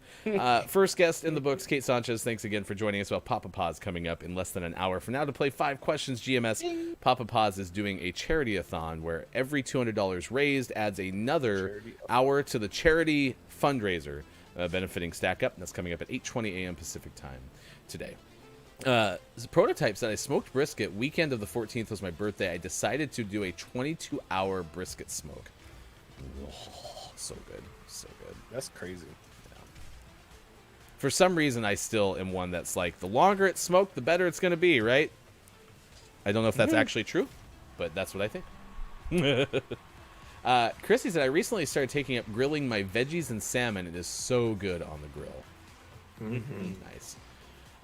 First guest in the books, Kate Sanchez. Thanks again for joining us. Well, Papa Paz coming up in less than an hour from now to play 5 questions GMS. Papa Paz is doing a charity-a-thon where every $200 raised adds another hour to the charity fundraiser benefiting Stack Up. That's coming up at 8:20 a.m. Pacific time today. The prototype said I smoked brisket. Weekend of the 14th was my birthday. I decided to do a 22-hour brisket smoke. Oh, so good. So good. That's crazy. For some reason, I still am one that's like, the longer it's smoked, the better it's going to be, right? I don't know if that's actually true, but that's what I think. Chrissy said, I recently started taking up grilling my veggies and salmon. It is so good on the grill. Mm-hmm. Nice.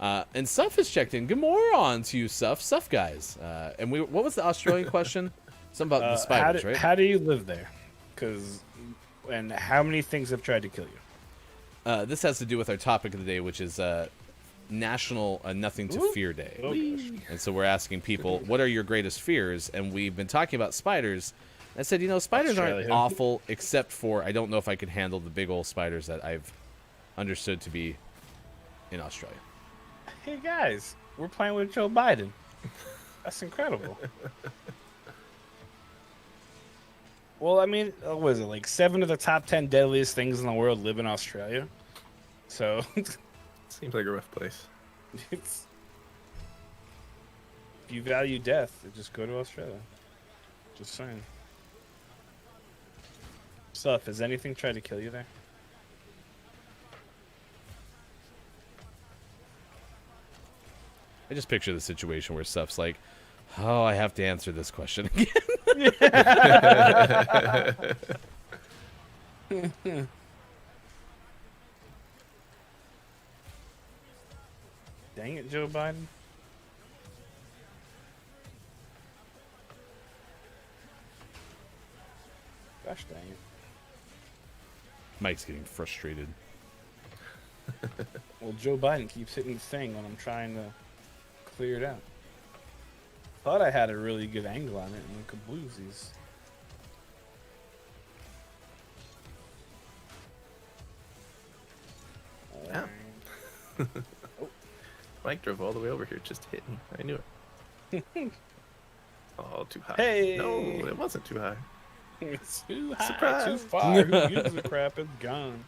And Suff has checked in. Good morning to you, Suff guys. And what was the Australian question? Something about the spiders, right? How do you live there? And how many things have tried to kill you? This has to do with our topic of the day, which is National Nothing to Fear Day. Oh, gosh. And so we're asking people, what are your greatest fears? And we've been talking about spiders. I said, spiders aren't Australia. awful, except for I don't know if I could handle the big old spiders that I've understood to be in Australia. Hey guys, we're playing with Joe Biden. That's incredible. Well, I mean, what is it, like 7 of the top 10 deadliest things in the world live in Australia? So, Seems like a rough place. if you value death, just go to Australia. Just saying. Stuff, has anything tried to kill you there? I just picture the situation where Suff's like, oh, I have to answer this question again. Dang it, Joe Biden. Gosh dang it. Mike's getting frustrated. Well, Joe Biden keeps hitting the thing when I'm trying to clear it out. Thought I had a really good angle on it, and then kabloozies. Yeah. Mike drove all the way over here just to hit me. I knew it. Oh, too high. Hey! No, it wasn't too high. It's too high, Surprise. too far. Who gives a crap? It's gone.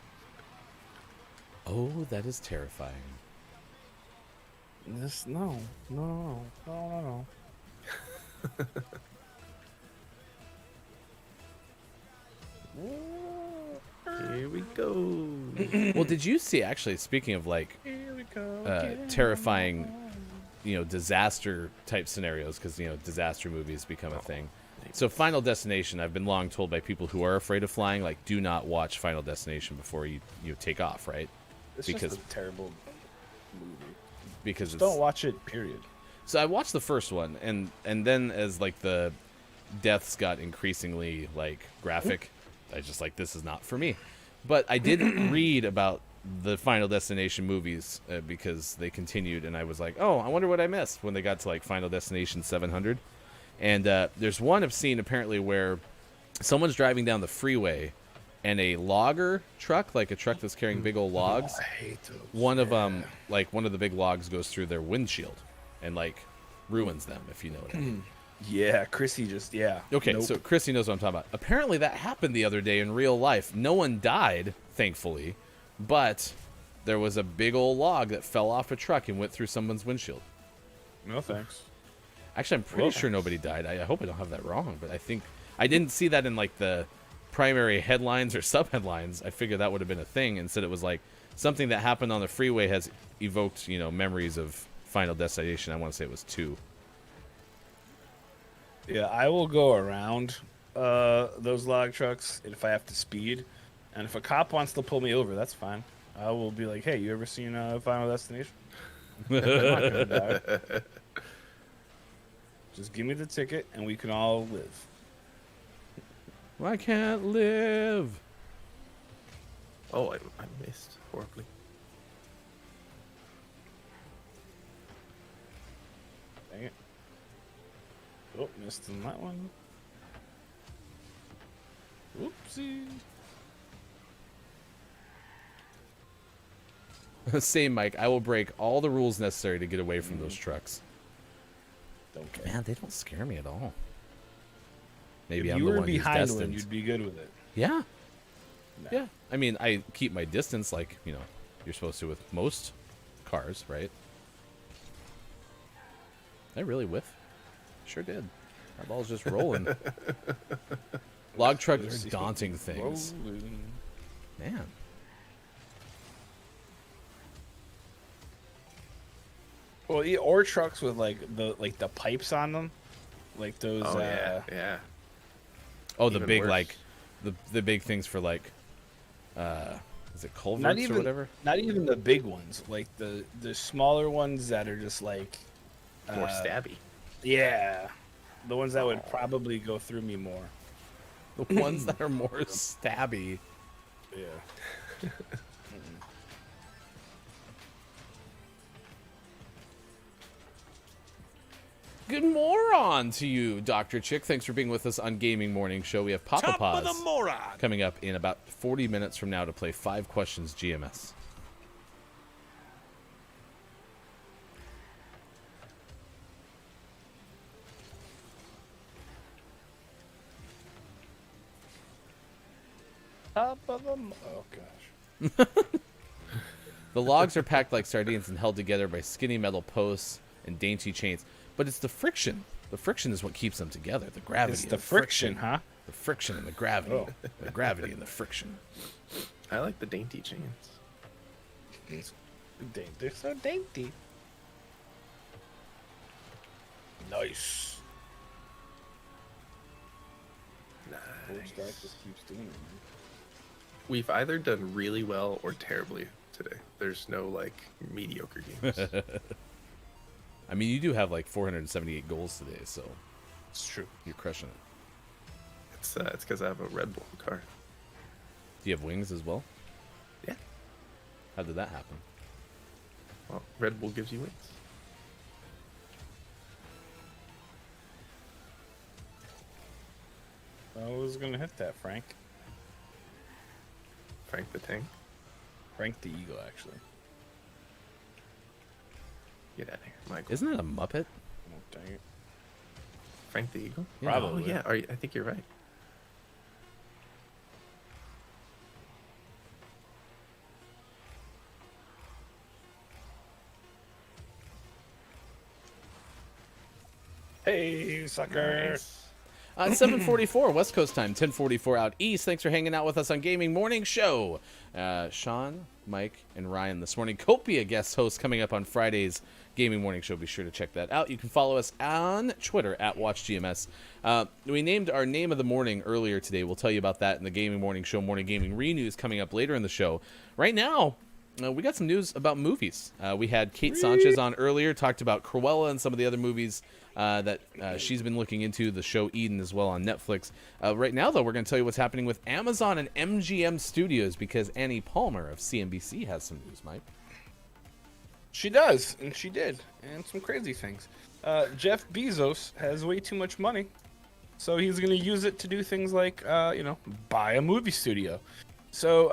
Oh, that is terrifying. This no. Here we go. Well, did you see, actually, speaking of like Here we go. terrifying, disaster type scenarios, because, disaster movies become a thing. So Final Destination, I've been long told by people who are afraid of flying, like, do not watch Final Destination before you take off, right? It's because- just a terrible movie. Because Just it's, don't watch it. Period. So I watched the first one, and then as like the deaths got increasingly like graphic, I was just like, this is not for me. But I did read about the Final Destination movies because they continued, and I was like, oh, I wonder what I missed when they got to like Final Destination 700. And there's one I've seen apparently where someone's driving down the freeway, and a logger truck, like a truck that's carrying big old logs, I hate those. one of the big logs goes through their windshield and like ruins them, if you know what I mean. Yeah, Chrissy just Okay, Nope. so Chrissy knows what I'm talking about. Apparently that happened the other day in real life. No one died, thankfully, but there was a big old log that fell off a truck and went through someone's windshield. No thanks. Actually, I'm pretty sure nobody died. I hope I don't have that wrong, but I think I didn't see that in like the primary headlines or sub-headlines. I figured that would have been a thing. Instead, it was like something that happened on the freeway has evoked, memories of Final Destination. I want to say it was 2. Yeah, I will go around those log trucks if I have to speed, and if a cop wants to pull me over, that's fine. I will be like, "Hey, you ever seen Final Destination?" I'm not gonna die. Just give me the ticket, and we can all live. I can't live. Oh, I missed horribly. Dang it! Oh, missed on that one. Whoopsie. Same, Mike. I will break all the rules necessary to get away from those trucks. Don't care. Man, they don't scare me at all. Maybe If I'm you the were one who's behind destined. one, you'd be good with it. Yeah. No. Yeah. I mean, I keep my distance like, you're supposed to with most cars, right? I really whiff. Sure did. Our ball's just rolling. Log trucks are daunting things. Rolling. Man. Well, yeah, or trucks with the pipes on them, like those. Oh yeah. Oh, the Even big worse. like the big things for like Is it culverts Not even or whatever? Not even the big ones, like the smaller ones that are just like More stabby. Yeah, the ones that would probably go through me more. The ones that are more stabby. Yeah. Good moron to you, Dr. Chick. Thanks for being with us on Gaming Morning Show. We have Papa Top Paz of the moron. coming up in about 40 minutes from now to play 5 questions GMS. Top of them. Oh gosh. The logs are packed like sardines and held together by skinny metal posts and dainty chains. But it's the friction. The friction is what keeps them together. The gravity. It's and the friction, huh? The friction and the gravity. Oh. The gravity and the friction. I like the dainty chains. They're so dainty. Nice. Just keeps doing it, man. We've either done really well or terribly today. There's no like mediocre games. I mean, you do have like 478 goals today, so It's true. you're crushing it. It's because I have a Red Bull car. Do you have wings as well? Yeah. How did that happen? Well, Red Bull gives you wings. I was gonna hit that, Frank. Frank the Tank. Frank the Eagle, actually. Get out of here, Michael. Isn't that a Muppet? Oh, dang it. Frank the Eagle? Yeah. Probably. Oh, yeah. I think you're right. Hey, sucker. Nice. 7:44 West Coast time, 10:44 out east. Thanks for hanging out with us on Gaming Morning Show. Sean, Mike, and Ryan this morning. Copia guest host coming up on Friday's Gaming Morning Show. Be sure to check that out. You can follow us on Twitter at WatchGMS. We named our name of the morning earlier today. We'll tell you about that in the Gaming Morning Show Morning Gaming Re-News coming up later in the show. Right now, we got some news about movies. We had Kate Sanchez on earlier, talked about Cruella and some of the other movies that she's been looking into, the show Eden as well on Netflix. Right now, though, we're going to tell you what's happening with Amazon and MGM Studios because Annie Palmer of CNBC has some news, Mike. She does, and she did, and some crazy things. Jeff Bezos has way too much money, so he's going to use it to do things like, buy a movie studio. So,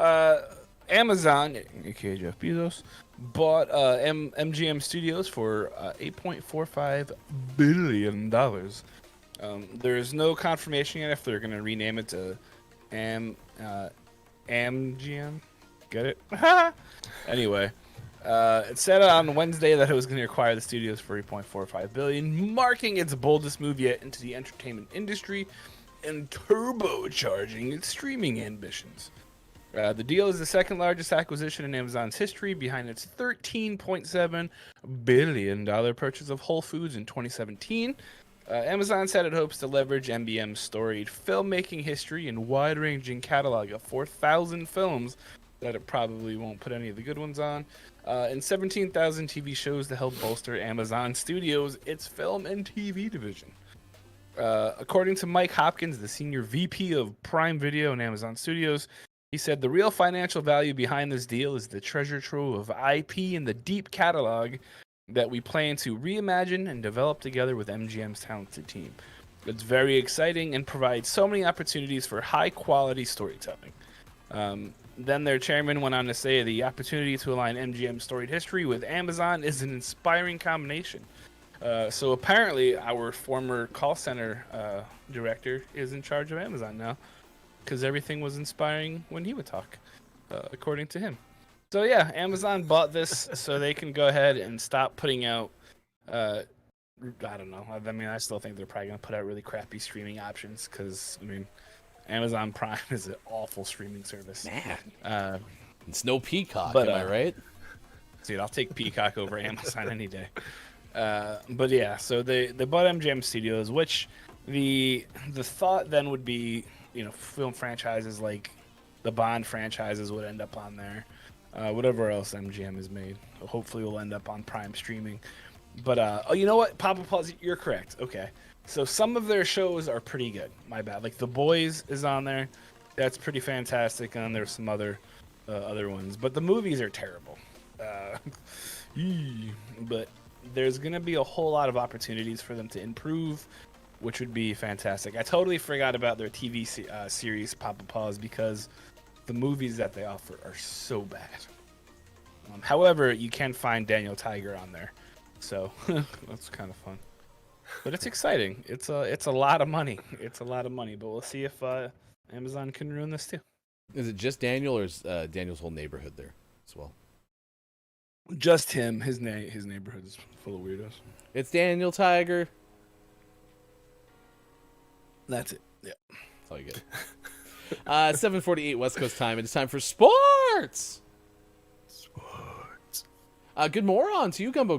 Amazon, aka Jeff Bezos, bought MGM Studios for $8.45 billion. There is no confirmation yet if they're going to rename it to AmGM. Get it? Anyway, it said on Wednesday that it was going to acquire the studios for $8.45 billion, marking its boldest move yet into the entertainment industry and turbocharging its streaming ambitions. The deal is the second largest acquisition in Amazon's history, behind its $13.7 billion purchase of Whole Foods in 2017. Amazon said it hopes to leverage MGM's storied filmmaking history and wide-ranging catalog of 4,000 films that it probably won't put any of the good ones on, and 17,000 TV shows to help bolster Amazon Studios, its film and TV division. According to Mike Hopkins, the senior VP of Prime Video and Amazon Studios, he said the real financial value behind this deal is the treasure trove of IP and the deep catalog that we plan to reimagine and develop together with MGM's talented team. It's very exciting and provides so many opportunities for high-quality storytelling. Then their chairman went on to say the opportunity to align MGM's storied history with Amazon is an inspiring combination. So apparently our former call center director is in charge of Amazon now, because everything was inspiring when he would talk, according to him. So yeah, Amazon bought this so they can go ahead and stop putting out, I don't know. I mean, I still think they're probably going to put out really crappy streaming options because, I mean, Amazon Prime is an awful streaming service. Man, it's no Peacock, but, am I right? Dude, I'll take Peacock over Amazon any day. But yeah, so they bought MGM Studios, which the thought then would be, film franchises like The Bond franchises would end up on there. Whatever else MGM has made, hopefully will end up on Prime streaming. But oh, you know what, Papa Paws, you're correct. Okay, so some of their shows are pretty good. My bad. Like The Boys is on there. That's pretty fantastic. And there's some other ones, but the movies are terrible. But there's gonna be a whole lot of opportunities for them to improve, which would be fantastic. I totally forgot about their TV series, Papa Paws, because the movies that they offer are so bad. However, you can find Daniel Tiger on there, so that's kind of fun. But it's exciting. It's a lot of money. It's a lot of money. But we'll see if Amazon can ruin this too. Is it just Daniel, or is Daniel's whole neighborhood there as well? Just him. His neighborhood is full of weirdos. It's Daniel Tiger. That's it. Yeah. That's all you get. 7:48 West Coast time. It is time for sports. Good moron to you, Gumbo.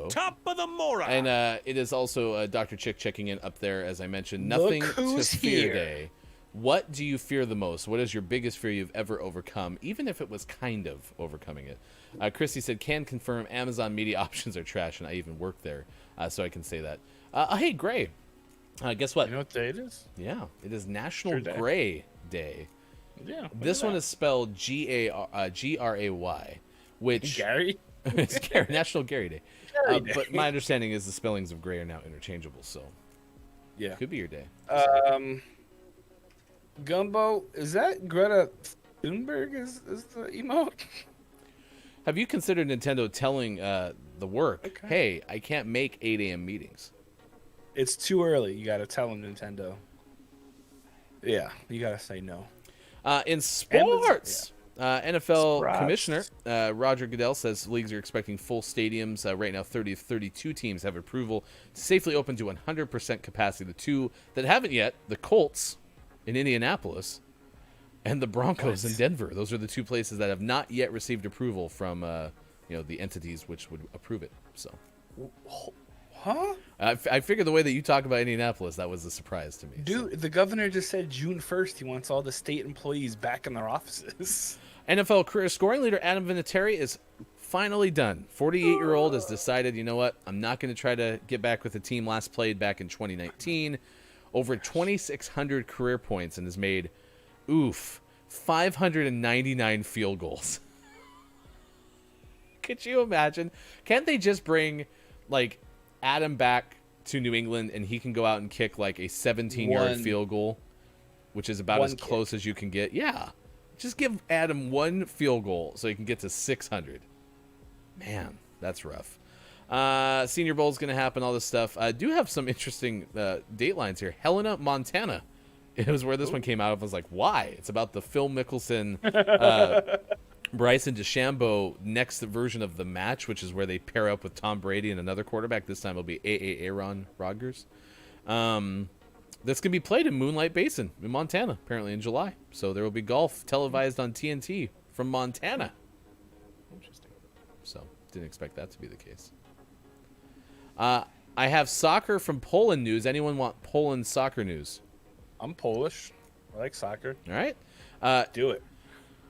Top of the moron. And it is also Dr. Chick checking in up there, as I mentioned. Nothing to fear here. day. What do you fear the most? What is your biggest fear you've ever overcome, even if it was kind of overcoming it? Christy said, can confirm Amazon media options are trash, and I even work there, so I can say that. Hey, Gray. Guess what? You know what day it is? Yeah, it is National Sure day. Gray Day. Yeah. This one is spelled Gray, which Gary. it's National Gary Day. Gary Day. But my understanding is the spellings of gray are now interchangeable, so Yeah. could be your day. Gumbo, is that Greta Thunberg? Is the emote? Have you considered Nintendo telling the work, hey, I can't make 8 a.m. meetings? It's too early. You gotta tell them, Nintendo. Yeah, you gotta say no. In sports, NFL Sports. Commissioner Roger Goodell says leagues are expecting full stadiums. Right now, 30 of 32 teams have approval to safely open to 100% capacity. The two that haven't yet, the Colts in Indianapolis and the Broncos in Denver. Those are the two places that have not yet received approval from the entities which would approve it. So, Huh? I figured the way that you talk about Indianapolis, that was a surprise to me. Dude, the governor just said June 1st he wants all the state employees back in their offices. NFL career scoring leader Adam Vinatieri is finally done. 48-year-old has decided, you know what, I'm not going to try to get back with the team last played back in 2019. Over 2,600 career points and has made, 599 field goals. Could you imagine? Can't they just bring, Adam back to New England and he can go out and kick, a 17-yard field goal, which is about as close as you can get? Yeah. Just give Adam one field goal so he can get to 600. Man, that's rough. Senior Bowl is going to happen, all this stuff. I do have some interesting datelines here. Helena, Montana. It was where this one came out of. I was like, why? It's about the Phil Mickelson, Bryson DeChambeau next version of the match, which is where they pair up with Tom Brady and another quarterback. This time it'll be Aaron Rodgers. That's going to be played in Moonlight Basin in Montana, apparently in July. So there will be golf televised on TNT from Montana. Interesting. So didn't expect that to be the case. I have soccer from Poland news. Anyone want Poland soccer news? I'm Polish. I like soccer. All right. Do it.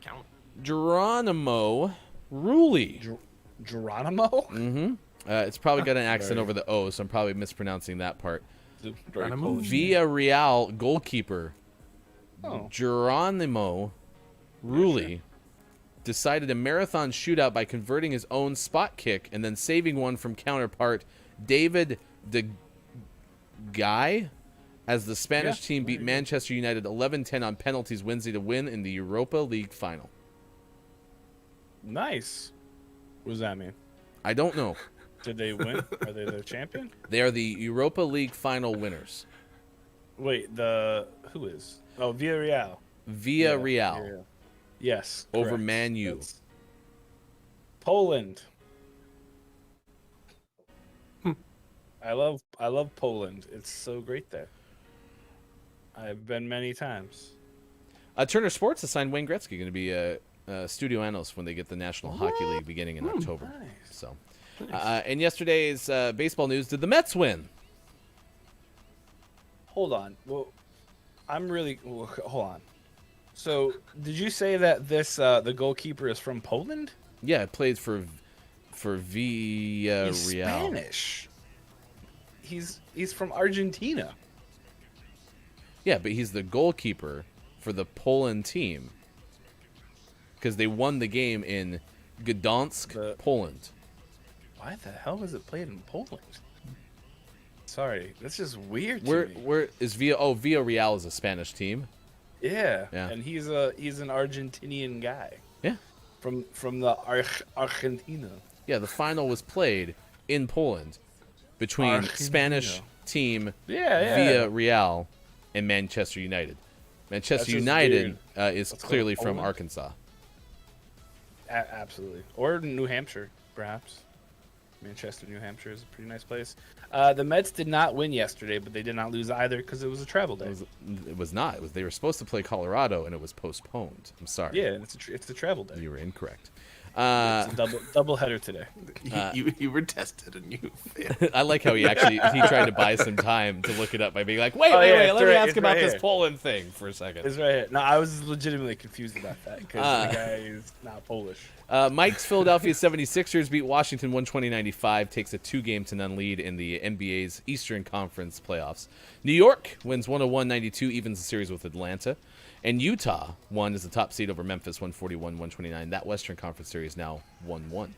Count. Geronimo Rulli. Geronimo? Mm-hmm. It's probably got an accent over the O, so I'm probably mispronouncing that part. Geronimo. Villarreal goalkeeper Oh. Geronimo Rulli decided a marathon shootout by converting his own spot kick and then saving one from counterpart David De Gea as the Spanish team beat Manchester United 11-10 on penalties Wednesday to win in the Europa League final. Nice. What does that mean? I don't know. Did they win? Are they the champion? They are the Europa League final winners. Wait, who is? Oh, Villarreal. Villarreal. Yes. Over correct. Man U. That's Poland. I love Poland. It's so great there. I've been many times. Turner Sports has signed Wayne Gretzky, going to be a studio analyst when they get the National Hockey League beginning in October. Nice. So, and yesterday's baseball news: did the Mets win? Hold on. Well, hold on. So, did you say that this the goalkeeper is from Poland? Yeah, it plays for Villarreal. He's Spanish. He's from Argentina. Yeah, but he's the goalkeeper for the Poland team because they won the game in Gdansk, Poland. Why the hell was it played in Poland? Sorry, that's just weird. Where is Villarreal is a Spanish team. Yeah, Yeah. and he's an Argentinian guy. Yeah. From the Argentina. Yeah, the final was played in Poland between Argentina. Spanish team Yeah. Villarreal and Manchester United. Manchester That's just United weird. is Let's go clearly to from Poland. Arkansas. Absolutely, or New Hampshire, perhaps. Manchester, New Hampshire is a pretty nice place. The Mets did not win yesterday, but they did not lose either because it was a travel day. It was not. They were supposed to play Colorado, and it was postponed. I'm sorry. Yeah, it's a travel day. You were incorrect. It's a double header today. You were tested and you failed. I like how he tried to buy some time to look it up by being like, wait, Oh, yeah, let it's me right- ask it's about right this here. Poland thing for a second. It's right here. No, I was legitimately confused about that because the guy is not Polish. Mike's Philadelphia 76ers beat Washington 120-95, takes a 2-game-to-none lead in the NBA's Eastern Conference playoffs. New York wins 101-92, evens the series with Atlanta. And Utah won as the top seed over Memphis 141-129. That Western Conference series now 1-1.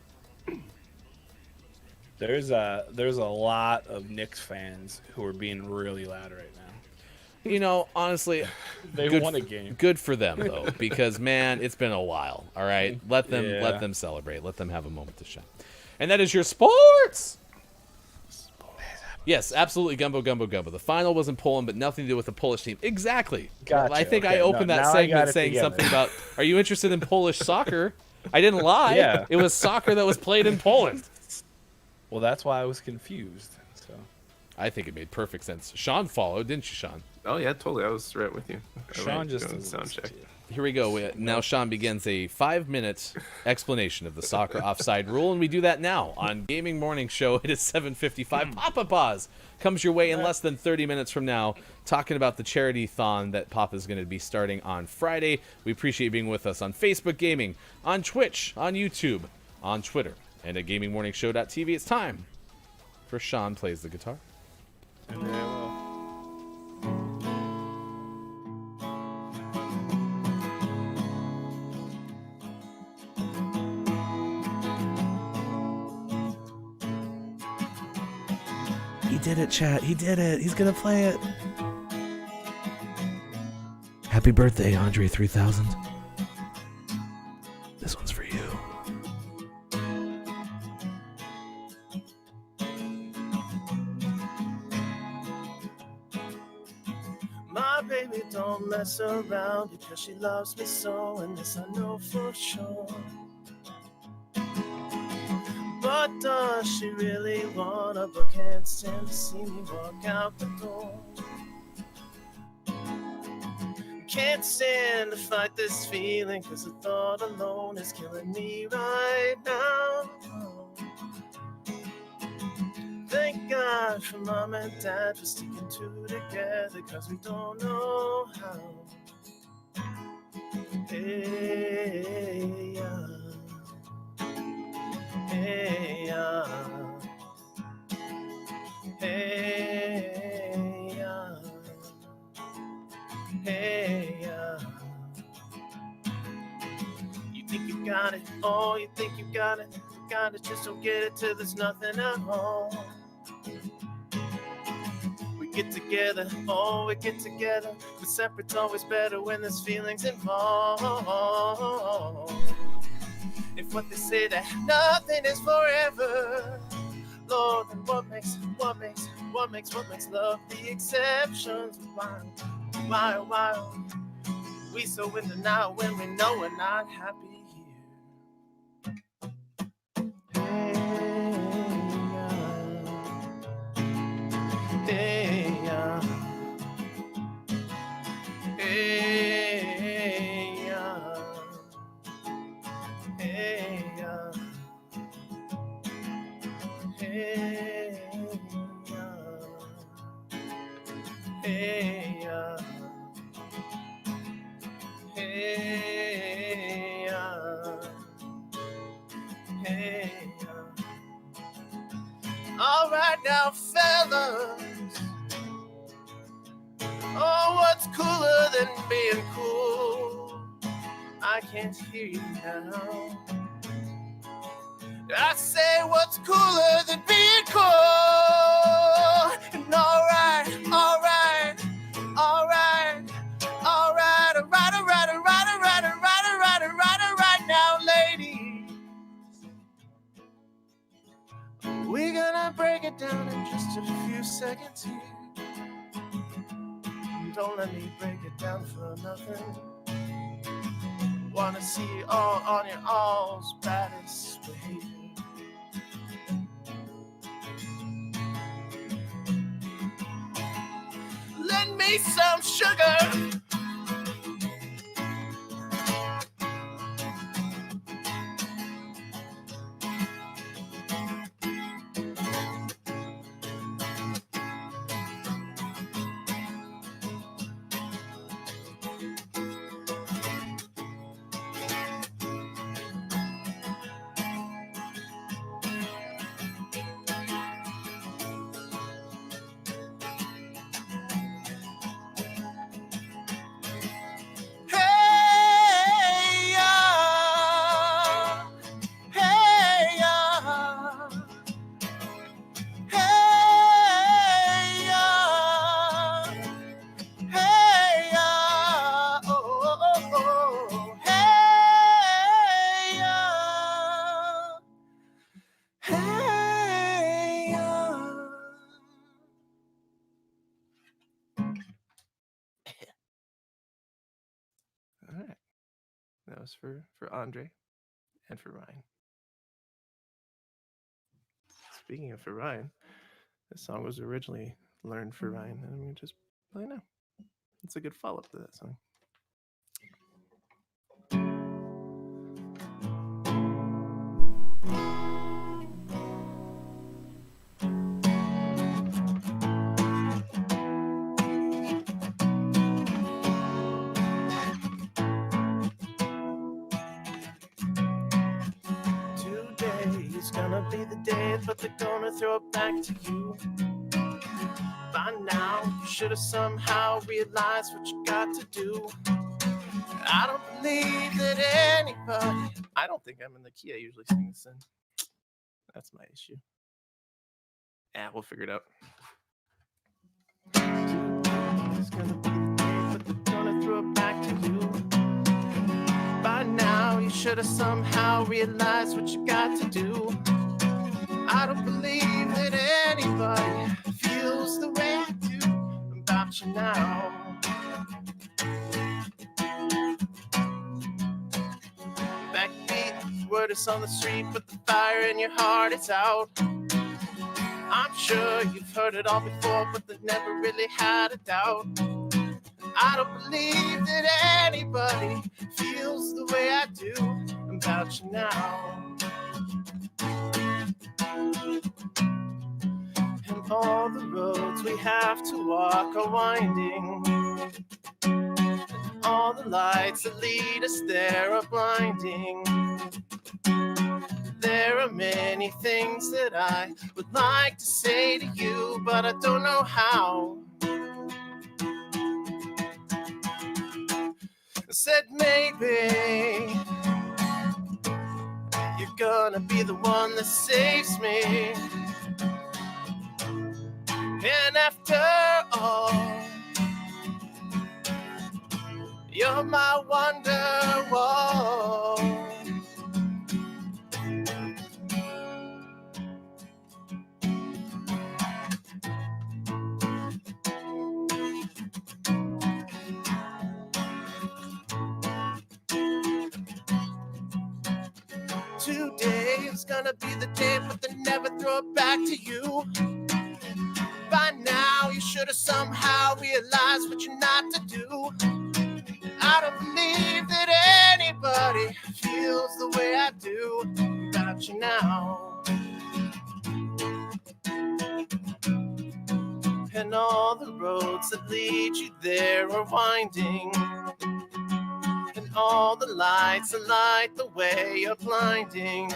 There's a lot of Knicks fans who are being really loud right now. You know, honestly, They good won a game. Good for them though, because man, it's been a while. All right, let Yeah. them celebrate. Let them have a moment to shine. And that is your sports. Yes, absolutely, gumbo. The final was in Poland, but nothing to do with the Polish team. Exactly. Gotcha, I think I okay. opened No, that now I got segment it saying together. something about, are you interested in Polish soccer? I didn't lie. Yeah. It was soccer that was played in Poland. Well, that's why I was confused. So I think it made perfect sense. Sean followed, didn't you, Sean? Oh yeah, totally. I was right with you. Sean just doing doesn't sound listen check. to you. Here we go. Now Sean begins a 5-minute explanation of the soccer offside rule, and we do that now on Gaming Morning Show. It is 7:55. Papa Pause comes your way in less than 30 minutes from now, talking about the charity-thon that Papa is going to be starting on Friday. We appreciate you being with us on Facebook Gaming, on Twitch, on YouTube, on Twitter, and at GamingMorningShow.tv. It's time for Sean Plays the Guitar. And very well. He did it, chat. He did it. He's gonna play it. Happy birthday, Andre 3000. This one's for you. My baby don't mess around because she loves me so, and this I know for sure. But does she really wanna, but can't stand to see me walk out the door? Can't stand to fight this feeling, cause the thought alone is killing me right now. Thank God for mom and dad for sticking two together, cause we don't know how. Hey, hey, hey, hey, you think you got it, oh, you think you got it, just don't get it till there's nothing at home. We get together, oh, we get together, but separate's always better when there's feelings involved. If what they say that nothing is forever, Lord, then what makes love the exceptions? Why we so in denial when we know we're not happy here? Hey, All right now, fellas. Oh, what's cooler than being cool? I can't hear you now. I say, what's cooler than being cool? And all right, all right, all right, all right, all right, all right, all right, all right, all right, all right, all right, all right now, ladies. We're gonna break it down in just a few seconds here. Don't let me break it down for nothing. Wanna see all on your all's baddest behavior. Lend me some sugar. All right. That was for Andre and for Ryan. Speaking of for Ryan, this song was originally learned for Ryan, and I'm going to just play it now. It's a good follow-up to that song. Today's gonna be the day, but they're gonna throw it back to you. By now, you should have somehow realized what you got to do. I don't believe that anybody. I don't think I'm in the key I usually sing this in. That's my issue. We'll figure it out. Today's gonna be the day, but they're gonna throw it back to you. By now, you should have somehow realized what you got to do. I don't believe that anybody feels the way I do about you now. Backbeat, word is on the street, but the fire in your heart is out. I'm sure you've heard it all before, but they never really had a doubt. I don't believe that anybody feels the way I do about you now. And all the roads we have to walk are winding. And all the lights that lead us there are blinding. There are many things that I would like to say to you, but I don't know how. I said maybe you're gonna be the one that saves me. And after all, you're my wonderwall. Today is gonna be the day, but they never throw it back to you. By now, you should have somehow realized what you're not to do. I don't believe that anybody feels the way I do about you now. And all the roads that lead you there are winding. And all the lights that light the way are blinding.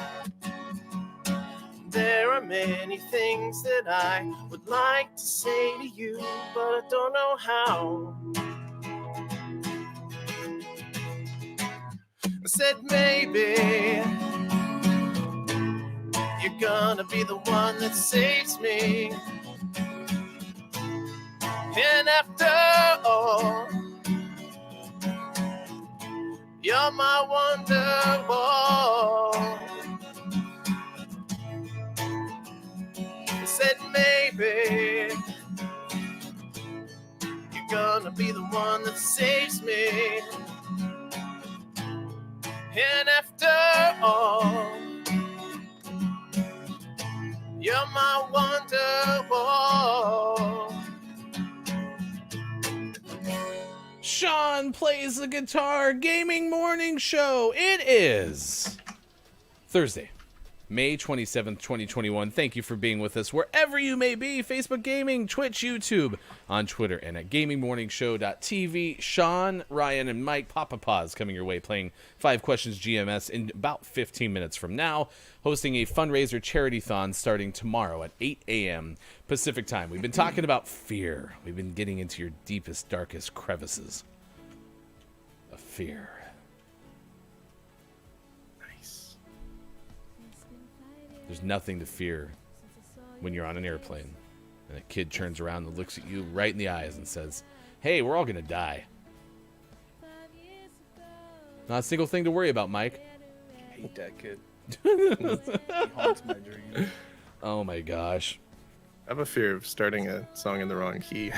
There are many things that I would like to say to you, but I don't know how. I said maybe you're gonna be the one that saves me. And after all, you're my wonderwall. I said maybe you're gonna be the one that saves me. And after all, you're my wonderwall. Sean plays the guitar gaming morning show. It is Thursday, May 27th, 2021. Thank you for being with us wherever you may be. Facebook Gaming, Twitch, YouTube, on Twitter, and at gamingmorningshow.tv. Sean, Ryan, and Mike Papa Paws coming your way, playing 5 Questions GMS in about 15 minutes from now, hosting a fundraiser charity-thon starting tomorrow at 8 a.m. Pacific time. We've been talking about fear. We've been getting into your deepest, darkest crevices of fear. Nice. There's nothing to fear when you're on an airplane and a kid turns around and looks at you right in the eyes and says, "Hey, we're all going to die." Not a single thing to worry about, Mike. I hate that kid. He haunts my dreams. Oh my gosh. I have a fear of starting a song in the wrong key.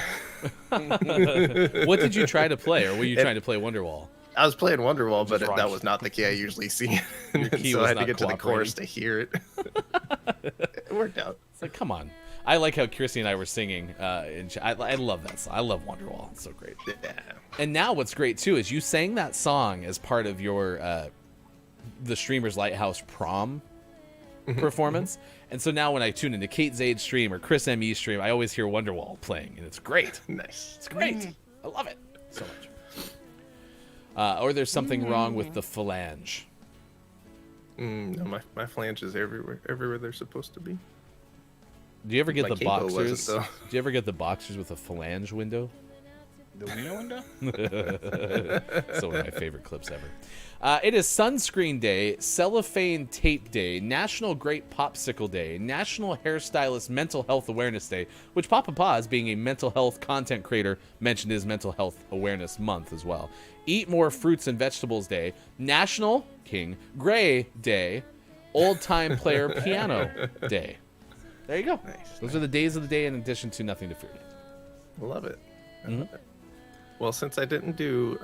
What did you try to play, or were you trying to play Wonderwall? I was playing Wonderwall, but Just that wrong was not the key I usually sing. Your key so was I had to not get to the chorus cooperating. to hear it. It worked out. It's like, come on. I like how Kirsty and I were singing. I love that song. I love Wonderwall. It's so great. Yeah. And now what's great, too, is you sang that song as part of your the Streamers Lighthouse prom performance. And so now when I tune into Kate Zade's stream or Chris M.E. stream, I always hear Wonderwall playing, and it's great. Nice. It's great. I love it so much. Or there's something wrong with the phalange. No, my flange is everywhere they're supposed to be. Do you ever get My the capo wasn't, boxers? though. Do you ever get the boxers with a phalange window? The window? So one of my favorite clips ever. It is Sunscreen Day, Cellophane Tape Day, National Great Popsicle Day, National Hairstylist Mental Health Awareness Day, which Papa Paws, being a mental health content creator, mentioned his Mental Health Awareness Month as well. Eat More Fruits and Vegetables Day, National King Gray Day, Old Time Player Piano Day. There you go. Nice. Those are the days of the day in addition to Nothing to Fear Day. I love it. I love it. Well, since I didn't do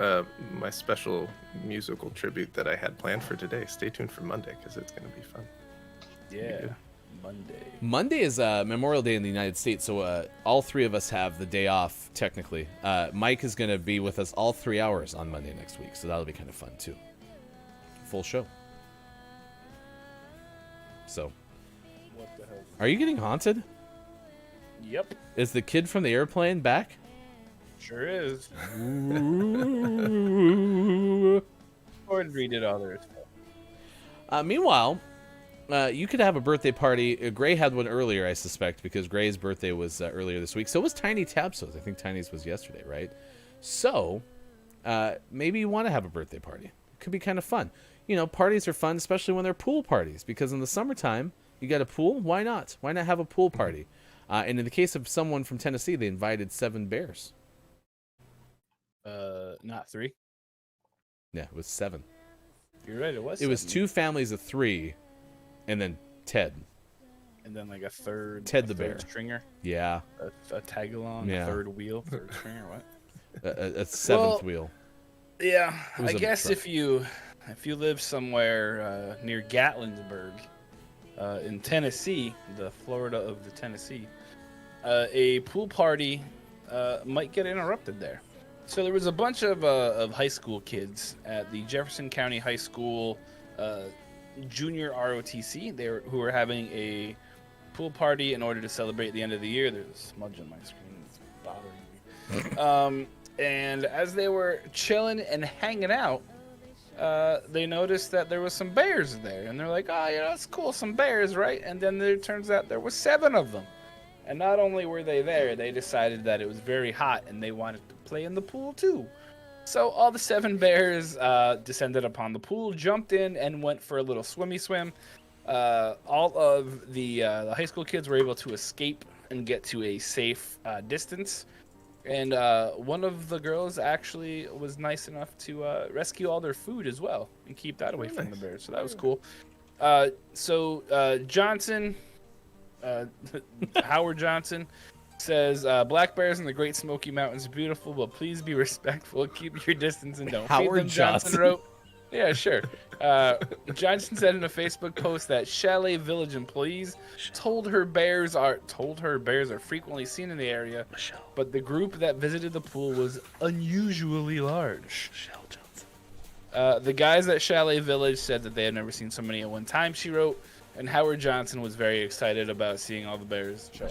my special musical tribute that I had planned for today, stay tuned for Monday because it's going to be fun. Yeah. Monday. Monday is Memorial Day in the United States, so all 3 of us have the day off, technically. Mike is going to be with us all 3 hours on Monday next week, so that'll be kind of fun, too. Full show. So, What the hell? are you getting haunted? Yep. Is the kid from the airplane back? Sure is. Or read it all there. Meanwhile, you could have a birthday party. Gray had one earlier, I suspect, because Gray's birthday was earlier this week. So was Tiny Tabso's. I think Tiny's was yesterday, right? So maybe you want to have a birthday party. It could be kind of fun. You know, parties are fun, especially when they're pool parties, because in the summertime, you got a pool. Why not? Why not have a pool party? And in the case of someone from Tennessee, they invited 7 bears. Not 3. Yeah, it was 7. You're right. It was. It was 7. 2 families of 3, and then Ted. And then like a third. Ted a the third bear. Stringer. Yeah, A tag along. Yeah. A third wheel. Third stringer. What? a 7th wheel. Yeah, It was I a guess truck. if you live somewhere near Gatlinburg, in Tennessee, the Florida of the Tennessee, a pool party might get interrupted there. So there was a bunch of high school kids at the Jefferson County High School Junior ROTC. Who were having a pool party in order to celebrate the end of the year. There's a smudge on my screen that's bothering me. And as they were chilling and hanging out, they noticed that there was some bears there, and they're like, "Oh, yeah, that's cool, some bears, right?" And then it turns out there was 7 of them. And not only were they there, they decided that it was very hot, and they wanted to play in the pool too. So all the 7 bears descended upon the pool, jumped in, and went for a little swimmy swim. All of the high school kids were able to escape and get to a safe distance. And one of the girls actually was nice enough to rescue all their food as well and keep that away from the bears. So that was cool. Johnson, Howard Johnson, says Black bears in the Great Smoky Mountains are beautiful, but please be respectful, keep your distance, and don't feed them. Johnson wrote. Yeah, sure. Johnson said in a Facebook post that Chalet Village employees told her bears are frequently seen in the area, but the group that visited the pool was unusually large. The guys at Chalet Village said that they had never seen so many at one time, she wrote, and Howard Johnson was very excited about seeing all the bears show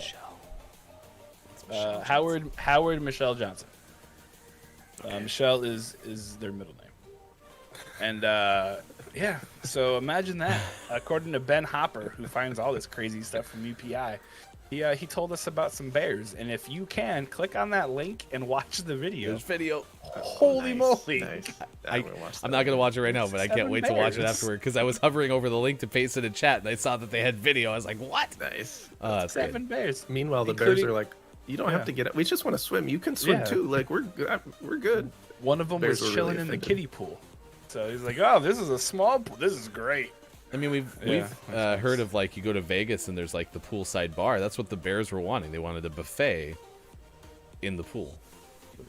up. Howard Michelle Johnson. Michelle is their middle name. And yeah, so imagine that. According to Ben Hopper, who finds all this crazy stuff from UPI, he told us about some bears. And if you can, click on that link and watch the video. There's video. Holy moly! Nice. I'm not gonna watch it right now, but I can't wait to watch it afterward because I was hovering over the link to paste it in chat and I saw that they had video. I was like, what? Nice. That's 7 great. bears. Meanwhile, the bears are like, you don't have to get it. We just want to swim. You can swim too. Like we're good. One of them was chilling in the kiddie pool. So he's like, "Oh, this is a small pool. This is great." I mean, we've heard of like you go to Vegas and there's like the poolside bar. That's what the Bears were wanting. They wanted a buffet in the pool.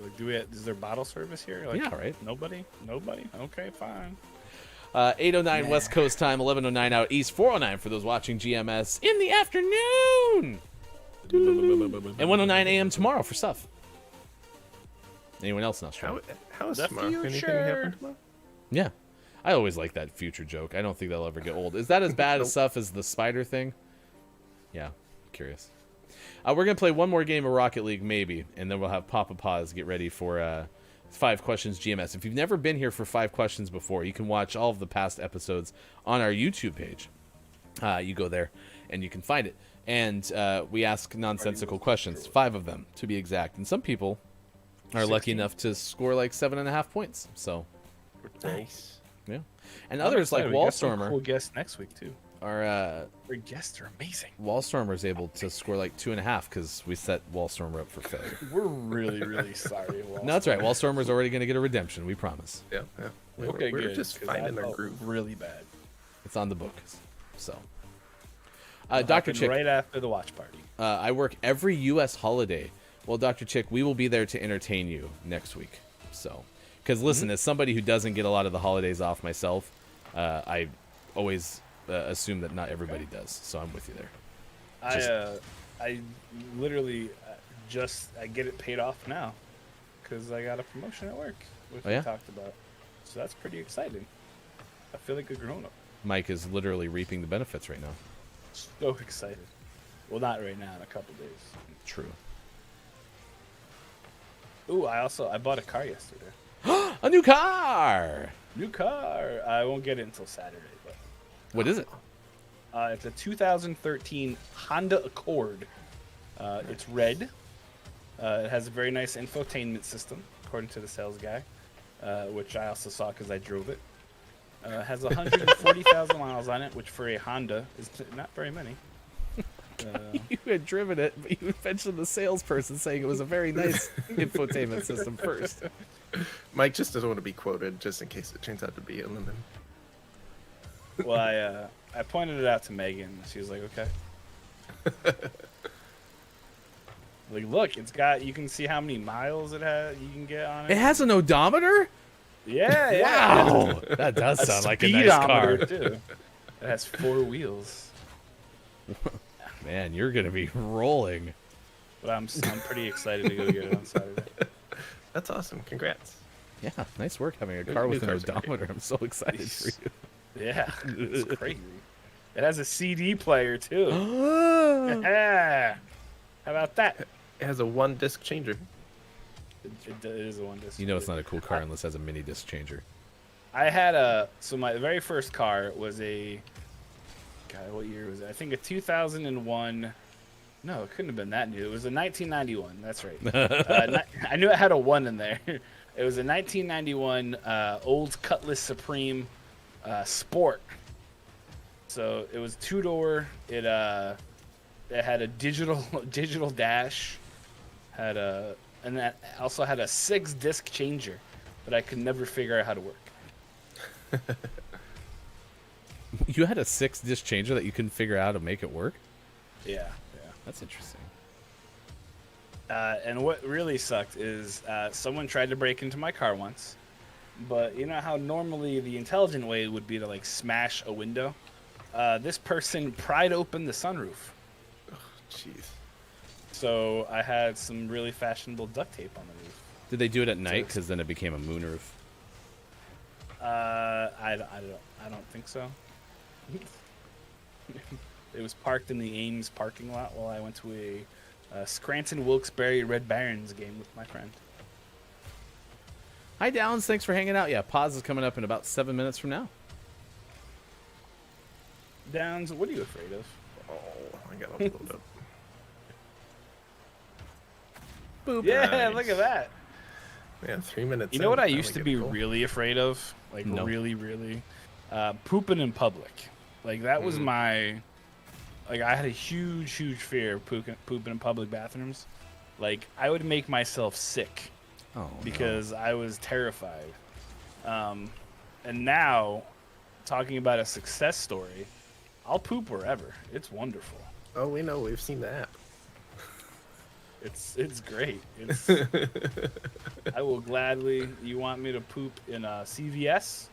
Like, is there bottle service here? Like, yeah, right. Nobody. Okay, fine. 8:09 West Coast time, 11:09 out East, 4:09 for those watching GMS in the afternoon, and 1:09 a.m. tomorrow for stuff. Anyone else in Australia? How is tomorrow? Anything happen tomorrow? Yeah. I always like that future joke. I don't think that'll ever get old. Is that as bad as stuff as the spider thing? Yeah, curious. We're going to play one more game of Rocket League, maybe, and then we'll have Papa Pause get ready for 5 Questions GMS. If you've never been here for 5 Questions before, you can watch all of the past episodes on our YouTube page. You go there, and you can find it. And we ask nonsensical questions, 5 of them, to be exact. And some people are lucky enough to score like 7.5 points, so... Nice. Yeah. And others like Wallstormer. Cool guests next week too. Our guests are amazing. Wallstormer is able to score like 2.5 because we set Wallstormer up for failure. We're really sorry. No, that's right. Wallstormer's already going to get a redemption. We promise. Yeah. Okay, we're good. just finding our groove. Really bad. It's on the books. So, Dr. Chick. Right after the watch party. I work every U.S. holiday. Well, Dr. Chick, we will be there to entertain you next week. So. Because listen, as somebody who doesn't get a lot of the holidays off myself, I always assume that not everybody does. So I'm with you there. I literally I get it paid off now because I got a promotion at work, which we talked about. So that's pretty exciting. I feel like a grown up. Mike is literally reaping the benefits right now. So excited. Well, not right now. In a couple days. True. Ooh, I bought a car yesterday. A new car! New car. I won't get it until Saturday. But what is it? It's a 2013 Honda Accord. It's red. It has a very nice infotainment system, according to the sales guy, which I also saw because I drove it. It has 140,000 miles on it, which for a Honda is not very many. You had driven it, but you mentioned the salesperson saying it was a very nice infotainment system first. Mike just doesn't want to be quoted, just in case it turns out to be a lemon. Well, I pointed it out to Megan. She was like, "Okay." Like, look, it's got. You can see how many miles it has. You can get on it. It has an odometer. Yeah. Wow, that does sound like a nice car. Too. It has 4 wheels. Man, you're gonna be rolling. But I'm pretty excited to go get it on Saturday. That's awesome. Congrats. Yeah, nice work having a car with an odometer. I'm so excited for you. Yeah, it's crazy. It has a CD player too. Yeah. How about that? It has a 1-disc changer. It is a 1-disc. You know it's not a cool car unless it has a mini disc changer. I had so my very first car was God, what year was it? I think a 2001. No, it couldn't have been that new. It was a 1991. That's right. I knew it had a 1 in there. It was a 1991 old Cutlass Supreme Sport. So it was 2-door. It had a digital dash. And that also had a 6-disc changer, but I could never figure out how to work. You had a 6-disc changer that you couldn't figure out how to make it work? Yeah. That's interesting. And what really sucked is someone tried to break into my car once, but you know how normally the intelligent way would be to like smash a window? This person pried open the sunroof. Jeez. So I had some really fashionable duct tape on the roof. Did they do it at night? Because then it became a moonroof. I don't think so. It was parked in the Ames parking lot while I went to a Scranton Wilkes-Barre Red Barons game with my friend. Hi, Downs. Thanks for hanging out. Yeah, pause is coming up in about 7 minutes from now. Downs, what are you afraid of? Oh, I got a little bit. Boop. Yeah, Nice. look at that. Yeah, 3 minutes. You know what I in, used to finally be get a goal. really afraid of? Like, No. really? Pooping in public. Like, that was my... Like, I had a huge fear of pooping in public bathrooms. Like, I would make myself sick Oh, because I was terrified. And now, talking about a success story, I'll poop wherever. It's wonderful. Oh, we know. We've seen the app. It's great. It's I will gladly. You want me to poop in CVS?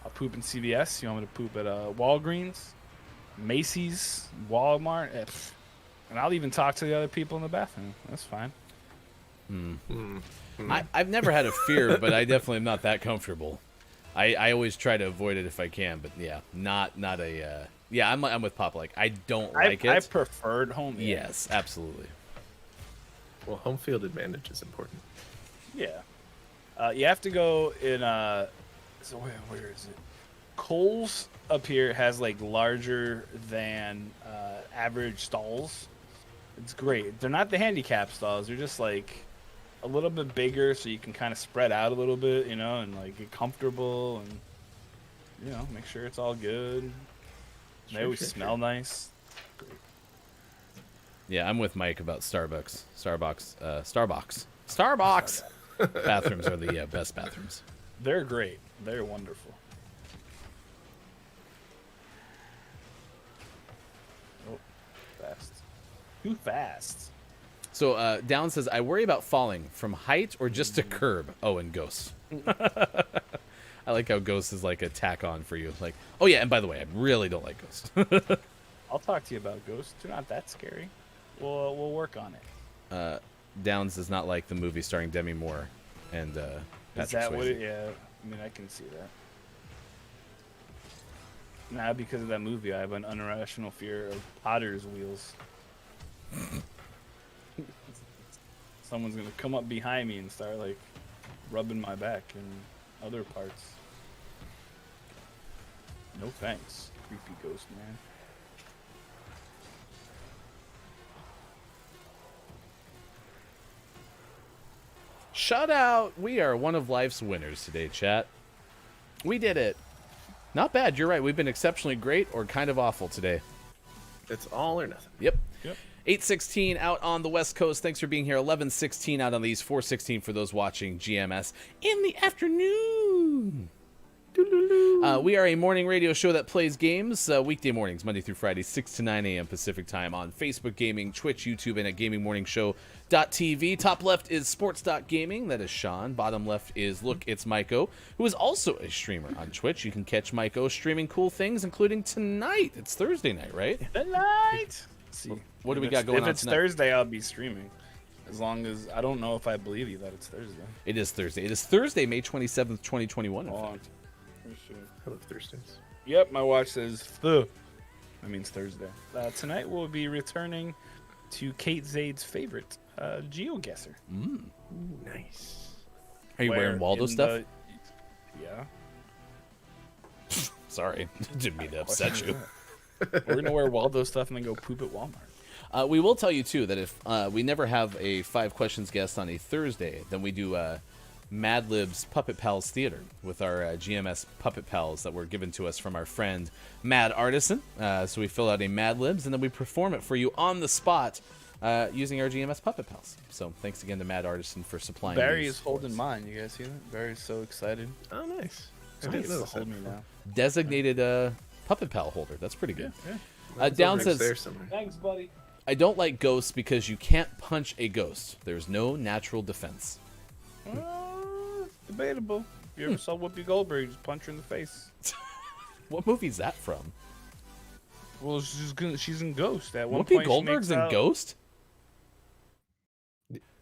I'll poop in CVS. You want me to poop at Walgreens, Macy's, Walmart, and I'll even talk to the other people in the bathroom. That's fine. I've never had a fear, but I definitely am not that comfortable. I always try to avoid it if I can, but yeah, not a. Yeah, I'm with Pop. Like, I don't like it. I preferred home. Yeah. Yes, absolutely. Well, home field advantage is important. Yeah. You have to go in. So where is it? Kohl's up here has like larger than average stalls. It's great. They're not the handicap stalls. They're just like a little bit bigger, so you can kind of spread out a little bit, you know, and like get comfortable and you know make sure it's all good. They always smell nice. Yeah, I'm with Mike about Starbucks. Starbucks bathrooms are the best bathrooms. They're great. They're wonderful. Oh, fast. Too fast. So Down says, I worry about falling from height or just to curb. Oh, and ghosts. I like how ghosts is like a tack on for you. Like, oh yeah, and by the way, I really don't like ghosts. I'll talk to you about ghosts. They're not that scary. We'll work on it. Downs does not like the movie starring Demi Moore and Patrick Is that Swayze. what it? Yeah, I mean I can see that. Now because of that movie, I have an irrational fear of Potter's wheels. Someone's gonna come up behind me and start like rubbing my back and other parts. No thanks, creepy ghost man. Shut out! We are one of life's winners today, chat. We did it. Not bad. You're right. We've been exceptionally great or kind of awful today. It's all or nothing. Yep. Yep. 8:16 out on the West Coast. Thanks for being here. 11:16 out on the East. 4:16 for those watching GMS in the afternoon. We are a morning radio show that plays games weekday mornings, Monday through Friday, 6 to 9 a.m. Pacific time on Facebook Gaming, Twitch, YouTube, and at gamingmorningshow.tv. Top left is sports.gaming. That is Sean. Bottom left is Look, It's Maiko, who is also a streamer on Twitch. You can catch Maiko streaming cool things, including tonight. It's Thursday night, right? Tonight. See, What do we if got it's- going on If it's tonight? Thursday, I'll be streaming. As long as I don't know if I believe you that it's Thursday. It is Thursday. It is Thursday, May 27th, 2021. in Hold on. fact. Let me see. I love Thursdays. Yep, my watch says That means Thursday. Tonight we'll be returning to Kate Zade's favorite, GeoGuessr. Mm. Ooh, nice. Are you wearing Where Waldo in stuff? Yeah. Sorry, didn't mean to upset you. We're gonna wear Waldo stuff and then go poop at Walmart. We will tell you too that if we never have a 5 questions guest on a Thursday, then we do Mad Lib's Puppet Pals Theater with our GMS Puppet Pals that were given to us from our friend Mad Artisan. So we fill out a Mad Libs and then we perform it for you on the spot using our GMS Puppet Pals. So thanks again to Mad Artisan for supplying. Barry these is holding mine. You guys see that? Barry's so excited. Oh, nice. He's hold me now. Designated Puppet Pal holder. That's pretty good. Yeah. Down says, Thanks, buddy. I don't like ghosts because you can't punch a ghost. There's no natural defense. Debatable. You ever saw Whoopi Goldberg just punch her in the face? What movie is that from? Well, she's in Ghost. At one Whoopi point, Goldberg's in Ghost?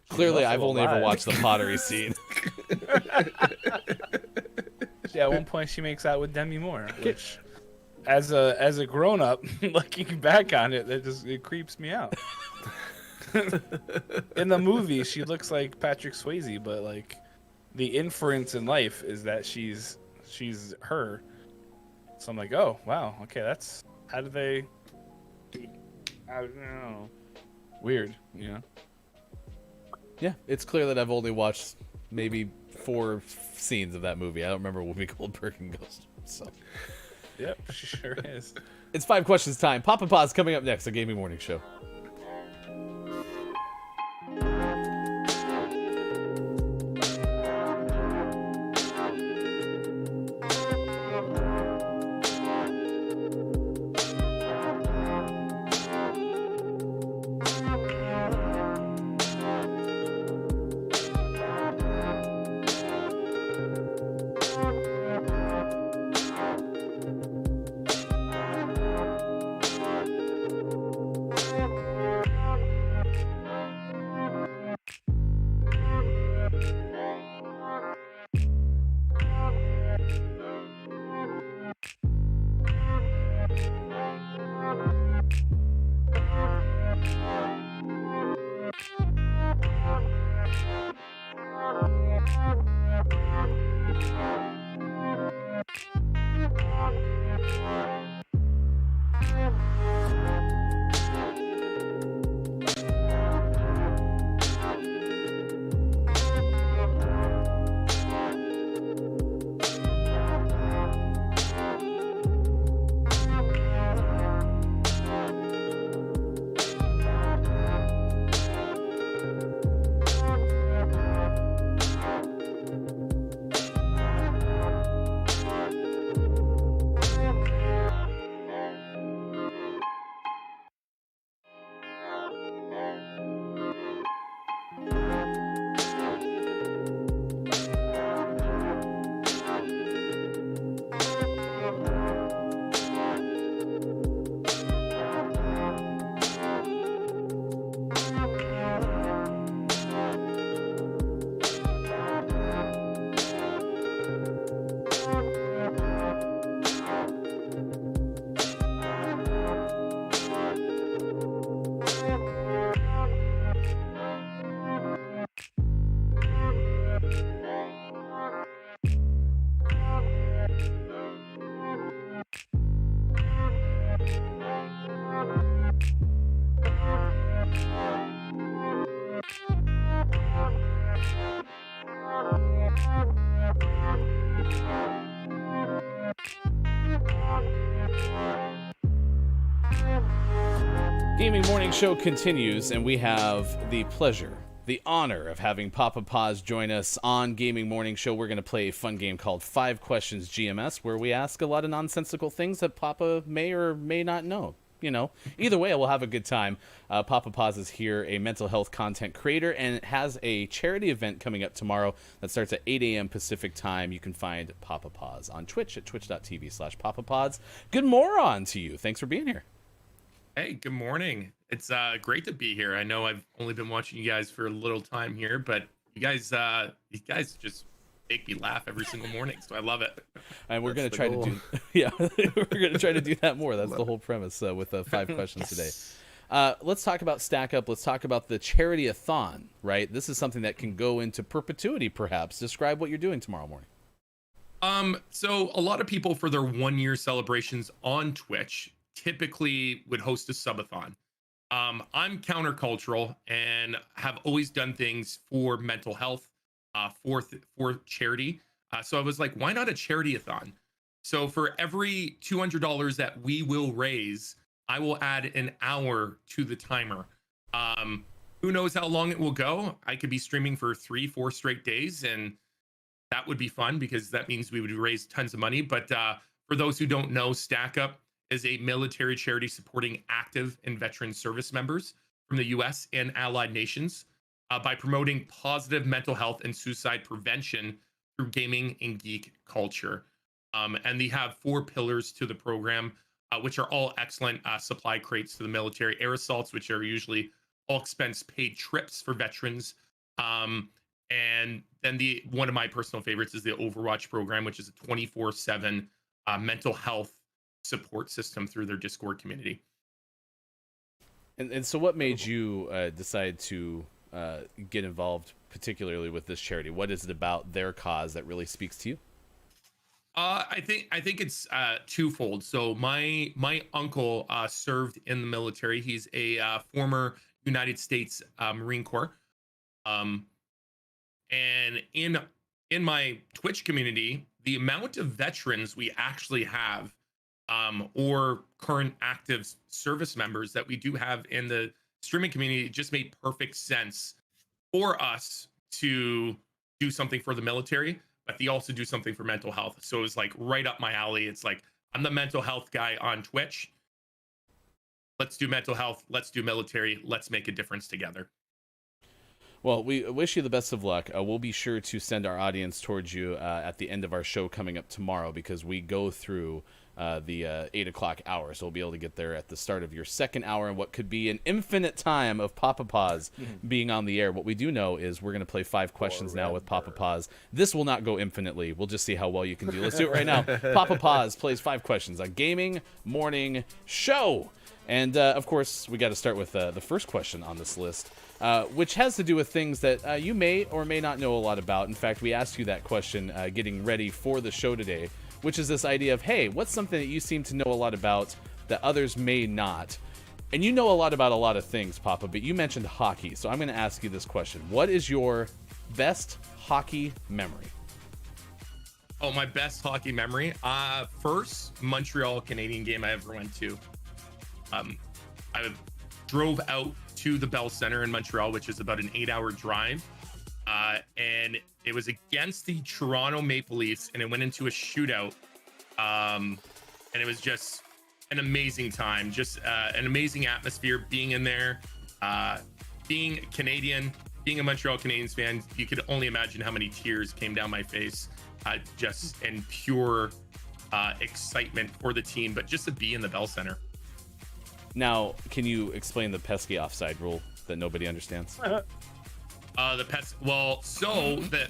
Clearly, I've only ever watched the pottery scene. Yeah, at one point she makes out with Demi Moore, which, as a grown up, looking back on it, it creeps me out. In the movie, she looks like Patrick Swayze, but like the inference in life is that she's her. So I'm like, oh wow, okay, that's how do they? I don't know. Weird, you know. Yeah, it's clear that I've only watched maybe 4 scenes of that movie. I don't remember Whoopi Goldberg and Ghost. So. Yep, she sure is. It's 5 questions time. Papa Paws coming up next, a Gaming Morning Show. Gaming Morning Show continues, and we have the pleasure, the honor of having Papa Paws join us on Gaming Morning Show. We're going to play a fun game called 5 Questions GMS, where we ask a lot of nonsensical things that Papa may or may not know. You know, either way, we'll have a good time. Papa Paws is here, a mental health content creator, and has a charity event coming up tomorrow that starts at 8 a.m. Pacific time. You can find Papa Paws on Twitch at twitch.tv/PapaPods. Good moron to you. Thanks for being here. Hey, good morning. It's great to be here. I know I've only been watching you guys for a little time here, but you guys just make me laugh every single morning, so I love it. And we're going to try to do, we're going to try to do that more. That's the whole premise with the 5 questions today. Let's talk about Stack Up. Let's talk about the charity-a-thon, right? This is something that can go into perpetuity, perhaps. Describe what you're doing tomorrow morning. So a lot of people for their 1 year celebrations on Twitch typically would host a subathon. I'm countercultural and have always done things for mental health, for charity. So I was like, why not a charity-a-thon? So for every $200 that we will raise, I will add an hour to the timer. Who knows how long it will go? I could be streaming for 3-4 straight days, and that would be fun because that means we would raise tons of money. But for those who don't know, Stack Up is a military charity supporting active and veteran service members from the US and allied nations by promoting positive mental health and suicide prevention through gaming and geek culture. And they have 4 pillars to the program, which are all excellent supply crates to the military, air assaults, which are usually all expense paid trips for veterans. And then one of my personal favorites is the Overwatch program, which is a 24/7 mental health support system through their Discord community. And so what made you decide to get involved particularly with this charity? What is it about their cause that really speaks to you? I think it's twofold. So my uncle served in the military. He's a former United States Marine Corps. And in my Twitch community, the amount of veterans we actually have, or current active service members that we do have in the streaming community, it just made perfect sense for us to do something for the military, but they also do something for mental health. So it was like right up my alley. It's like, I'm the mental health guy on Twitch. Let's do mental health. Let's do military. Let's make a difference together. Well, we wish you the best of luck. We'll be sure to send our audience towards you at the end of our show coming up tomorrow, because we go through the 8 o'clock hour. So we'll be able to get there at the start of your second hour and what could be an infinite time of Papa Paws being on the air. What we do know is we're going to play 5 questions now with Papa Paws. This will not go infinitely. We'll just see how well you can do. Let's do it right now. Papa Paws plays 5 questions on Gaming Morning Show. And, of course, we got to start with the first question on this list, which has to do with things that you may or may not know a lot about. In fact, we asked you that question getting ready for the show today, which is this idea of, hey, what's something that you seem to know a lot about that others may not? And you know a lot about a lot of things, Papa, but you mentioned hockey. So I'm going to ask you this question. What is your best hockey memory? Oh, my best hockey memory? First Montreal Canadian game I ever went to. I drove out to the Bell Center in Montreal, which is about an 8-hour drive. And it was against the Toronto Maple Leafs, and it went into a shootout. And it was just an amazing time, just an amazing atmosphere being in there, being Canadian, being a Montreal Canadiens fan. You could only imagine how many tears came down my face, just in pure excitement for the team, but just to be in the Bell Center. Now, can you explain the pesky offside rule that nobody understands? The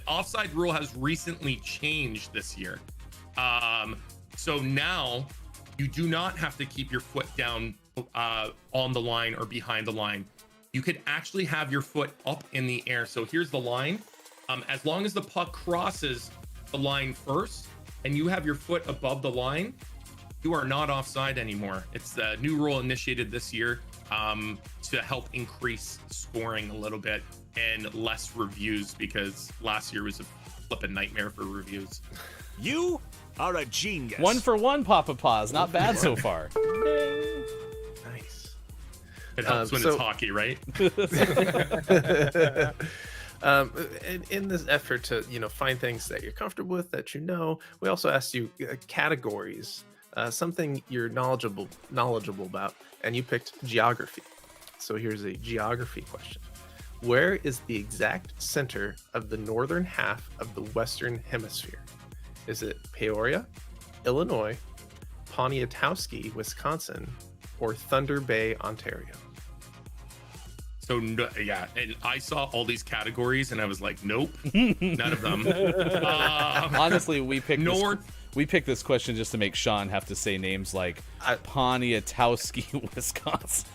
offside rule has recently changed this year. So now you do not have to keep your foot down on the line or behind the line. You could actually have your foot up in the air. So here's the line. As long as the puck crosses the line first and you have your foot above the line, you are not offside anymore. It's the new rule initiated this year to help increase scoring a little bit and less reviews, because last year was a flipping nightmare for reviews. You are a genius. 1 for 1, Papa Paws. Not bad so far. Nice. It helps when it's hockey, right? In this effort to find things that you're comfortable with, that we also asked you categories, something you're knowledgeable about, and you picked geography. So here's a geography question. Where is the exact center of the northern half of the Western Hemisphere? Is it Peoria, Illinois, Poniatowski, Wisconsin, or Thunder Bay, Ontario? So yeah, and I saw all these categories and I was like, nope, none of them. Honestly, we picked this question just to make Sean have to say names like Poniatowski, Wisconsin.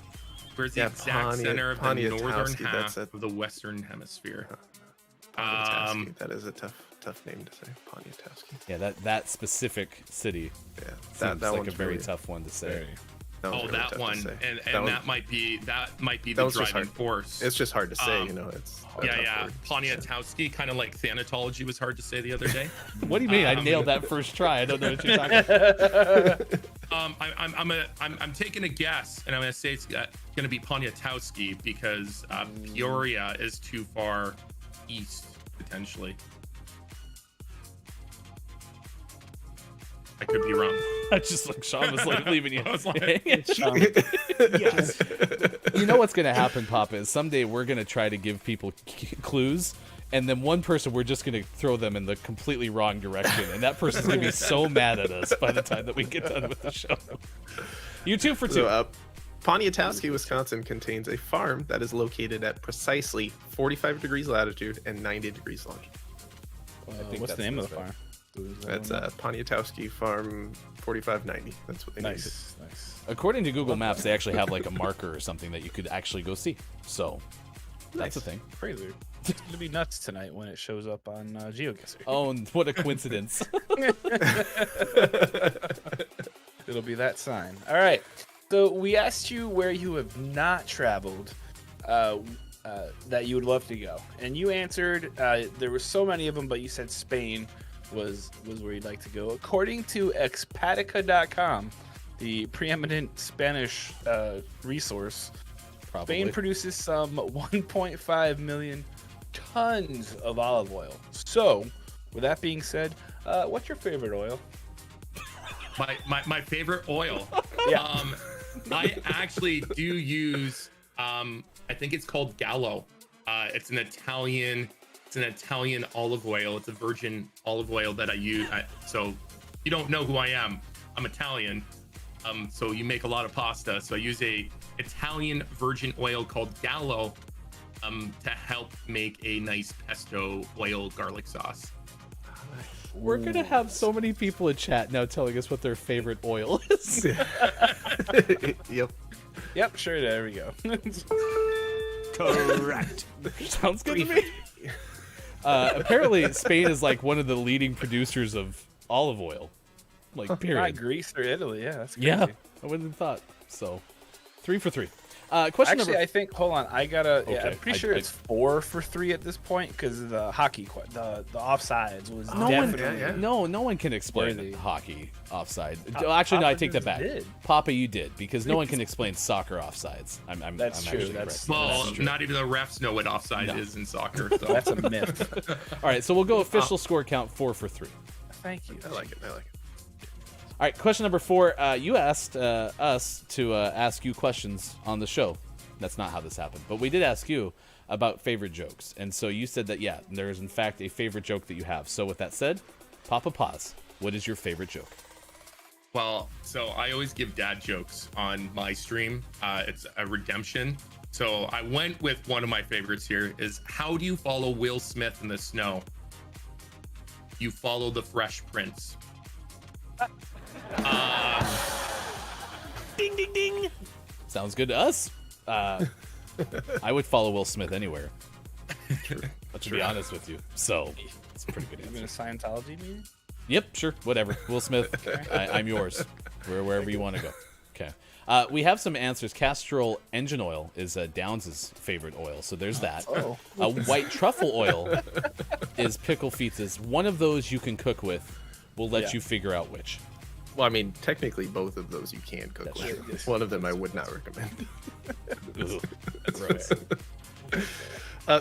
Where's the exact center of the northern half of the Western Hemisphere? That is a tough tough name to say. Poniatowski. Yeah, that specific city. Yeah, Seems that like one's a very really, tough one to say. Very. one's Oh, really that tough to one, say. and That that might be the was just driving hard. force. It's just hard to say, Um, you know. It's a Yeah, tough yeah. word. Poniatowski, kind of like Thanatology was hard to say the other day. What do you mean? I nailed that first try. I don't know what you're talking about. I'm taking a guess, and I'm gonna say it's gonna be Poniatowski because Peoria is too far east potentially. I could be wrong. I just like Sean was like leaving you. I was like, Yes. You know what's gonna happen, Papa, is someday we're gonna try to give people clues, and then one person we're just gonna throw them in the completely wrong direction, and that person's gonna be so mad at us by the time that we get done with the show. You 2 for 2. So, Poniatowski, Wisconsin contains a farm that is located at precisely 45 degrees latitude and 90 degrees longitude. What's that's the name of the right. farm? That's Poniatowski Farm 4590. That's what they named it. Nice. According to Google Maps, they actually have like a marker or something that you could actually go see. So that's a thing. Crazy. It's gonna be nuts tonight when it shows up on GeoGuessr. Oh, and what a coincidence. It'll be that sign. All right. So we asked you where you have not traveled that you would love to go, and you answered. There were so many of them, but you said Spain was where you'd like to go. According to Expatica.com, the preeminent Spanish resource, Probably. Spain produces some 1.5 million tons of olive oil. So, with that being said, what's your favorite oil? My favorite oil. Yeah. I actually do use I think it's called Gallo. It's an Italian olive oil. It's a virgin olive oil that I use. So you don't know who I am. I'm Italian. So you make a lot of pasta. So I use a Italian virgin oil called Gallo to help make a nice pesto oil garlic sauce. We're gonna have so many people in chat now telling us what their favorite oil is. Yep. Sure, there we go. Correct. Sounds good to me. Apparently, Spain is like one of the leading producers of olive oil. Like, Not period. Greece or Italy, yeah, that's crazy. Yeah, I wouldn't have thought. So, 3 for 3. Question Actually, number. I think. Hold on, I gotta. Yeah, Okay, I'm pretty I- sure I- it's 4 for 3 at this point because the hockey, the offsides was No one, definitely. no one can explain Worthy. hockey offside. Actually, no, I Papa take that just back. did. Papa, you did because no one can explain soccer offsides. That's I'm true, actually that's- correct. Well, That's true. not even the refs know what offside No. is in soccer. So. That's a myth. All right, so we'll go official score count 4 for 3. Thank you. I like it. All right, question number 4. You asked us to ask you questions on the show. That's not how this happened, but we did ask you about favorite jokes, and so you said that there is in fact a favorite joke that you have. So with that said, Papa Paz, what is your favorite joke? Well, so I always give dad jokes on my stream. It's a redemption. So I went with one of my favorites here is how do you follow Will Smith in the snow? You follow the Fresh Prince. Ding, ding, ding. Sounds good to us. I would follow Will Smith anywhere. To be honest with you, so it's a pretty good You in a answer. Scientology meeting? Yep, sure, whatever. Will Smith, I'm yours. Wherever you want to go. Okay. We have some answers. Castrol engine oil is Downs' favorite oil, so there's that. Oh. White truffle oil is Pickle Feet's. One of those you can cook with. We'll let Yeah. you figure out which. Well, I mean, technically, both of those you can cook That's with. true. One of them I would not recommend. Ugh, gross.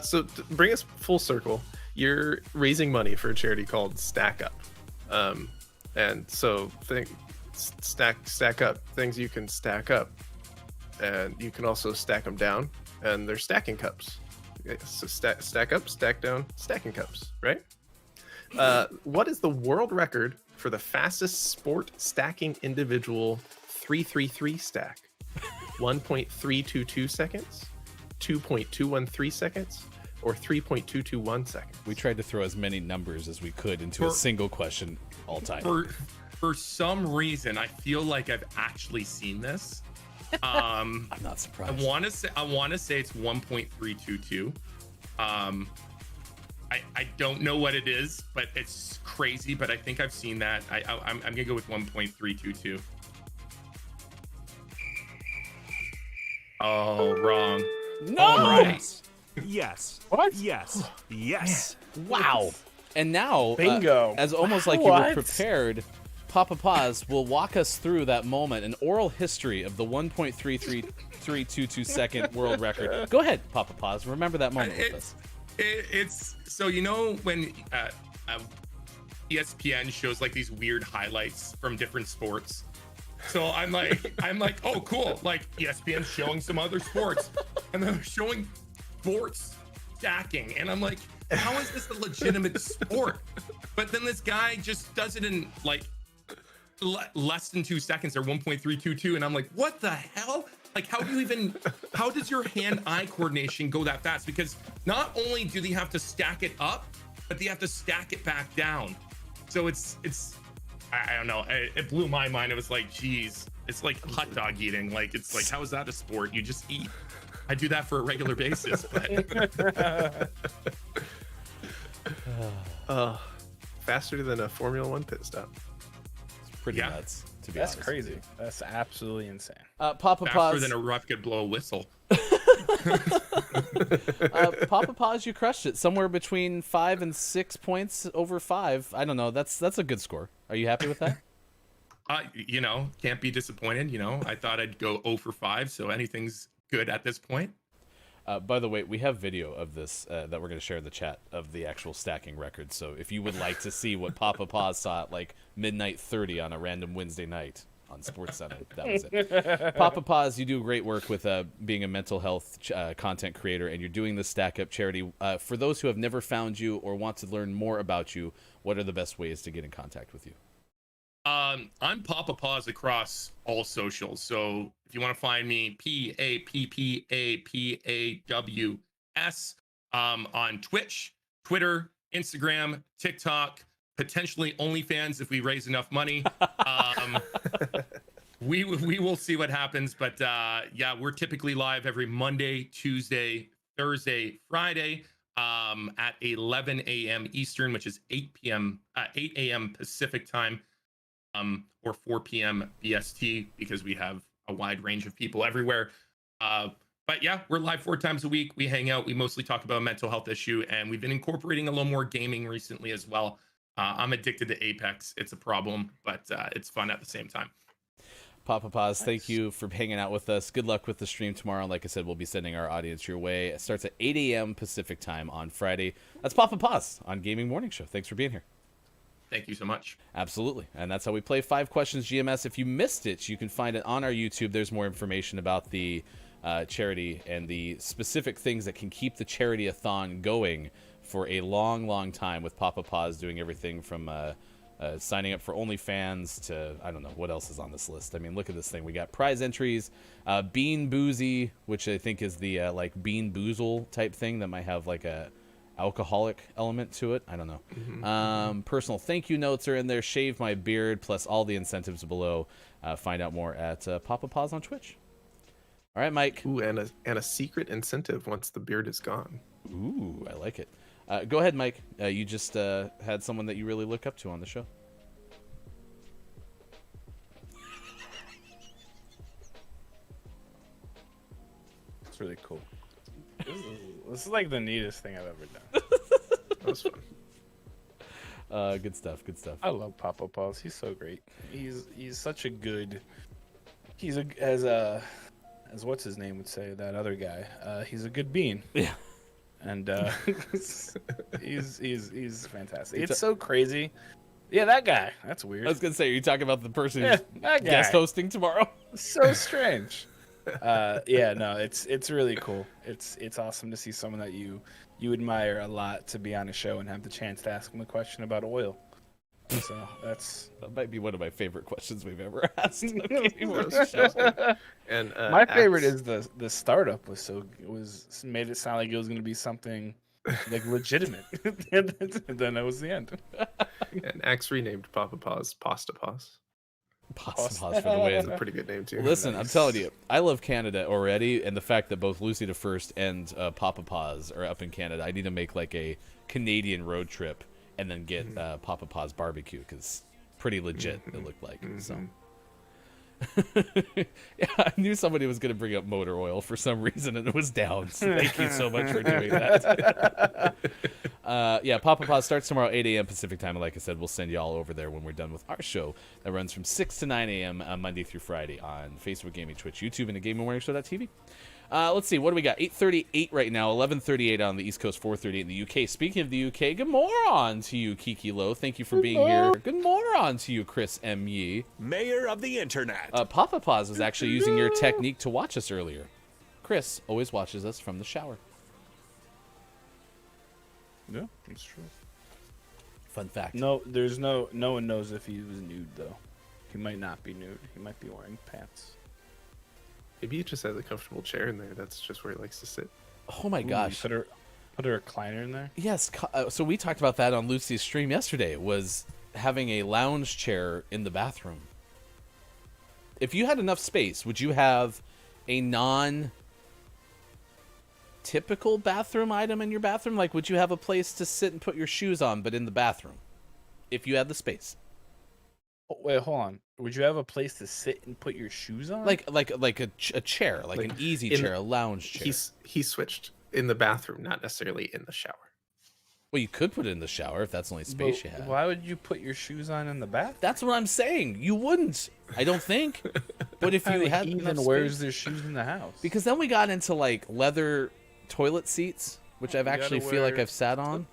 So to bring us full circle, you're raising money for a charity called Stack Up, and so stack up things you can stack up, and you can also stack them down, and they're stacking cups. Okay, so stack up, stack down, stacking cups, right? What is the world record for the fastest sport stacking individual 333 stack? 1.322 seconds, 2.213 seconds, or 3.221 seconds? We tried to throw as many numbers as we could into a For- single question all time. For some reason, I feel like I've actually seen this. I'm not I surprised. want to say it's 1.322. I don't know what it is, but it's crazy. But I think I've seen that. I'm gonna go with 1.322. Oh, wrong. No. All right. Yes. What? Yes. Yes. Wow. And now, Bingo. as almost like you were What? prepared, Papa Paz will walk us through that moment, an oral history of the 1.33322 second world record. Go ahead, Papa Paz. Remember that moment with us. It's so, you know, when ESPN shows like these weird highlights from different sports. So I'm like, oh, cool. Like ESPN's showing some other sports, and then they're showing sports stacking, and I'm like, how is this a legitimate sport? But then this guy just does it in like less than 2 seconds, or 1.322, and I'm like, what the hell? Like, how does your hand-eye coordination go that fast? Because not only do they have to stack it up, but they have to stack it back down. So it's I don't know. It blew my mind. It was like, geez, it's like hot dog eating. Like, it's like, how is that a sport? You just eat. I do that for a regular basis, but faster than a Formula One pit stop. It's pretty nuts, to be That's honest. crazy. That's absolutely insane. Papa faster Paz. than a rough could blow a whistle. Papa Paz, you crushed it. Somewhere between 5 and 6 points over 5. I don't know. That's a good score. Are you happy with that? You know, can't be disappointed. You know, I thought I'd go 0 for 5, so anything's good at this point. By the way, we have video of this that we're going to share in the chat of the actual stacking record. So if you would like to see what Papa Paz saw at like midnight 30 on a random Wednesday night on SportsCenter, that was it. Papa Paz, you do great work with being a mental health content creator, and you're doing the Stack Up charity. For those who have never found you or want to learn more about you, what are the best ways to get in contact with you? I'm Papa Paz across all socials. So if you want to find me, PAPPAPAWS on Twitch, Twitter, Instagram, TikTok, potentially OnlyFans if we raise enough money. We will see what happens. But yeah, we're typically live every Monday, Tuesday, Thursday, Friday at 11 a.m. Eastern, which is 8 a.m. Pacific time. Or 4 p.m. BST, because we have a wide range of people everywhere. But yeah, we're live 4 times a week. We hang out. We mostly talk about a mental health issue, and we've been incorporating a little more gaming recently as well. I'm addicted to Apex. It's a problem, but it's fun at the same time. Papa Paz, thank you for hanging out with us. Good luck with the stream tomorrow. Like I said, we'll be sending our audience your way. It starts at 8 a.m. Pacific time on Friday. That's Papa Paz on Gaming Morning Show. Thanks for being here. Thank you so much. Absolutely. And that's how we play 5 Questions GMS. If you missed it, you can find it on our YouTube. There's more information about the charity and the specific things that can keep the charity-a-thon going for a long, long time, with Papa Paz doing everything from signing up for OnlyFans to, I don't know, what else is on this list. I mean, look at this thing. We got prize entries, Bean Boozy, which I think is the like Bean Boozle type thing that might have like a alcoholic element to it. I don't know. Personal thank you notes are in there. Shave my beard, plus all the incentives below. Find out more at Papa Paz on Twitch. All right, Mike. Ooh, and a secret incentive once the beard is gone. Ooh, I like it. Go ahead, Mike. You just had someone that you really look up to on the show. It's really cool. This is like the neatest thing I've ever done. That was fun. Good stuff. Good stuff. I love Papa Paz. He's so great. He's such a good. As what's his name would say, that other guy. He's a good bean. Yeah. And he's fantastic. It's so crazy. Yeah, that guy. That's weird. I was gonna say, are you talking about the person Yeah, who's that guest guy. hosting tomorrow? So strange. Yeah, no, it's really cool. It's awesome to see someone that you admire a lot to be on a show and have the chance to ask them a question about oil. So that might be one of my favorite questions we've ever asked. And my favorite is the startup was made it sound like it was going to be something like legitimate, and then that was the end. And Axe renamed Papa Paz Pasta Paz. Pause for the win. That's a pretty good name too. Listen, I'm Nice. telling you, I love Canada already, and the fact that both Lucy the First and Papa Paws are up in Canada, I need to make like a Canadian road trip and then get Papa Paws barbecue because pretty legit it looked like. So. Yeah, I knew somebody was going to bring up motor oil for some reason, and it was down. So thank you so much for doing that. Yeah, Papa Paws starts tomorrow 8 a.m. Pacific time, and like I said, we'll send you all over there when we're done with our show that runs from 6 to 9 a.m. Monday through Friday on Facebook Gaming, Twitch, YouTube, and the GamingMorningShow.tv. Let's see, what do we got? 8:38 right now, 11:38 on the East Coast, 4:38 in the UK. Speaking of the UK, good morning to you, Kiki Low. Thank you for being here. Good morning to you, Chris M. Yee. Mayor of the Internet. Papa Paws was actually using your technique to watch us earlier. Chris always watches us from the shower. Yeah, that's true. Fun fact. No one knows if he was nude though. He might not be nude. He might be wearing pants. Maybe he just has a comfortable chair in there. That's just where he likes to sit. Oh my Ooh, gosh. put a recliner in there. Yes, so we talked about that on Lucy's stream yesterday, was having a lounge chair in the bathroom. If you had enough space, would you have a non-typical bathroom item in your bathroom? Like, would you have a place to sit and put your shoes on, but in the bathroom? If you had the space. Oh, wait, hold on. Would you have a place to sit and put your shoes on? Like a chair, like an easy chair, a lounge chair. He switched in the bathroom, not necessarily in the shower. Well, you could put it in the shower if that's the only space you have. Why would you put your shoes on in the bath? That's what I'm saying. You wouldn't. I don't think. But if you had even enough wears space- their shoes in the house. Because then we got into like leather toilet seats, which I've You gotta actually feel like wear I've sat on.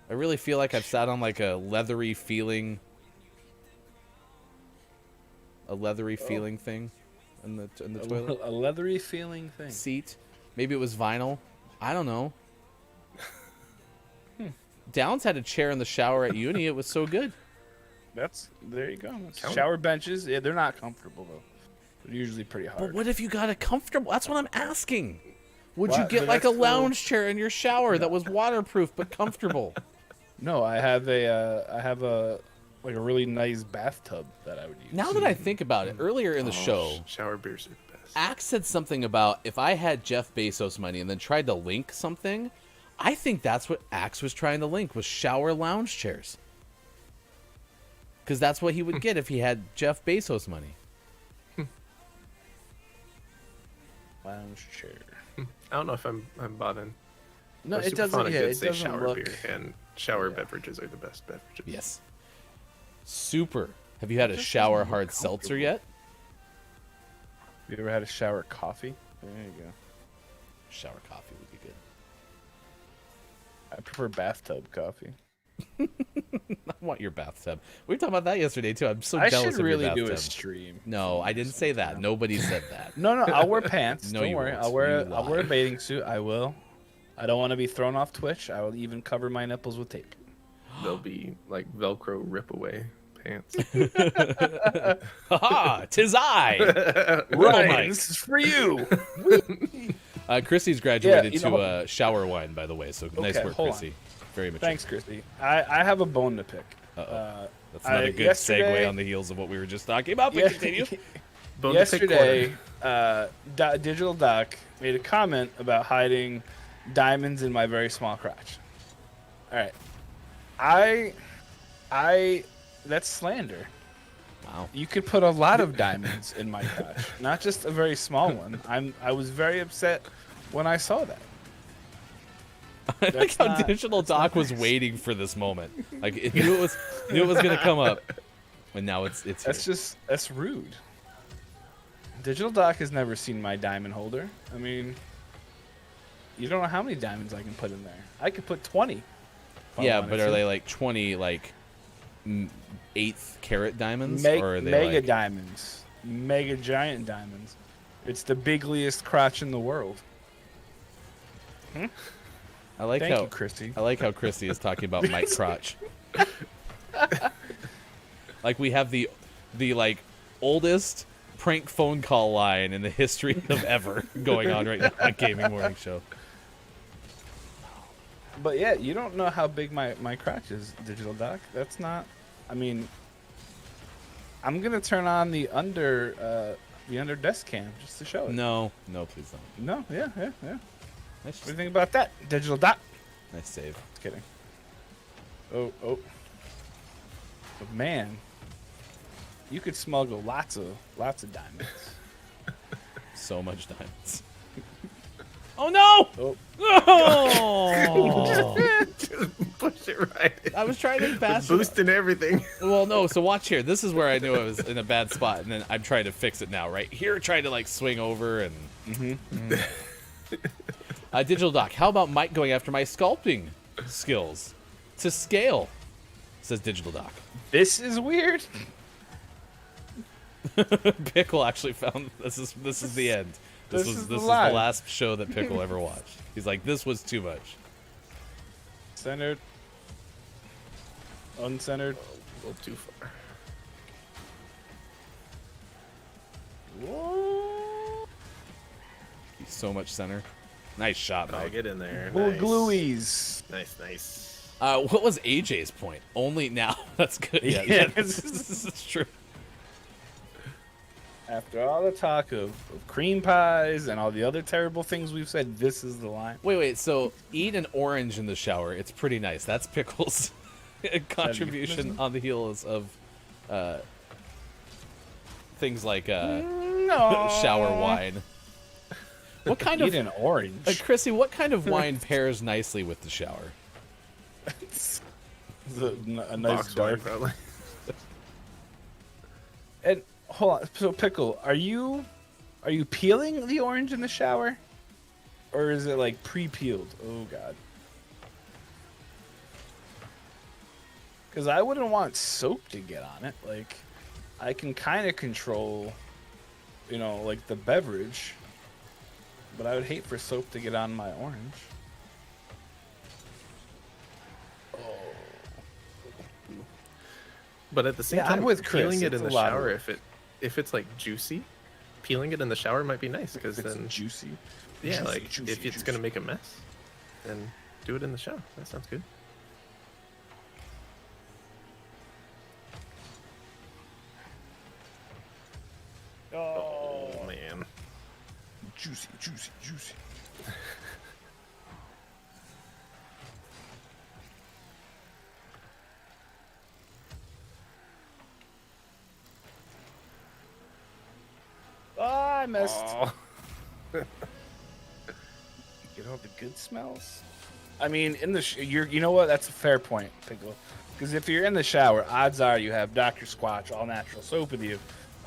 I really feel like I've sat on like a leathery feeling thing in the toilet A leathery feeling thing. seat. Maybe it was vinyl. I don't know. Downs had a chair in the shower at uni. It was so good. There you go. Count. Shower benches, yeah, they're not comfortable though. They're usually pretty hard. But what if you got a comfortable? That's what I'm asking. Would you What? get But like a that's lounge chair in your shower that was waterproof but comfortable? No, I have a really nice bathtub that I would use. Now that I think about it, earlier in the show, Shower beers are the best. Axe said something about if I had Jeff Bezos money and then tried to link something. I think that's what Axe was trying to link, was shower lounge chairs. Because that's what he would get if he had Jeff Bezos money. Lounge chair. I don't know if I'm bought in. No, Our it doesn't. Superphonic Yeah, did it say doesn't shower look. beer, and shower beverages are the best beverages. Yes. Super. Have you had a shower hard seltzer yet? You ever had a shower coffee? There you go. Shower coffee would be good. I prefer bathtub coffee. I want your bathtub. We were talking about that yesterday too. I'm so I jealous should of really your do bathtub. a stream. No, I didn't say that. Nobody said that. No, I'll wear pants. No, Don't you worry. won't. I'll wear You a lie. bathing suit. I will. I don't want to be thrown off Twitch. I will even cover my nipples with tape. They'll be like Velcro rip away pants. Ha! 'Tis I. Right, Mike. this is for you. Chrissy's graduated Yeah, you know- to shower wine, by the way. So nice Okay, work, hold on. Chrissy. Very mature. Thanks, Christy. I have a bone to pick. Uh-oh. That's not a good yesterday- segue on the heels of what we were just talking about. But Yeah. continue. Bone to pick Yesterday, Digital Doc made a comment about hiding diamonds in my very small crotch. All right, I that's slander. Wow. You could put a lot of diamonds in my crotch, not just a very small one. I was very upset when I saw that. I like That's how not- Digital that's not Doc was nice. waiting for this moment. Like it knew it was gonna come up, and now it's here. That's rude. Digital Doc has never seen my diamond holder. I mean, you don't know how many diamonds I can put in there. I could put 20. if I Yeah, wanted but are to. they like 20 like 1/8 carat diamonds, Mega, or are they mega like... diamonds, mega giant diamonds? It's the bigliest crotch in the world. I like Thank how you, Christy. I like how Christy is talking about Mike Crotch. Like we have the like oldest prank phone call line in the history of ever going on right now on Gaming Morning Show. But yeah, you don't know how big my crotch is, Digital Doc. That's not. I mean, I'm gonna turn on the under desk cam just to show it. No, please don't. No, yeah. Nice, What do you think about that? Digital dot. nice save. Just kidding. Oh. But man, you could smuggle lots of diamonds. So much diamonds. Oh no! Oh. Oh! Push it right. I was trying to fast. Boosting everything. Well, no. So watch here. This is where I knew I was in a bad spot, and then I'm trying to fix it now. Right here, trying to like swing over and. Digital Doc. How about Mike going after my sculpting skills to scale? Says Digital Doc. This is weird. Pickle actually found this is the end. This is the line. last show that Pickle ever watched. He's like, this was too much. Centered. Uncentered. A little too far. Whoa. He's so much center. Nice shot, Oh, Mike. get in there. Little Nice. glueies. Nice. What was AJ's point? Only now. That's good. Yeah, Yeah. this is true. After all the talk of cream pies and all the other terrible things we've said, this is the line. Wait. So eat an orange in the shower. It's pretty nice. That's Pickle's contribution on the heels of things like No. shower wine. What kind Eat of an orange. Chrissy? What kind of wine pairs nicely with the shower? A nice Box dark. wine, probably. And hold on. So Pickle, are you peeling the orange in the shower, or is it like pre-peeled? Oh God. Because I wouldn't want soap to get on it. Like, I can kind of control, like the beverage, but I would hate for soap to get on my orange. But at the same Yeah, I'm time, with Chris. peeling it It's in a the lot of shower, work. if it's like juicy, peeling it in the shower might be nice because It's then juicy. yeah, Juicy, like juicy, if it's gonna make a mess, then do it in the shower. That sounds good. Oh man. Juicy. Oh, I missed. Aw. Get all the good smells. I mean, in the you know what? That's a fair point, Pickle. Because if you're in the shower, odds are you have Dr. Squatch all natural soap with you.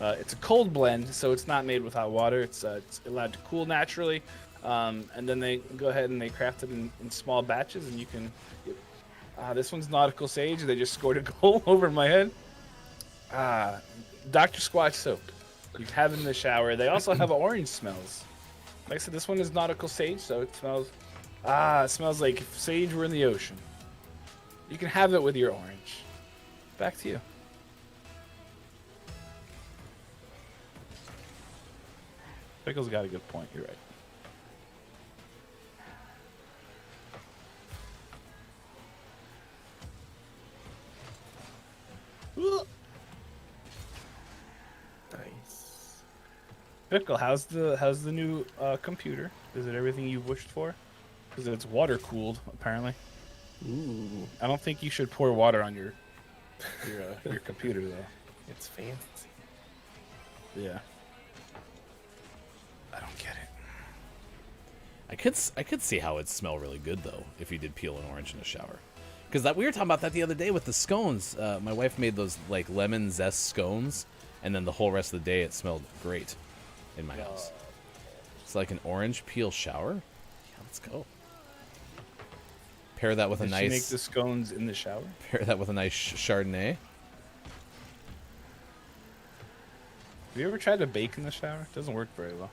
It's a cold blend, so it's not made with hot water. It's allowed to cool naturally, and then they go ahead and they craft it in small batches, and you can. This one's Nautical Sage. They just scored a goal over my head. Dr. Squatch soap. You have it in the shower. They also have orange smells. Like I said, this one is Nautical Sage, so it smells. It smells like if sage were in the ocean. You can have it with your orange. Back to you. Pickle's got a good point. You're right. Nice. Pickle, how's the new computer? Is it everything you've wished for? Because it's water cooled, apparently. Ooh, I don't think you should pour water on your computer though. it's fancy. Yeah. I don't get it. I could see how it'd smell really good though if you did peel an orange in the shower. Because we were talking about that the other day with the scones. My wife made those like lemon zest scones, and then the whole rest of the day it smelled great in my house. It's like an orange peel shower. Yeah, let's go. Pair that with a Did she nice make the scones in the shower? pair that with a nice Chardonnay. Have you ever tried to bake in the shower? It doesn't work very well.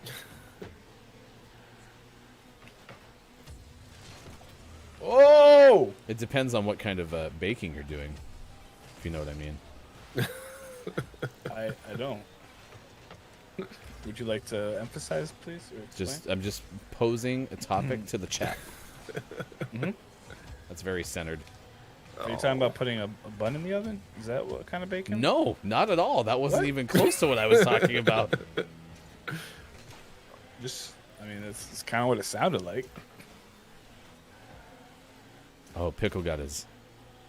Oh! It depends on what kind of baking you're doing, if you know what I mean. I don't. Would you like to emphasize, please? Or explain? I'm just posing a topic to the chat. Mhm. That's very centered. Are you talking about putting a bun in the oven? Is that what kind of bacon? No, not at all. That wasn't What? even close to what I was talking about. It's kind of what it sounded like. Oh, Pickle got his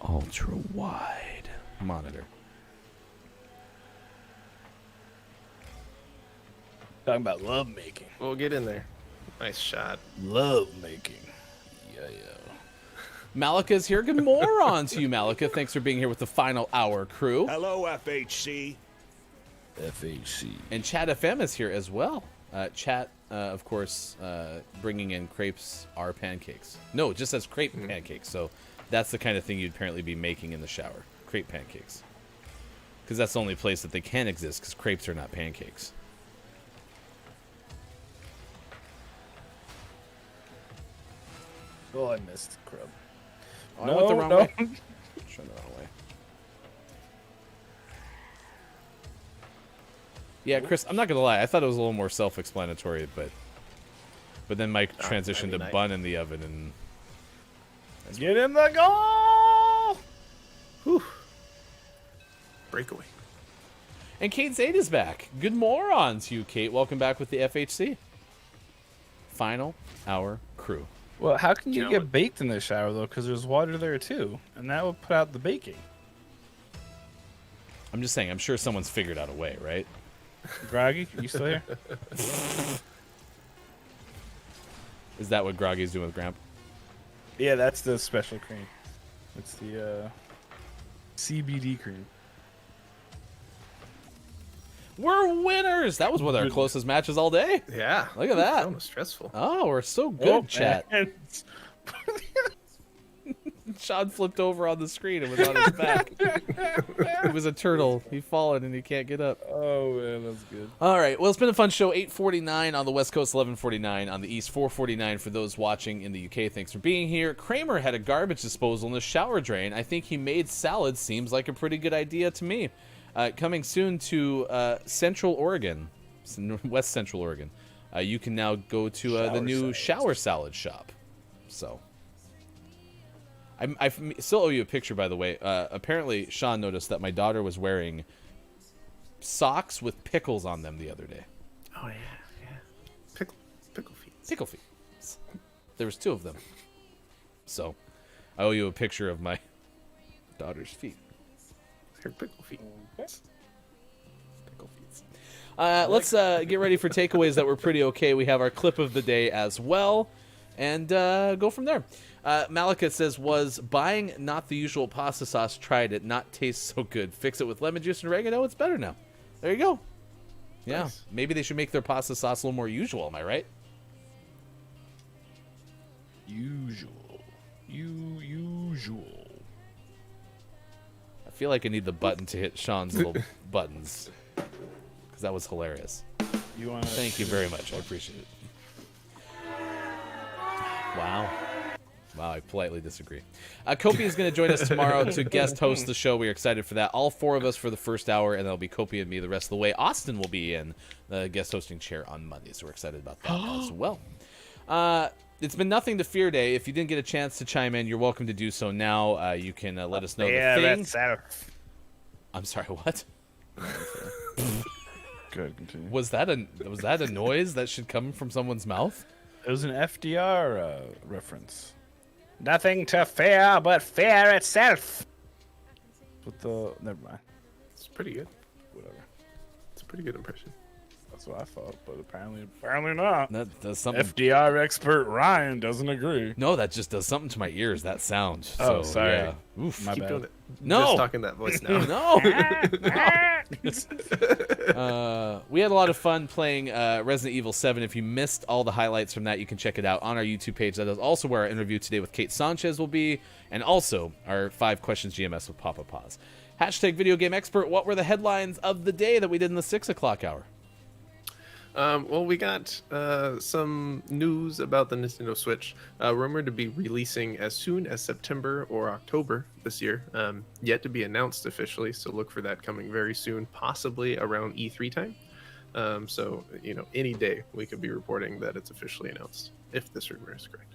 ultra wide monitor. Talking about love making. We'll get in there. Nice shot. Love making. Yeah. Malika's here. Good morning to you, Malika. Thanks for being here with the final hour crew. Hello, FHC. FHC. And Chat FM is here as well. Chat, of course, bringing in crepes are pancakes. No, it just says crepe pancakes. So that's the kind of thing you'd apparently be making in the shower. Crepe pancakes. Because that's the only place that they can exist, because crepes are not pancakes. Oh, I missed Crub. Oh, I went the wrong way. Turn the wrong way. Yeah, Chris, I'm not gonna lie. I thought it was a little more self-explanatory, but then Mike transitioned to bun in the oven, and Get in the goal! Whew. Breakaway. And Kate Zaid is back. Good morning to you, Kate. Welcome back with the FHC. Final hour crew. Well, how can you get baked in the shower, though? Because there's water there, too. And that would put out the baking. I'm just saying, I'm sure someone's figured out a way, right? Groggy, you still here? Is that what Groggy's doing with Gramp? Yeah, that's the special cream. It's the CBD cream. We're winners! That was one of our closest matches all day. Yeah. Look at that. That was stressful. Oh, we're so good, chat. And Sean flipped over on the screen and was on his back. He was a turtle. He fallen and he can't get up. oh, man, that's good. All right. Well, it's been a fun show. 8:49 on the West Coast, 11:49 on the East, 4:49 for those watching in the UK. Thanks for being here. Kramer had a garbage disposal in the shower drain. I think he made salad. Seems like a pretty good idea to me. Coming soon to Central Oregon, West Central Oregon. You can now go to the new shower salad shop. So I still owe you a picture, by the way. Apparently, Sean noticed that my daughter was wearing socks with pickles on them the other day. Oh, yeah. Pickle feet. Pickle feet. There was 2 of them. So I owe you a picture of my daughter's feet. Her pickle feet. Pickle feet. Let's get ready for takeaways that were pretty okay. We have our clip of the day as well. And go from there. Malika says, was buying not the usual pasta sauce, tried it, not taste so good. Fix it with lemon juice and oregano, it's better now. There you go. Yeah, nice. Maybe they should make their pasta sauce a little more usual, am I right? Usual. I feel like I need the button to hit Sean's little buttons. Because that was hilarious. Thank you very much. I appreciate it. Wow. Wow, I politely disagree. Kopi is going to join us tomorrow to guest host the show. We are excited for that. All 4 of us for the first hour, and that'll be Kopi and me the rest of the way. Austin will be in the guest hosting chair on Monday, so we're excited about that as well. It's been Nothing to Fear Day. If you didn't get a chance to chime in, you're welcome to do so now. You can let us know the thing. I'm sorry, what? Good, continue. Was that a noise that should come from someone's mouth? It was an FDR reference. Nothing to fear but fear itself. Never mind. It's pretty good. Whatever. It's a pretty good impression. That's what I thought, but apparently not. That does something. FDR expert Ryan doesn't agree. No, that just does something to my ears. That sound. Oh, so, sorry. Yeah. Oof. My Keep bad. doing it. No. Just talking that voice now. No. We had a lot of fun playing Resident Evil 7. If you missed all the highlights from that, you can check it out on our YouTube page. That is also where our interview today with Kate Sanchez will be, and also our 5 questions GMS with Papa Paz. Hashtag Video Game Expert. What were the headlines of the day that we did in the 6 o'clock hour? Well, we got some news about the Nintendo Switch, rumored to be releasing as soon as September or October this year. Yet to be announced officially, so look for that coming very soon, possibly around E3 time. So, any day we could be reporting that it's officially announced, if this rumor is correct.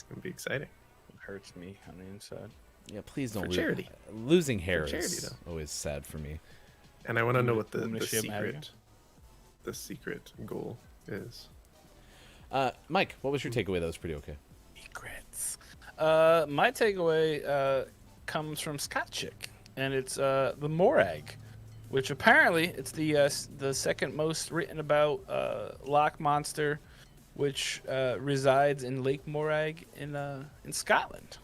It's gonna be exciting. It hurts me on the inside. Yeah, please don't For lose. charity. Losing hair charity, is though. always sad for me. And I want to know what I'm gonna the shave my hair secret goal is. Mike, what was your takeaway that was pretty okay? Secrets. My takeaway comes from Scott Chick, and it's the Morag, which apparently it's the second most written about loch monster, which resides in Lake Morag in Scotland,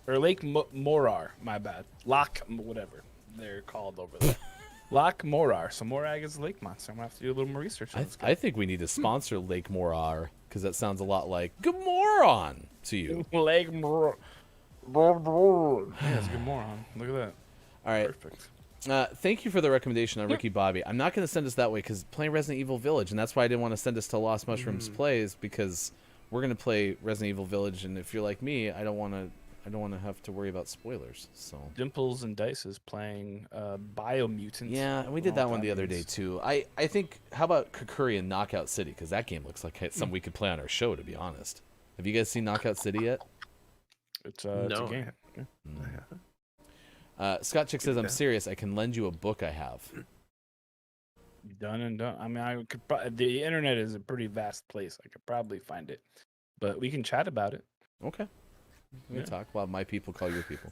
or Lake Morar. My bad. Loch whatever they're called over there. Loch Morar. So Morag is a lake monster. I'm gonna have to do a little more research on this guy. I think we need to sponsor Lake Morar because that sounds a lot like good moron to you. Lake Morar. Yeah, it's a good moron. Look at that. All right. Perfect. Thank you for the recommendation on Ricky Bobby. I'm not going to send us that way because playing Resident Evil Village, and that's why I didn't want to send us to Lost Mushrooms Plays, because we're going to play Resident Evil Village, and if you're like me, I don't want to have to worry about spoilers. So Dimples and Dice is playing Biomutant. yeah, and we did that one the other day too. I think, how about Kakuri and Knockout City, because that game looks like something we could play on our show, to be honest. Have you guys seen Knockout City yet? It's No, a game. I haven't. Scott Chick says, I'm serious. I can lend you a book I have. Done and done. I mean, I could. The internet is a pretty vast place. I could probably find it, but we can chat about it. Okay. We can Yeah. talk while my people call your people.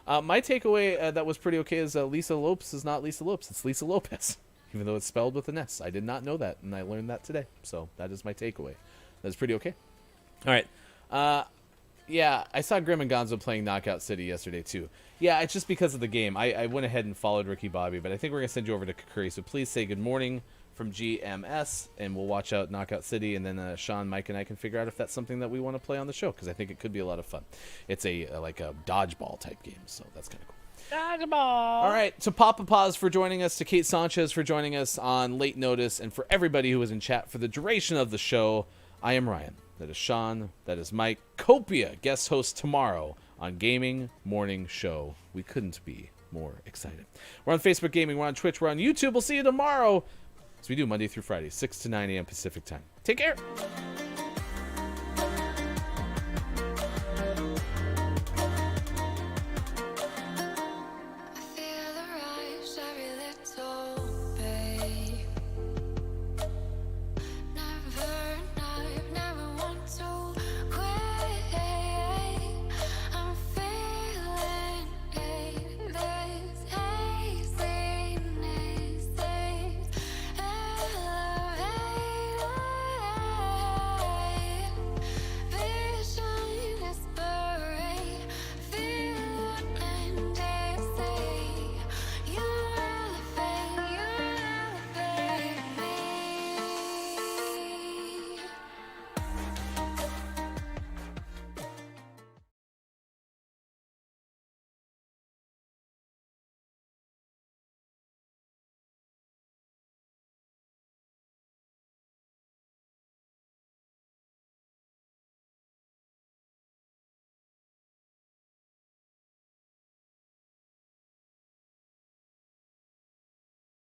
My takeaway that was pretty okay is Lisa Lopes is not Lisa Lopes. It's Lisa Lopez, even though it's spelled with an S. I did not know that, and I learned that today. So that is my takeaway. That's pretty okay. All right. Yeah, I saw Grim and Gonzo playing Knockout City yesterday, too. Yeah, it's just because of the game. I went ahead and followed Ricky Bobby, but I think we're going to send you over to Kakuri. So please say good morning from GMS, and we'll watch out Knockout City, and then Sean, Mike, and I can figure out if that's something that we want to play on the show, because I think it could be a lot of fun. It's like a dodgeball type game, so that's kind of cool. Dodgeball. All right, to Papa Paz for joining us, to Kate Sanchez for joining us on late notice, and for everybody who was in chat for the duration of the show, I am Ryan. That is Sean. That is Mike. Copia, guest host tomorrow on Gaming Morning Show. We couldn't be more excited. We're on Facebook Gaming. We're on Twitch. We're on YouTube. We'll see you tomorrow, as we do Monday through Friday, 6 to 9 a.m. Pacific time. Take care.